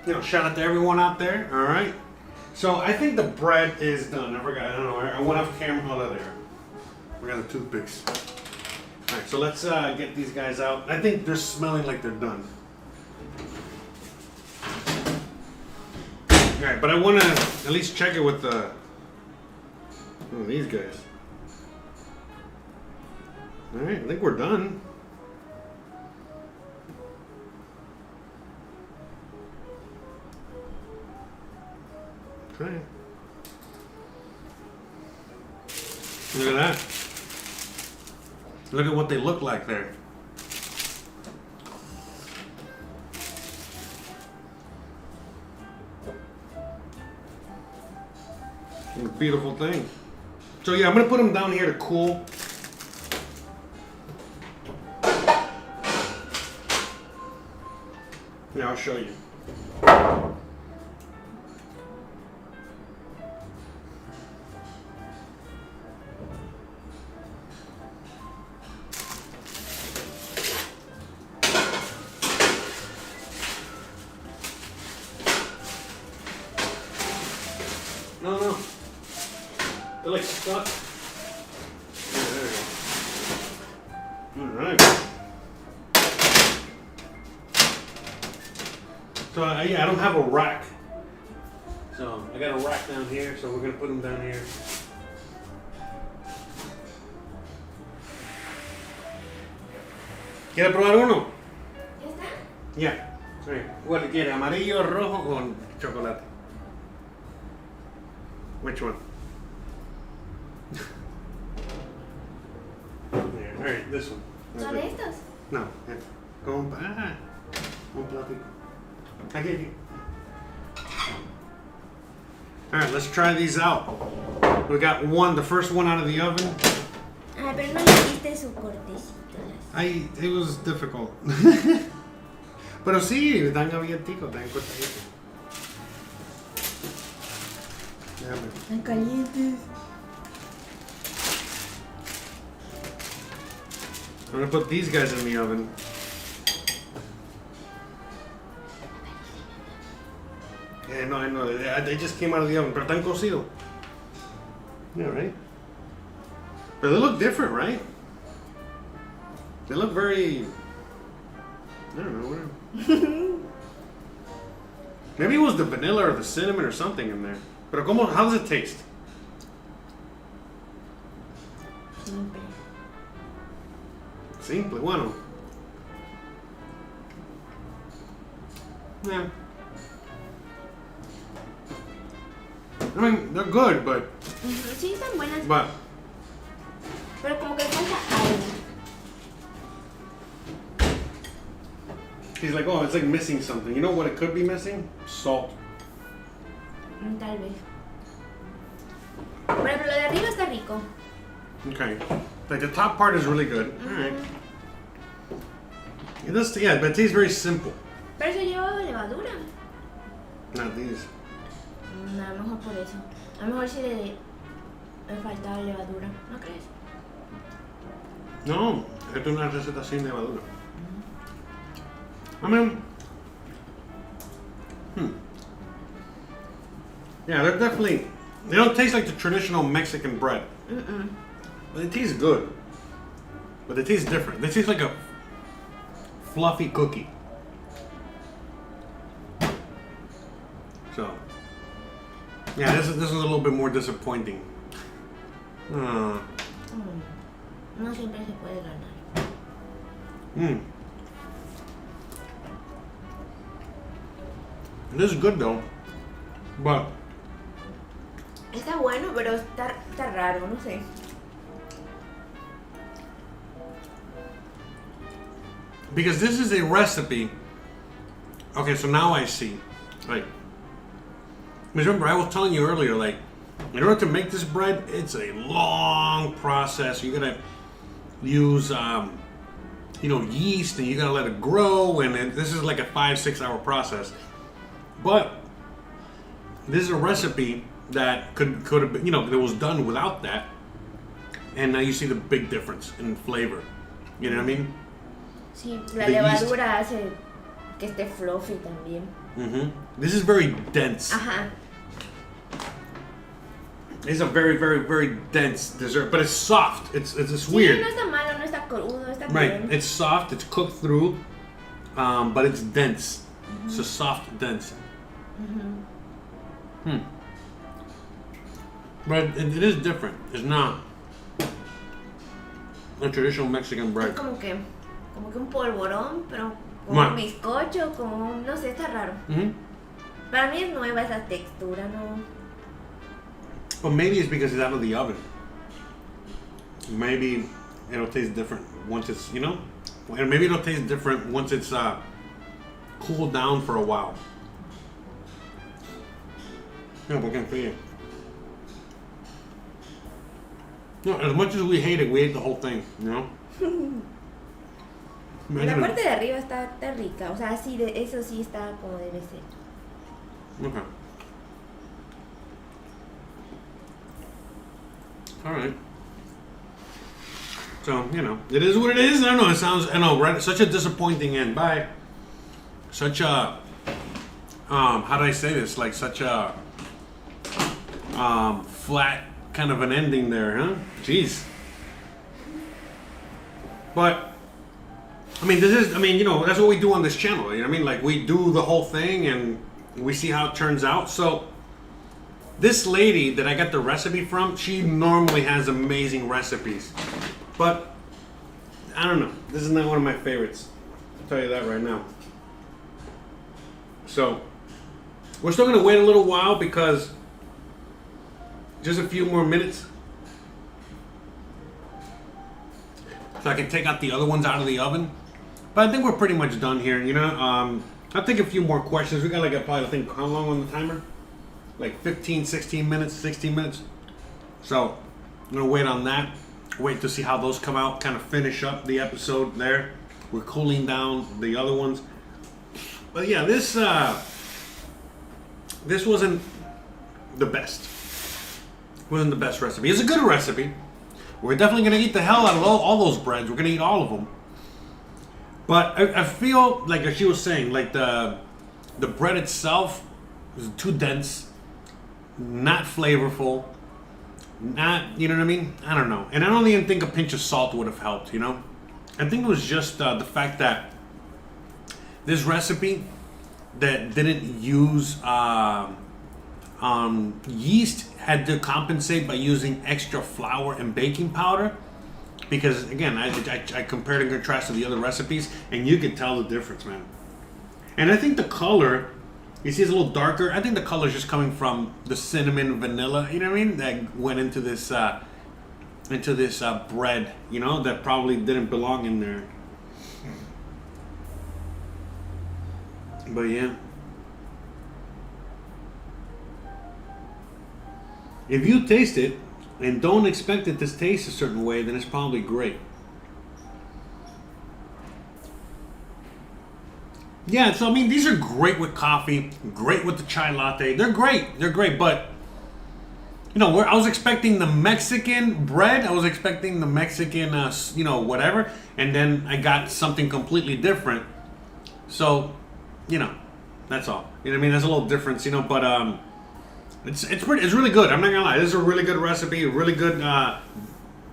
Speaker 1: You know, shout out to everyone out there. All right. So I think the bread is done. I forgot. I don't know. I went off camera. Oh, there. We got the toothpicks. All right. So let's get these guys out. I think they're smelling like they're done. All right, but I want to at least check it with these guys. All right. I think we're done. Okay. Look at that. Look at what they look like there. What a beautiful thing. So yeah, I'm gonna put them down here to cool. Yeah, I'll show you. No. They're like stuck. Yeah, there we go. Alright. So, yeah, I don't have a rack. So, I got a rack down here, so we're going to put them down here. ¿Quiere probar uno?
Speaker 2: ¿Ya está?
Speaker 1: Yeah. Sorry. ¿Cuál quiere? ¿Amarillo, rojo o chocolate? Which one? Yeah, all right, this one.
Speaker 2: ¿Son estos?
Speaker 1: No, un platico. I get you. All right, let's try these out. We got one, the first one out of the oven.
Speaker 2: Ay, pero no le diste su cortecito.
Speaker 1: It was difficult. Pero sí, dan abiertico, dan cortadito.
Speaker 2: Están calientes.
Speaker 1: I'm gonna put these guys in the oven. Yeah, no, I know. They just came out of the oven, pero están cocidos. Yeah, right? But they look different, right? They look very... I don't know, whatever. Maybe it was the vanilla or the cinnamon or something in there. Pero how does it taste?
Speaker 2: Simple.
Speaker 1: Simple, bueno. Yeah. I mean, they're good, but...
Speaker 2: Sí, están buenas.
Speaker 1: But...
Speaker 2: Pero como que falta algo.
Speaker 1: He's like, oh, it's like missing something. You know what it could be missing? Salt.
Speaker 2: Tal vez. Por ejemplo, lo de arriba está rico.
Speaker 1: Okay. Like the top part is really good. Alright. It does, yeah, but it tastes very simple.
Speaker 2: Pero eso lleva levadura.
Speaker 1: Not these.
Speaker 2: A lo mejor por eso. A lo mejor sí le faltaba levadura. ¿No crees?
Speaker 1: No, esta es una receta sin levadura. I mean, yeah, they're definitely, they don't taste like the traditional Mexican bread. But they taste good. But they taste different. They taste like a fluffy cookie. So, yeah, this is a little bit more disappointing.
Speaker 2: No siempre se puede ganar.
Speaker 1: This is good though, but
Speaker 2: Está bueno, pero está raro, no sé.
Speaker 1: because this is a recipe. Okay, so now I see. Like, remember I was telling you earlier, like, in order to make this bread, it's a long process. You gotta use, yeast, and you gotta let it grow, and this is like a 5-6 hour process. But this is a recipe that could have been, that was done without that, and now you see the big difference in flavor. You know what I mean?
Speaker 2: Sí, la
Speaker 1: The
Speaker 2: levadura hace que esté fluffy también.
Speaker 1: This is very dense.
Speaker 2: Ajá.
Speaker 1: It's a very, very, very dense dessert, but it's soft. It's
Speaker 2: Sí,
Speaker 1: weird.
Speaker 2: no está malo, no está crudo, está
Speaker 1: Right,
Speaker 2: bien.
Speaker 1: it's soft, it's cooked through, but it's dense. It's a soft, dense. But it is different. It's not a traditional Mexican bread.
Speaker 2: Es como que un polvorón, pero como
Speaker 1: Bueno.
Speaker 2: un bizcocho, no sé, está raro. Para mí es nueva esa textura, ¿no?
Speaker 1: But maybe it's because it's out of the oven. Maybe it'll taste different once it's, and maybe it'll taste different once it's cooled down for a while. Yeah, we can feel it. No, as much as we hate it, we ate the whole thing,
Speaker 2: La parte de arriba está rica, o sea, sí, eso sí está como debe ser.
Speaker 1: Okay. All right. So, it is what it is. I know, right? Such a disappointing end. Bye. Such a, how do I say this? Like such a, flat kind of an ending there, huh? Jeez. But, that's what we do on this channel. You know what I mean? Like, we do the whole thing and we see how it turns out. So, this lady that I got the recipe from, she normally has amazing recipes. But, I don't know. This is not one of my favorites. I'll tell you that right now. So, we're still going to wait a little while because just a few more minutes so I can take out the other ones out of the oven. But I think we're pretty much done here, you know. I'll take a few more questions. We got like probably, I think, how long on the timer? Like 15, 16 minutes, 16 minutes. So I'm gonna wait on that. Wait to see how those come out. Kind of finish up the episode there. We're cooling down the other ones. But yeah, this wasn't the best. Wasn't the best recipe. It's a good recipe. We're definitely gonna eat the hell out of all those breads. We're gonna eat all of them. But I feel like, as she was saying, like the bread itself is too dense, not flavorful, not, you know what I mean? I don't know. And I don't even think a pinch of salt would have helped, you know? I think it was just the fact that this recipe that didn't use yeast had to compensate by using extra flour and baking powder. Because again, I compared and contrasted the other recipes, and you could tell the difference, man. And I think the color, you see, it's a little darker. I think the color is just coming from the cinnamon vanilla, you know what I mean? That went into this bread, you know, that probably didn't belong in there. But yeah, if you taste it and don't expect it to taste a certain way, then it's probably great. Yeah, so I mean, these are great with coffee, great with the chai latte. They're great, but you know, I was expecting the Mexican bread, I was expecting the Mexican, you know, whatever, and then I got something completely different. So, you know, that's all. You know what I mean? There's a little difference, you know, but it's really good. I'm not gonna lie. This is a really good recipe, a really good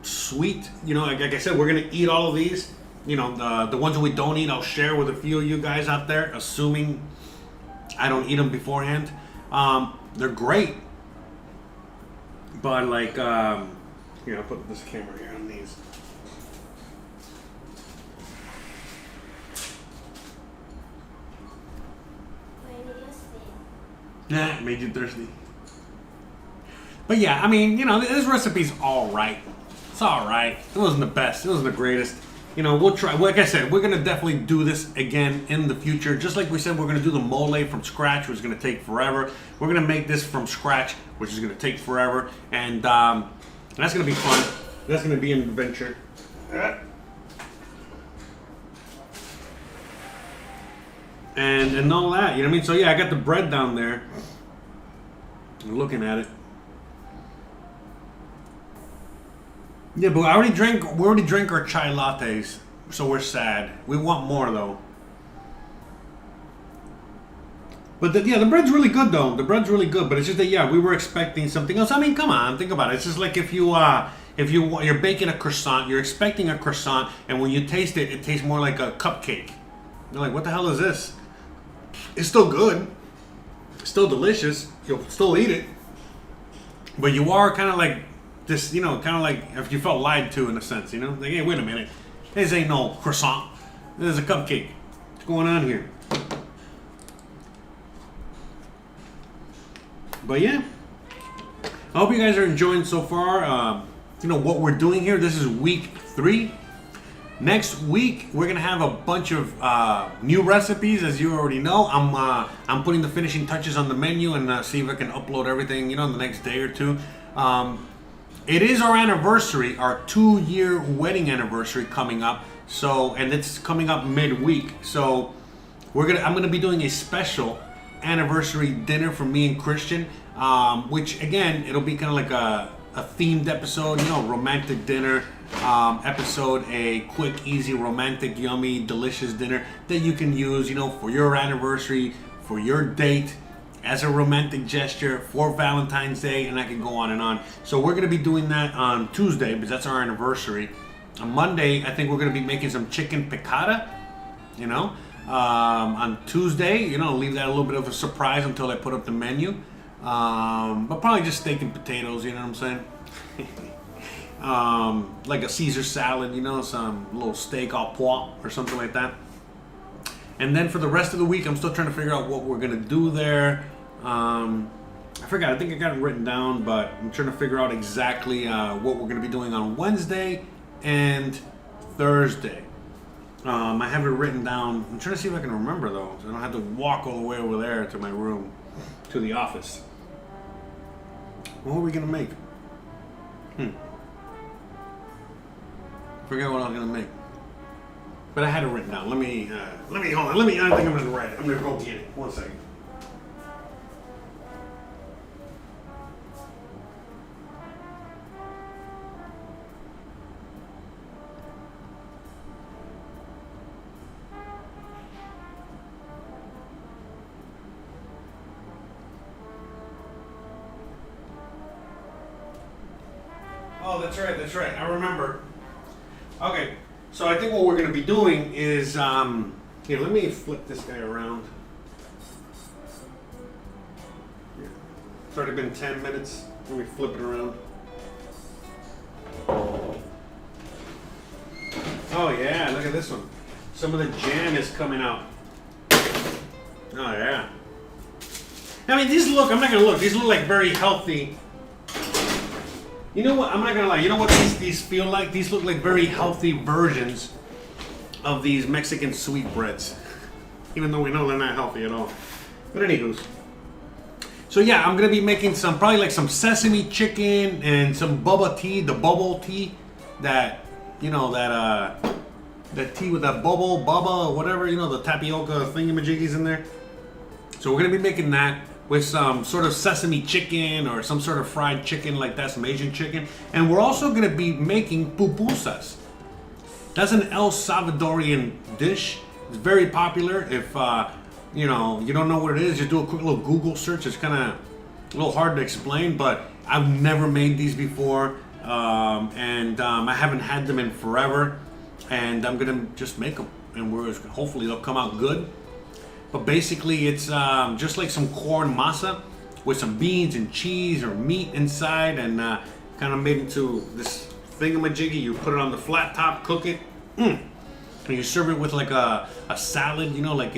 Speaker 1: sweet. You know, like I said, we're gonna eat all of these. You know, the ones that we don't eat, I'll share with a few of you guys out there, assuming I don't eat them beforehand. They're great, but like, here, I'll put this camera here on these. Nah, it made you thirsty. But yeah, I mean, you know, this recipe's all right. It's all right. It wasn't the best. It wasn't the greatest. You know, we'll try. Like I said, we're gonna definitely do this again in the future. Just like we said, we're gonna do the mole from scratch, which is gonna take forever. We're gonna make this from scratch, which is gonna take forever, and that's gonna be fun. That's gonna be an adventure. And all that, you know what I mean? So yeah, I got the bread down there. I'm looking at it. Yeah, but we already drank our chai lattes, so we're sad. We want more though. But the bread's really good though. The bread's really good, but it's just that, yeah, we were expecting something else. I mean, come on, think about it. It's just like if you're baking a croissant, you're expecting a croissant, and when you taste it, it tastes more like a cupcake. You're like, what the hell is this? It's still good. It's still delicious. You'll still eat it. But you are kind of like this, you know, kind of like if you felt lied to in a sense, you know? Like, hey, wait a minute. This ain't no croissant. This is a cupcake. What's going on here? But yeah, I hope you guys are enjoying so far. You know what we're doing here. This is week 3. Next week we're gonna have a bunch of new recipes, as you already know. I'm putting the finishing touches on the menu and see if I can upload everything, you know, in the next day or two. It is our anniversary, our 2-year wedding anniversary coming up. So, and it's coming up midweek. So I'm gonna be doing a special anniversary dinner for me and Christian, which again, it'll be kind of like a themed episode, you know, romantic dinner episode, a quick, easy, romantic, yummy, delicious dinner that you can use, you know, for your anniversary, for your date, as a romantic gesture, for Valentine's Day, and I can go on and on. So we're going to be doing that on Tuesday because that's our anniversary. On Monday, I think we're going to be making some chicken piccata, you know. On Tuesday, you know, leave that a little bit of a surprise until I put up the menu. But probably just steak and potatoes, you know what I'm saying? Like a Caesar salad, you know, some little steak au poivre or something like that. And then for the rest of the week, I'm still trying to figure out what we're gonna do there. I forgot, I think I got it written down, but I'm trying to figure out exactly what we're gonna be doing on Wednesday and Thursday. I have it written down. I'm trying to see if I can remember though, so I don't have to walk all the way over there to my room, to the office. What are we gonna make? Forget what I was gonna make. But I had it written down. Let me hold on. I think I'm gonna write it. I'm gonna go get it. 1 second. Oh, that's right. I remember. Okay, so I think what we're going to be doing is, here, let me flip this guy around. It's already been 10 minutes. Let me flip it around. Oh yeah, look at this one. Some of the jam is coming out. Oh yeah. I mean, these look, I'm not going to look, these look like very healthy. You know what? I'm not gonna lie. You know what these feel like? These look like very healthy versions of these Mexican sweetbreads, even though we know they're not healthy at all. But anywho's, so yeah, I'm gonna be making probably like some sesame chicken and some boba tea, the bubble tea, that that tea with that bubba or whatever, the tapioca thingamajiggies in there. So we're gonna be making that with some sort of sesame chicken or some sort of fried chicken like that, some Asian chicken. And we're also gonna be making pupusas. That's an El Salvadorian dish. It's very popular. If you don't know what it is, just do a quick little Google search. It's kind of a little hard to explain, but I've never made these before. And I haven't had them in forever. And I'm gonna just make them, and hopefully they'll come out good. But basically, it's just like some corn masa with some beans and cheese or meat inside, and kind of made into this thingamajiggy. You put it on the flat top, cook it, and you serve it with like a salad, like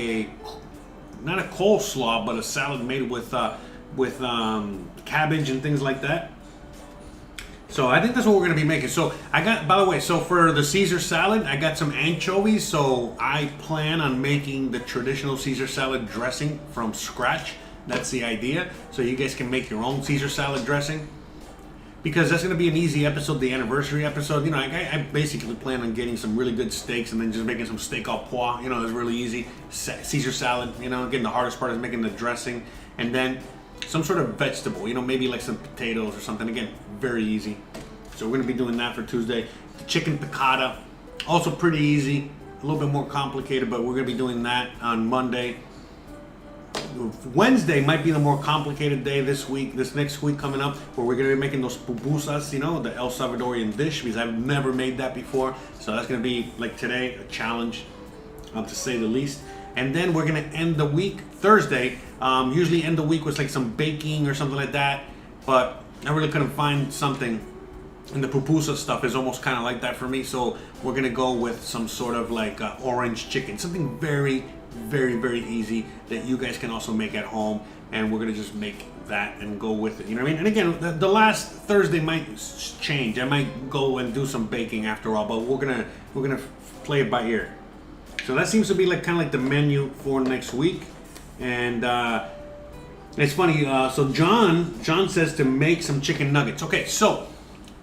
Speaker 1: not a coleslaw, but a salad made with cabbage and things like that. So I think that's what we're gonna be making. So I got, by the way, so for the Caesar salad, I got some anchovies. So I plan on making the traditional Caesar salad dressing from scratch. That's the idea. So you guys can make your own Caesar salad dressing. Because that's gonna be an easy episode, the anniversary episode. I basically plan on getting some really good steaks and then just making some steak au pois. It's really easy. Caesar salad, again, the hardest part is making the dressing. And then some sort of vegetable, maybe like some potatoes or something. Again, very easy. So we're gonna be doing that for Tuesday. The chicken piccata, also pretty easy. A little bit more complicated, but we're gonna be doing that on Monday. Wednesday might be the more complicated day this next week coming up, where we're gonna be making those pupusas, the El Salvadorian dish, because I've never made that before. So that's gonna be, like today, a challenge, to say the least. And then we're gonna end the week Thursday. Usually end the week with like some baking or something like that, but I really couldn't find something. And the pupusa stuff is almost kind of like that for me, so we're gonna go with some sort of like orange chicken, something very, very, very easy that you guys can also make at home. And we're gonna just make that and go with it. You know what I mean? And again, the last Thursday might change. I might go and do some baking after all, but we're gonna play it by ear. So that seems to be like kind of like the menu for next week. And it's funny. So John says to make some chicken nuggets. Okay, so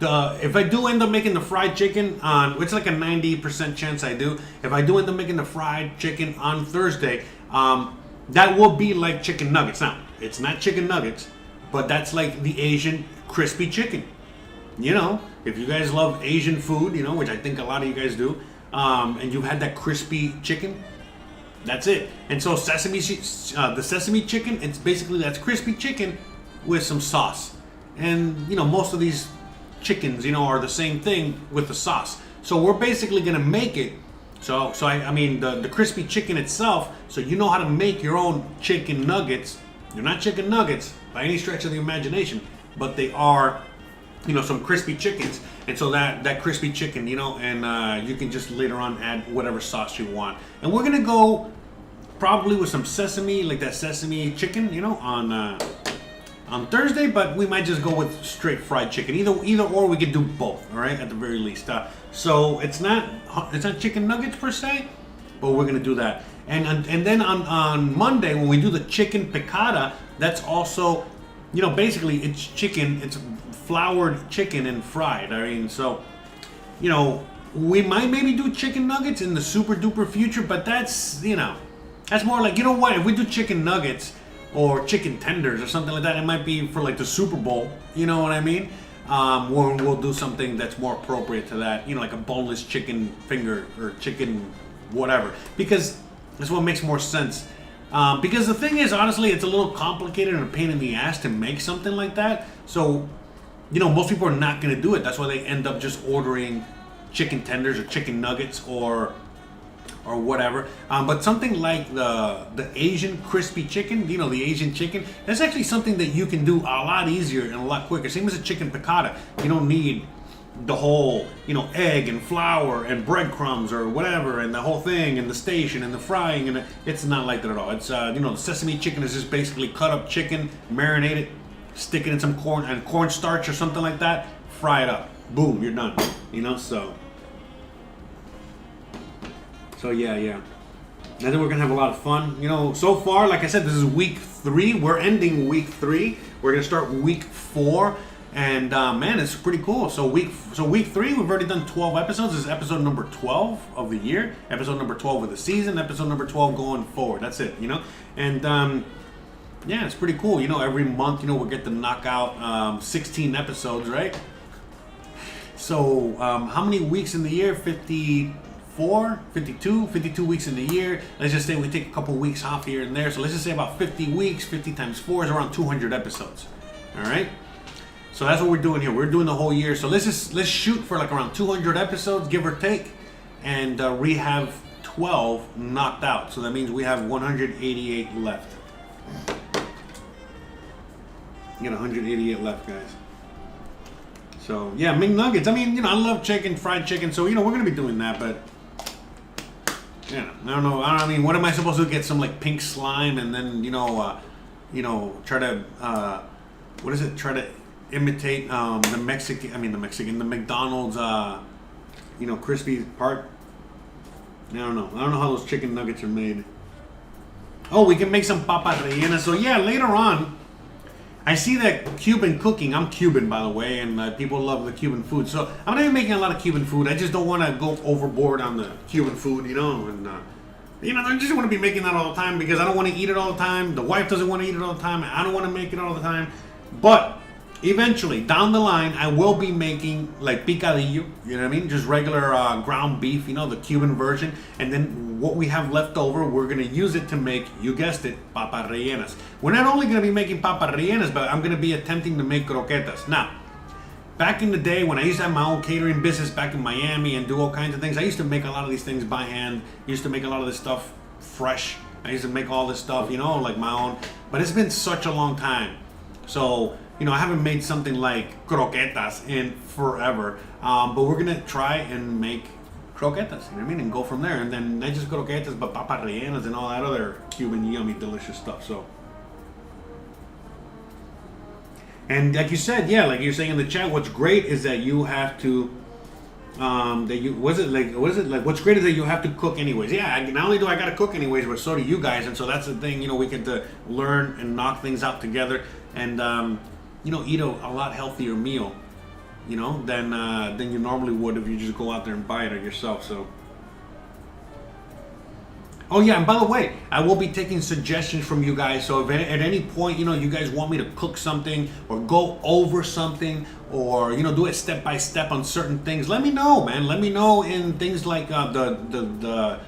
Speaker 1: if I do end up making the fried chicken it's like a 90% chance I do. If I do end up making the fried chicken on Thursday, that will be like chicken nuggets. Now, it's not chicken nuggets, but that's like the Asian crispy chicken. If you guys love Asian food, which I think a lot of you guys do, and you've had that crispy chicken, that's it. And so the sesame chicken, it's basically that's crispy chicken with some sauce. And most of these chickens, are the same thing with the sauce. So we're basically gonna make it. So I mean the crispy chicken itself. So you know how to make your own chicken nuggets. They're not chicken nuggets by any stretch of the imagination, but they are, some crispy chickens. And so that crispy chicken, and you can just later on add whatever sauce you want. And we're gonna go probably with some sesame, like that sesame chicken, on on Thursday, but we might just go with straight fried chicken. Either or, we could do both. All right, at the very least. So it's not chicken nuggets per se, but we're gonna do that. And then on Monday when we do the chicken piccata, that's also, basically it's chicken. It's floured chicken and fried. I mean, so we might maybe do chicken nuggets in the super duper future, but that's that's more like, what, if we do chicken nuggets or chicken tenders or something like that, it might be for like the Super Bowl, you know what I mean? We'll do something that's more appropriate to that, like a boneless chicken finger or chicken whatever, because that's what makes more sense. Because the thing is, honestly, it's a little complicated and a pain in the ass to make something like that. So, most people are not going to do it. That's why they end up just ordering chicken tenders or chicken nuggets or whatever. But something like the Asian crispy chicken, the Asian chicken, that's actually something that you can do a lot easier and a lot quicker. Same as a chicken piccata. You don't need the whole, egg and flour and breadcrumbs or whatever, and the whole thing, and the station and the frying, and it's not like that at all. It's the sesame chicken is just basically cut up chicken, marinate it, stick it in some cornstarch or something like that, fry it up, boom, you're done. So yeah. I think we're gonna have a lot of fun. So far, like I said, this is week 3. We're ending week 3. We're gonna start week 4, and man, it's pretty cool. So week 3, we've already done 12 episodes. This is episode number 12 of the year, episode number 12 of the season, episode number 12 going forward. That's it, and yeah, it's pretty cool. Every month, we'll get to knock out 16 episodes, right? So how many weeks in the year? 52 weeks in the year. Let's just say we take a couple weeks off here and there. So let's just say about 50 weeks. 50 times 4 is around 200 episodes. All right. So that's what we're doing here. We're doing the whole year. So let's shoot for like around 200 episodes, give or take, and we have 12 knocked out. So that means we have 188 left. You got 188 left, guys. So yeah, McNuggets. I mean, I love chicken, fried chicken. So we're gonna be doing that, but. Yeah, I don't know. I mean, what am I supposed to do? Get some like pink slime and then try to what is it? Try to imitate the McDonald's crispy part. I don't know. I don't know how those chicken nuggets are made. Oh, we can make some papas rellenas. So yeah, later on, I see that Cuban cooking. I'm Cuban, by the way, and people love the Cuban food. So I'm gonna be making a lot of Cuban food. I just don't want to go overboard on the Cuban food, and I just want to be making that all the time because I don't want to eat it all the time. The wife doesn't want to eat it all the time. I don't want to make it all the time. But eventually, down the line, I will be making like picadillo. You know what I mean? Just regular ground beef. The Cuban version, and then what we have left over, we're gonna use it to make, you guessed it, papas rellenas. We're not only gonna be making papas rellenas, but I'm gonna be attempting to make croquetas. Now, back in the day when I used to have my own catering business back in Miami and do all kinds of things, I used to make a lot of these things by hand. I used to make a lot of this stuff fresh. I used to make all this stuff, like my own. But it's been such a long time, so I haven't made something like croquetas in forever. But we're gonna try and make croquetas, and go from there. And then not just croquetas, but papas rellenas and all that other Cuban yummy delicious stuff. So, and like you said, yeah, like you're saying in the chat, what's great is that you have to what's great is that you have to cook anyways. Yeah, not only do I gotta cook anyways, but so do you guys. And so that's the thing, we get to learn and knock things out together and eat a lot healthier meal than you normally would if you just go out there and buy it yourself. So, oh yeah, and by the way, I will be taking suggestions from you guys. So if at any point you guys want me to cook something or go over something or do it step by step on certain things, let me know, man. Let me know in things like the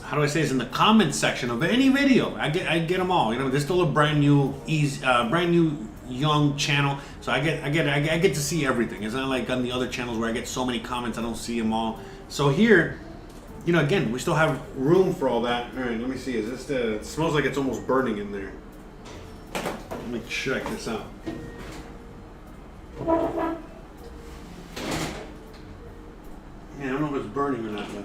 Speaker 1: how do I say this, in the comments section of any video. I get them all. There's still a brand new young channel, so I get to see everything. It's not like on the other channels where I get so many comments I don't see them all. So here, again, we still have room for all that. All right, let me see. Is this it smells like it's almost burning in there. Let me check this out. Yeah, I don't know if it's burning or not, but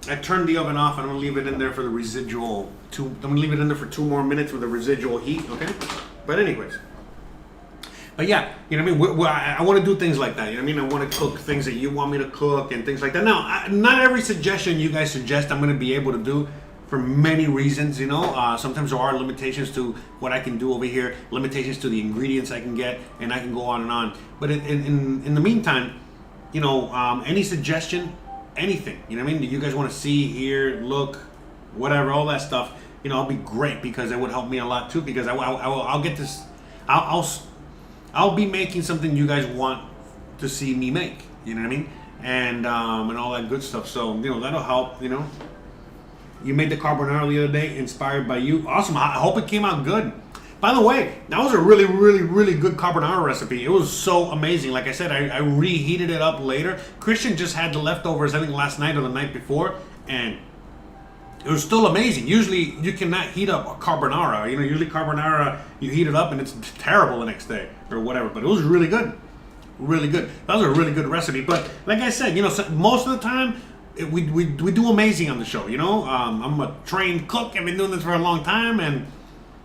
Speaker 1: I turned the oven off and I'm gonna leave it in there for the residual I'm gonna leave it in there for 2 more minutes with the residual heat, okay? But anyways. But yeah, you know what I mean? I want to do things like that, you know what I mean? I want to cook things that you want me to cook and things like that. Now, not every suggestion you guys suggest I'm gonna be able to do for many reasons, you know. Sometimes there are limitations to what I can do over here, limitations to the ingredients I can get, and I can go on and on. But in the meantime, you know, any suggestion, anything, you know what I mean, that you guys want to see, hear, look, whatever, all that stuff, you know, I'll be great, because it would help me a lot too, because I'll get this, I'll be making something you guys want to see me make, you know what I mean, and all that good stuff. So, you know, that'll help, you know. You made the carbonara the other day, inspired by you. Awesome. I hope it came out good. By the way, that was a really, really, really good carbonara recipe. It was so amazing. Like I said, I reheated it up later. Christian just had the leftovers, I think, last night or the night before, and it was still amazing. Usually, you cannot heat up a carbonara. You know, usually carbonara, you heat it up and it's terrible the next day or whatever. But it was really good. Really good. That was a really good recipe. But like I said, you know, most of the time, we do amazing on the show, you know. I'm a trained cook. I've been doing this for a long time, and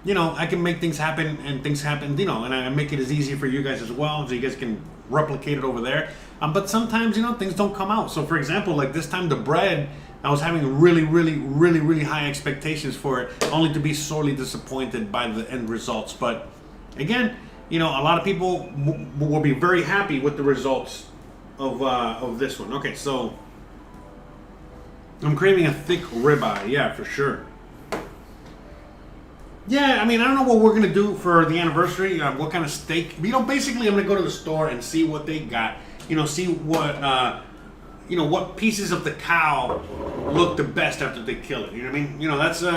Speaker 1: you know, I can make things happen, and things happen, you know, and I make it as easy for you guys as well, so you guys can replicate it over there. But sometimes, you know, things don't come out. So, for example, like this time, the bread, I was having really, really, really, really high expectations for it, only to be sorely disappointed by the end results. But again, you know, a lot of people will be very happy with the results of this one. Okay, so I'm craving a thick ribeye, yeah, for sure. Yeah, I mean, I don't know what we're gonna do for the anniversary. What kind of steak? You know, basically, I'm gonna go to the store and see what they got. You know, see what you know, what pieces of the cow look the best after they kill it. You know what I mean? You know, that's an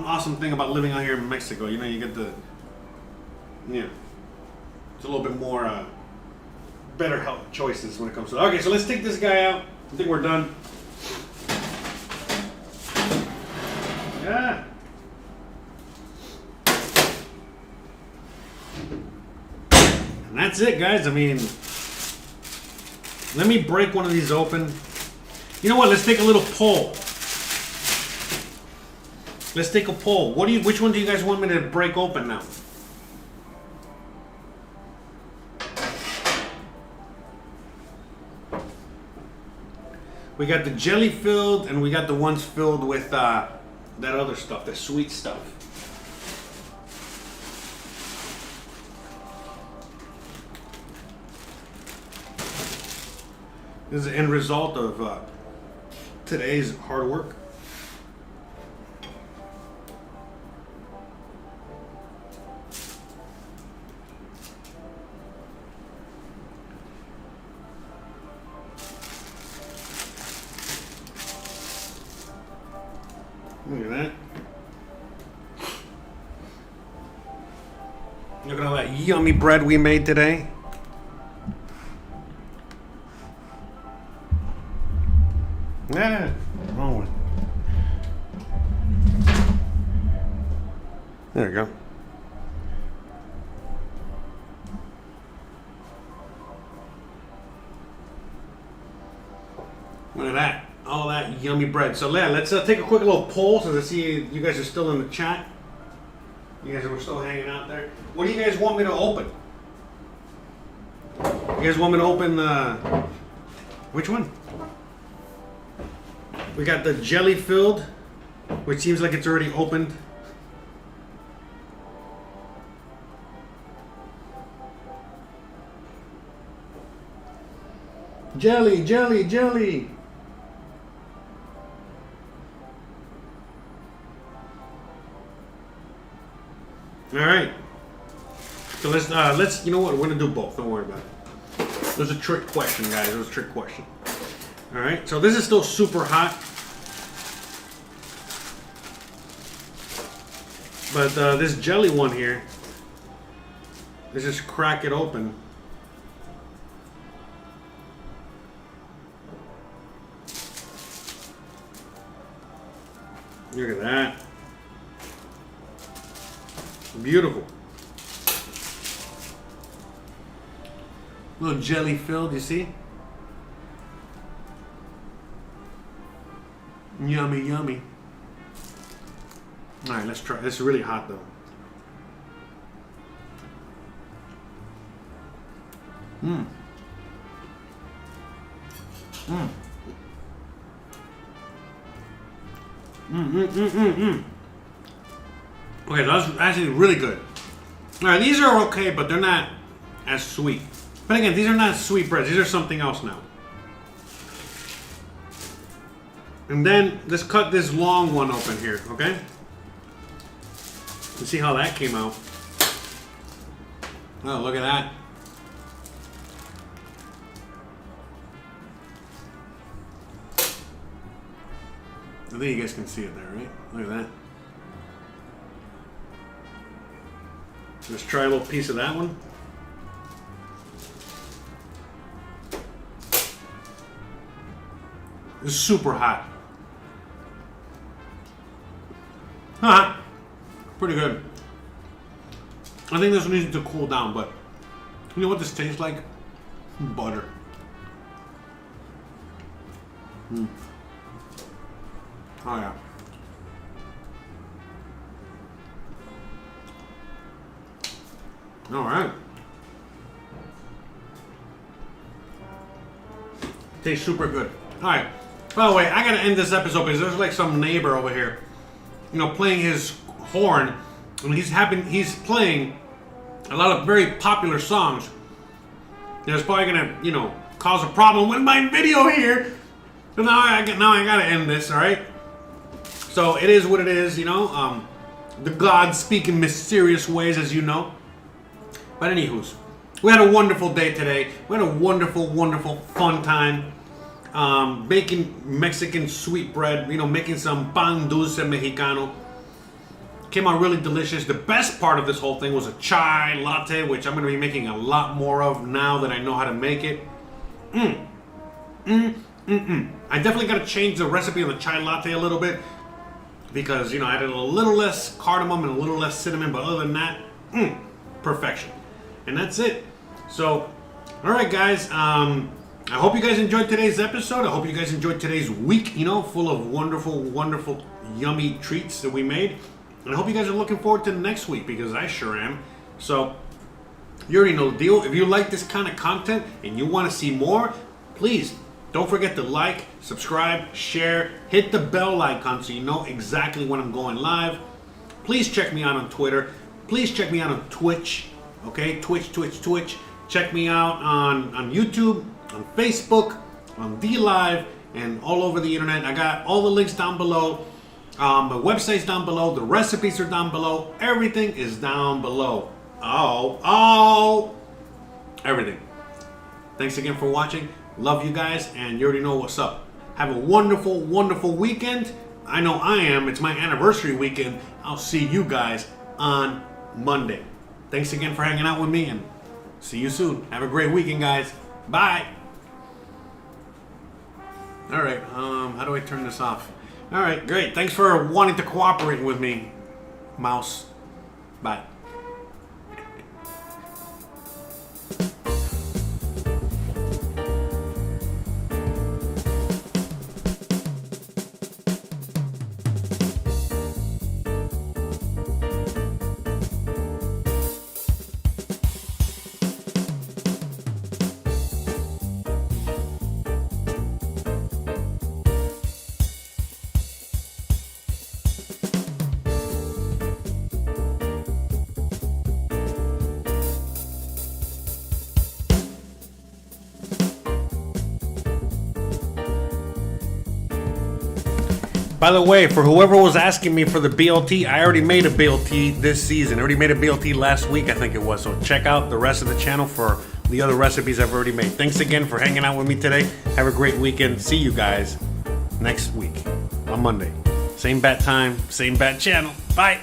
Speaker 1: awesome thing about living out here in Mexico. You know, you get the, yeah, it's a little bit more better health choices when it comes to that. Okay, so let's take this guy out. I think we're done. Yeah. And that's it, guys. I mean, let me break one of these open. You know what? Let's take a little poll. Let's take a poll. Which one do you guys want me to break open now? We got the jelly filled, and we got the ones filled with that other stuff, the sweet stuff. This is the end result of today's hard work. Look at that. Look at all that yummy bread we made today. Yeah, wrong one. There we go. Look at that. All that yummy bread. So yeah, let's take a quick little poll so to see if you guys are still in the chat. You guys are still hanging out there. What do you guys want me to open? You guys want me to open which one? We got the jelly filled, which seems like it's already opened. Jelly, jelly, jelly. All right. So let's, you know what? We're gonna do both. Don't worry about it. It was a trick question, guys. It was a trick question. All right, so this is still super hot, but this jelly one here, let's just crack it open. Look at that. Beautiful. A little jelly filled, you see? Yummy, yummy. All right, let's try. This is really hot though. Mmm. Mmm. Okay, that's actually really good. All right, these are okay, but they're not as sweet. But again, these are not sweet breads. These are something else now. And then let's cut this long one open here, okay? Let's see how that came out. Oh, look at that. I think you guys can see it there, right? Look at that. Let's try a little piece of that one. It's super hot. Huh. Pretty good. I think this one needs to cool down, but you know what this tastes like? Butter. Mm. Oh yeah. All right. Tastes super good. All right. By the way, I gotta end this episode because there's like some neighbor over here, you know, playing his horn, and he's playing a lot of very popular songs. That's probably gonna, you know, cause a problem with my video here. So now I gotta end this. All right. So it is what it is, you know. The gods speak in mysterious ways, as you know. But anywho's, we had a wonderful day today. We had a wonderful, wonderful, fun time. Baking Mexican sweet bread, you know, making some pan dulce mexicano. Came out really delicious. The best part of this whole thing was a chai latte, which I'm going to be making a lot more of now that I know how to make it. I definitely got to change the recipe on the chai latte a little bit because, you know, I added a little less cardamom and a little less cinnamon, but other than that, perfection. And that's it. So, all right, guys. I hope you guys enjoyed today's episode. I hope you guys enjoyed today's week, you know, full of wonderful, wonderful, yummy treats that we made. And I hope you guys are looking forward to the next week because I sure am. So, you already know the deal. If you like this kind of content and you want to see more, please don't forget to like, subscribe, share, hit the bell icon so you know exactly when I'm going live. Please check me out on Twitter. Please check me out on Twitch. Okay, Twitch. Check me out on YouTube, on Facebook, on DLive, and all over the internet. I got all the links down below. The website's down below. The recipes are down below. Everything is down below. Oh, everything. Thanks again for watching. Love you guys, and you already know what's up. Have a wonderful, wonderful weekend. I know I am. It's my anniversary weekend. I'll see you guys on Monday. Thanks again for hanging out with me, and see you soon. Have a great weekend, guys. Bye. All right, how do I turn this off? All right, great. Thanks for wanting to cooperate with me, mouse. Bye. By the way, for whoever was asking me for the BLT, I already made a BLT this season. I already made a BLT last week, I think it was. So check out the rest of the channel for the other recipes I've already made. Thanks again for hanging out with me today. Have a great weekend. See you guys next week on Monday. Same bat time, same bat channel. Bye.